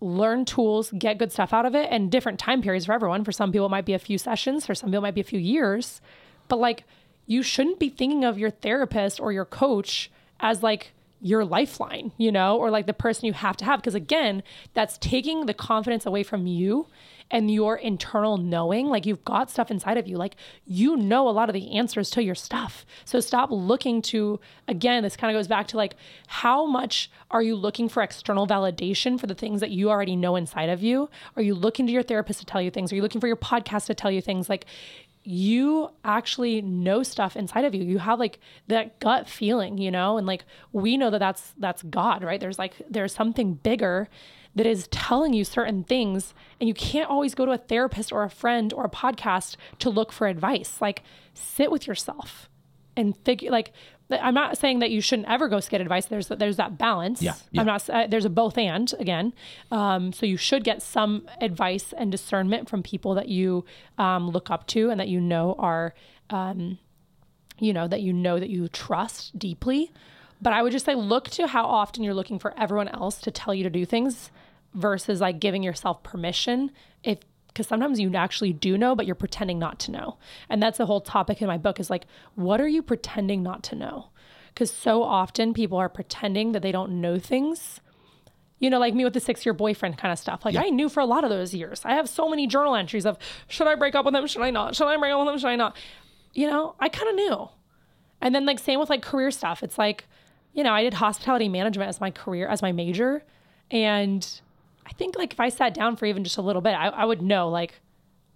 learn tools, get good stuff out of it, and different time periods for everyone. For some people, it might be a few sessions. For some people, it might be a few years. But like, you shouldn't be thinking of your therapist or your coach as like your lifeline, or like the person you have to have. Because again, that's taking the confidence away from you and your internal knowing. Like you've got stuff inside of you, like a lot of the answers to your stuff. So stop looking to, again, this kind of goes back to like, how much are you looking for external validation for the things that you already know inside of you? Are you looking to your therapist to tell you things? Are you looking for your podcast to tell you things? Like, you actually know stuff inside of you. You have like that gut feeling, and like, we know that that's God, right? There's something bigger that is telling you certain things, and you can't always go to a therapist or a friend or a podcast to look for advice. Like, sit with yourself and figure, like, I'm not saying that you shouldn't ever go get advice. There's that balance. Yeah. I'm not, there's a both and again. So you should get some advice and discernment from people that you look up to and that are, that you trust deeply. But I would just say, look to how often you're looking for everyone else to tell you to do things versus like giving yourself permission. Because sometimes you actually do know, but you're pretending not to know. And that's the whole topic in my book, is like, what are you pretending not to know? Because so often people are pretending that they don't know things. Like me with the 6-year boyfriend kind of stuff. Like I knew for a lot of those years. I have so many journal entries of, should I break up with him? Should I not? Should I break up with him? Should I not? I kind of knew. And then like same with like career stuff. It's like, I did hospitality management as my career, as my major. And I think like if I sat down for even just a little bit, I would know, like,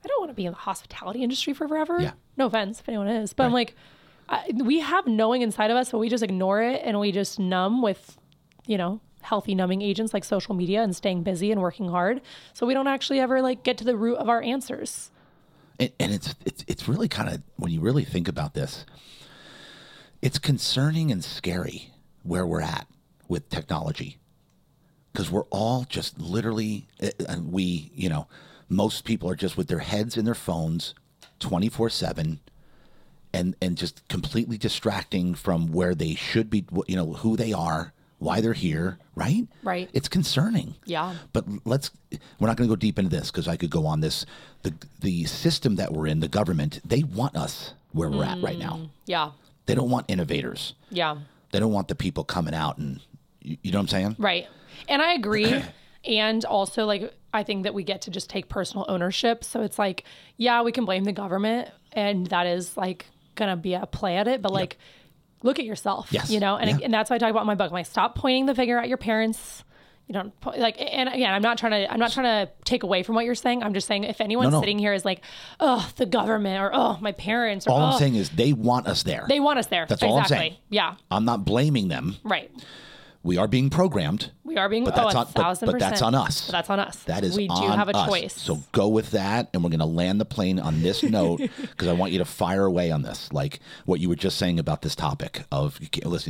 I don't want to be in the hospitality industry for forever. Yeah. No offense if anyone is, but right. I'm like, we have knowing inside of us, but we just ignore it and we just numb with, healthy numbing agents like social media and staying busy and working hard. So we don't actually ever like get to the root of our answers. And it's really kind of, when you really think about this, it's concerning and scary where we're at with technology. Because we're all just literally, most people are just with their heads in their phones 24/7 and just completely distracting from where they should be, who they are, why they're here, right? Right. It's concerning. Yeah. But we're not going to go deep into this because I could go on this. The system that we're in, the government, they want us where we're at right now. Yeah. They don't want innovators. Yeah. They don't want the people coming out and, you know what I'm saying? Right. And I agree. And also, like, I think that we get to just take personal ownership. So it's like, yeah, we can blame the government, and that is like going to be a play at it. But like, look at yourself, yes. And that's why I talk about in my book. I'm like, stop pointing the finger at your parents, You don't like, and again, I'm not trying to take away from what you're saying. I'm just saying if anyone sitting here is like, oh, the government or oh, my parents. Or, all I'm saying is they want us there. They want us there. That's all I'm saying. Yeah. I'm not blaming them. Right. We are being programmed. We are being, but that's on, 1,000%. But that's on us. But that's on us. That is we do on have a us. choice. So go with that, and we're going to land the plane on this note because I want you to fire away on this, like what you were just saying about this topic of,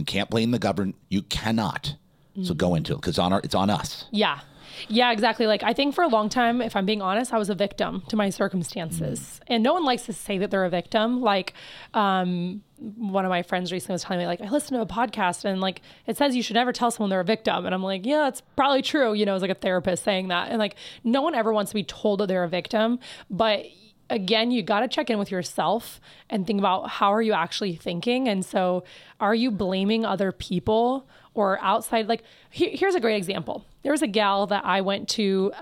can't blame the government. You cannot. So go into it because it's on us. Yeah. Yeah, exactly. Like, I think for a long time, if I'm being honest, I was a victim to my circumstances. And no one likes to say that they're a victim. Like, one of my friends recently was telling me, like, I listened to a podcast and like, it says you should never tell someone they're a victim. And I'm like, yeah, it's probably true. You know, it's like a therapist saying that. And like, no one ever wants to be told that they're a victim. But again, you got to check in with yourself and think about how are you actually thinking? And so are you blaming other people or outside? Like, here's a great example. There was a gal that I went to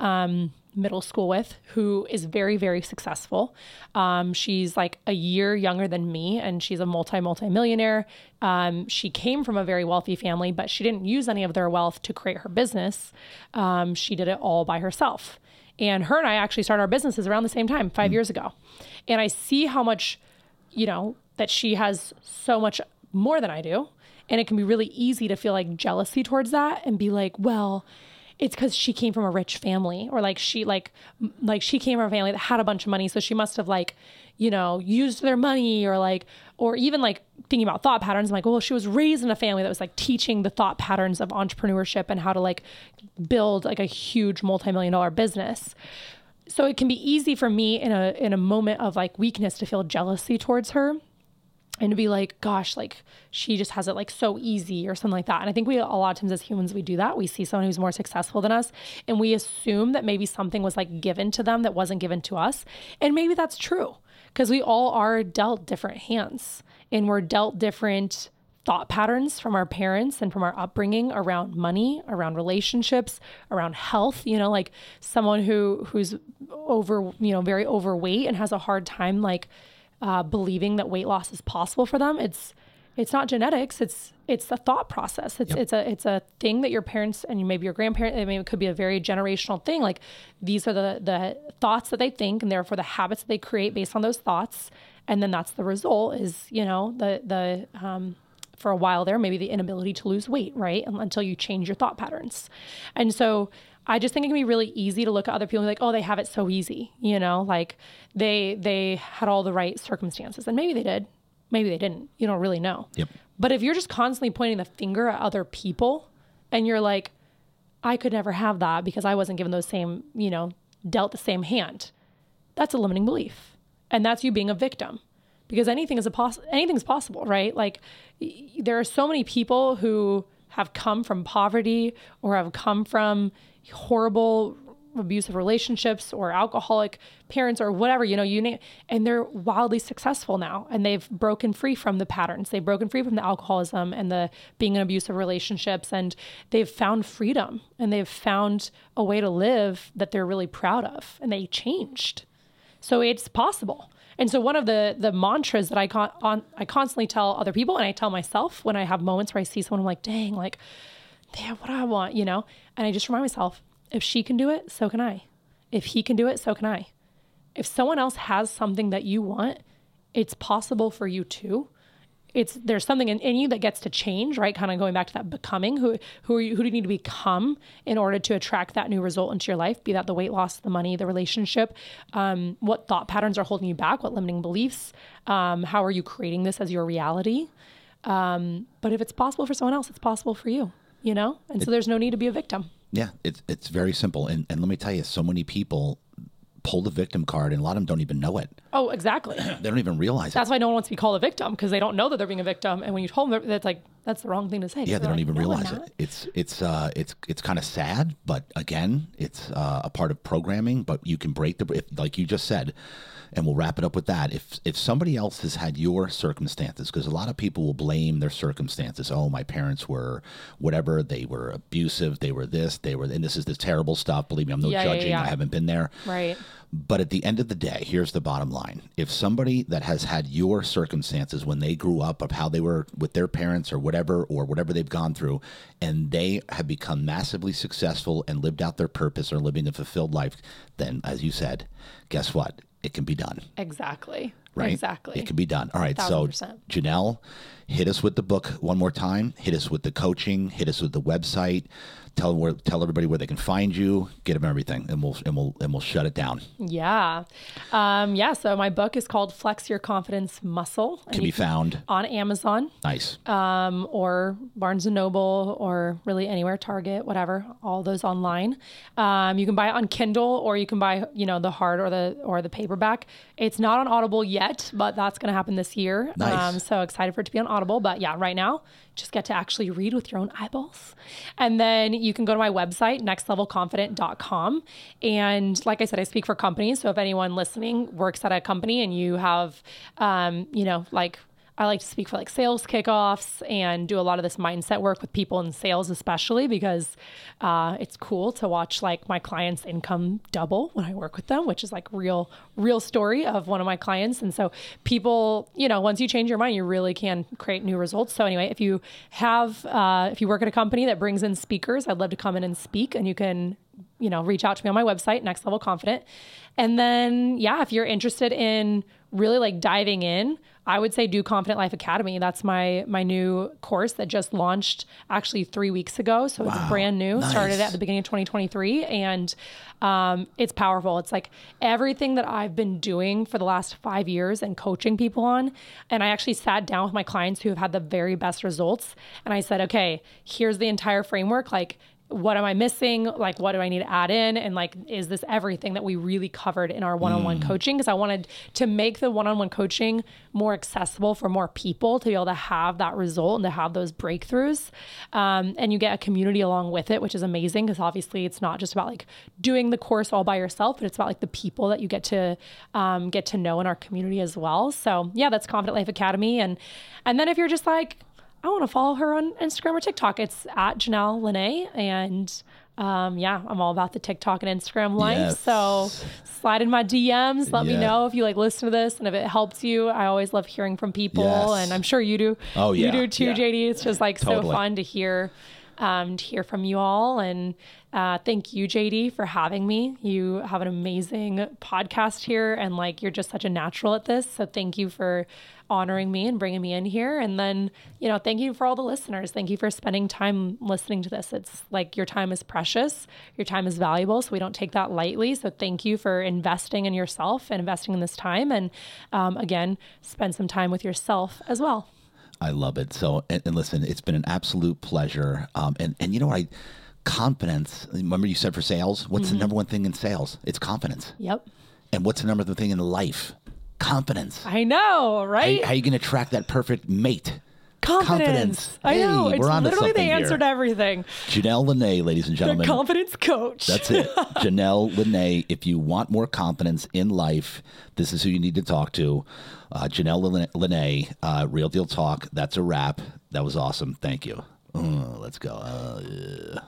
middle school with who is very, very successful. She's like a year younger than me, and she's a multi-millionaire. She came from a very wealthy family, but she didn't use any of their wealth to create her business. She did it all by herself. And her and I actually started our businesses around the same time, 5 years ago. And I see how much, that she has so much more than I do. And it can be really easy to feel like jealousy towards that and be like, well, it's because she came from a rich family, or like she came from a family that had a bunch of money. So she must have used their money, or even like thinking about thought patterns. I'm like, well, she was raised in a family that was like teaching the thought patterns of entrepreneurship and how to like build like a huge multi-million-dollar business. So it can be easy for me in a moment of like weakness to feel jealousy towards her. And to be like, gosh, like she just has it like so easy or something like that. And I think a lot of times as humans, we do that. We see someone who's more successful than us and we assume that maybe something was like given to them that wasn't given to us. And maybe that's true because we all are dealt different hands and we're dealt different thought patterns from our parents and from our upbringing around money, around relationships, around health, like someone who's very overweight and has a hard time, like, believing that weight loss is possible for them. It's not genetics. It's the thought process. It's a thing that your parents and maybe your grandparents, it could be a very generational thing. Like these are the thoughts that they think and therefore the habits that they create based on those thoughts. And then that's the result is, for a while there, maybe the inability to lose weight, right? Until you change your thought patterns. And so I just think it can be really easy to look at other people and be like, oh, they have it so easy. Like they had all the right circumstances and maybe they did, maybe they didn't, you don't really know. Yep. But if you're just constantly pointing the finger at other people and you're like, I could never have that because I wasn't given those same, dealt the same hand. That's a limiting belief. And that's you being a victim because anything's possible, right? Like there are so many people who have come from poverty or have come from horrible abusive relationships or alcoholic parents or whatever, you name, and they're wildly successful now and they've broken free from the patterns. They've broken free from the alcoholism and the being in abusive relationships, and they've found freedom and they've found a way to live that they're really proud of and they changed. So it's possible. And so one of the mantras that I constantly tell other people and I tell myself when I have moments where I see someone, I'm like, dang, like, damn, what do I want, and I just remind myself, if she can do it, so can I. If he can do it, so can I. If someone else has something that you want, it's possible for you too. There's something in you that gets to change, right? Kind of going back to that becoming. Who do you need to become in order to attract that new result into your life? Be that the weight loss, the money, the relationship. What thought patterns are holding you back? What limiting beliefs? How are you creating this as your reality? But if it's possible for someone else, it's possible for you. And so there's no need to be a victim. Yeah, it's very simple. And let me tell you, so many people pull the victim card and a lot of them don't even know it. Oh, exactly. They don't even realize That's why no one wants to be called a victim because they don't know that they're being a victim. And when you told them, that's like, that's the wrong thing to say. Yeah, they don't like, even no, realize it. It's kind of sad, but again, it's a part of programming, but you can break like you just said, and we'll wrap it up with that. If somebody else has had your circumstances, because a lot of people will blame their circumstances. Oh, my parents were whatever. They were abusive. They were this. And this terrible stuff. Believe me, I'm no judging. I haven't been there. Right. But at the end of the day, here's the bottom line. line. If somebody that has had your circumstances when they grew up, of how they were with their parents or whatever they've gone through, and they have become massively successful and lived out their purpose or living a fulfilled life, then, as you said, guess what? It can be done. Exactly. Right? Exactly. It can be done. All right. 1,000%. So Janelle, hit us with the book one more time. Hit us with the coaching. Hit us with the website. Tell everybody where they can find you. Get them everything, and we'll shut it down. Yeah. So my book is called Flex Your Confidence Muscle. Can be found on Amazon. Nice. Or Barnes and Noble, or really anywhere, Target, whatever, all those online. You can buy it on Kindle, or you can buy, the hard or the paperback. It's not on Audible yet, but that's going to happen this year. Nice. So excited for it to be on Audible, but yeah, right now, just get to actually read with your own eyeballs. And then you can go to my website, nextlevelconfident.com. And like I said, I speak for companies. So if anyone listening works at a company and you have, I like to speak for like sales kickoffs and do a lot of this mindset work with people in sales, especially because it's cool to watch like my clients' income double when I work with them, which is like real story of one of my clients. And so people, once you change your mind, you really can create new results. So anyway, if you work at a company that brings in speakers, I'd love to come in and speak, and you can reach out to me on my website, Next Level Confident. And then, if you're interested in really like diving in, I would say do Confident Life Academy. That's my new course that just launched actually 3 weeks ago. So it's brand new. Nice. Started at the beginning of 2023. And it's powerful. It's like everything that I've been doing for the last 5 years and coaching people on. And I actually sat down with my clients who have had the very best results. And I said, okay, here's the entire framework. Like, what am I missing? Like, what do I need to add in? And like, is this everything that we really covered in our one-on-one coaching? Because I wanted to make the one-on-one coaching more accessible for more people to be able to have that result and to have those breakthroughs. And you get a community along with it, which is amazing, because obviously it's not just about like doing the course all by yourself, but it's about like the people that you get to know in our community as well. So yeah, that's Confident Life Academy. And then if you're just like, I want to follow her on Instagram or TikTok, it's at Janelle Lynnae. And I'm all about the TikTok and Instagram life. Yes. So slide in my DMs. Let me know if you like listen to this and if it helps you. I always love hearing from people, and I'm sure you do. Oh yeah. You do too, JD. It's just like Totally. so fun to hear from you all. And thank you, JD, for having me. You have an amazing podcast here, and like, you're just such a natural at this. So thank you for honoring me and bringing me in here. And then, thank you for all the listeners. Thank you for spending time listening to this. It's like, your time is precious. Your time is valuable. So we don't take that lightly. So thank you for investing in yourself and investing in this time. And again, spend some time with yourself as well. I love it. So, and listen, it's been an absolute pleasure. And you know what? Confidence. Remember you said for sales, what's the number one thing in sales? It's confidence. Yep. And what's the number one thing in life? Confidence. I know, right? How are you going to attract that perfect mate? Confidence. I know. It's we're onto literally the something answer here. to everything. Janelle Lynnae, ladies and The gentlemen. confidence coach. That's it. Janelle Lynnae. If you want more confidence in life, this is who you need to talk to. Janelle Lynnae, Real Deal Talk. That's a wrap. That was awesome. Thank you. Let's go.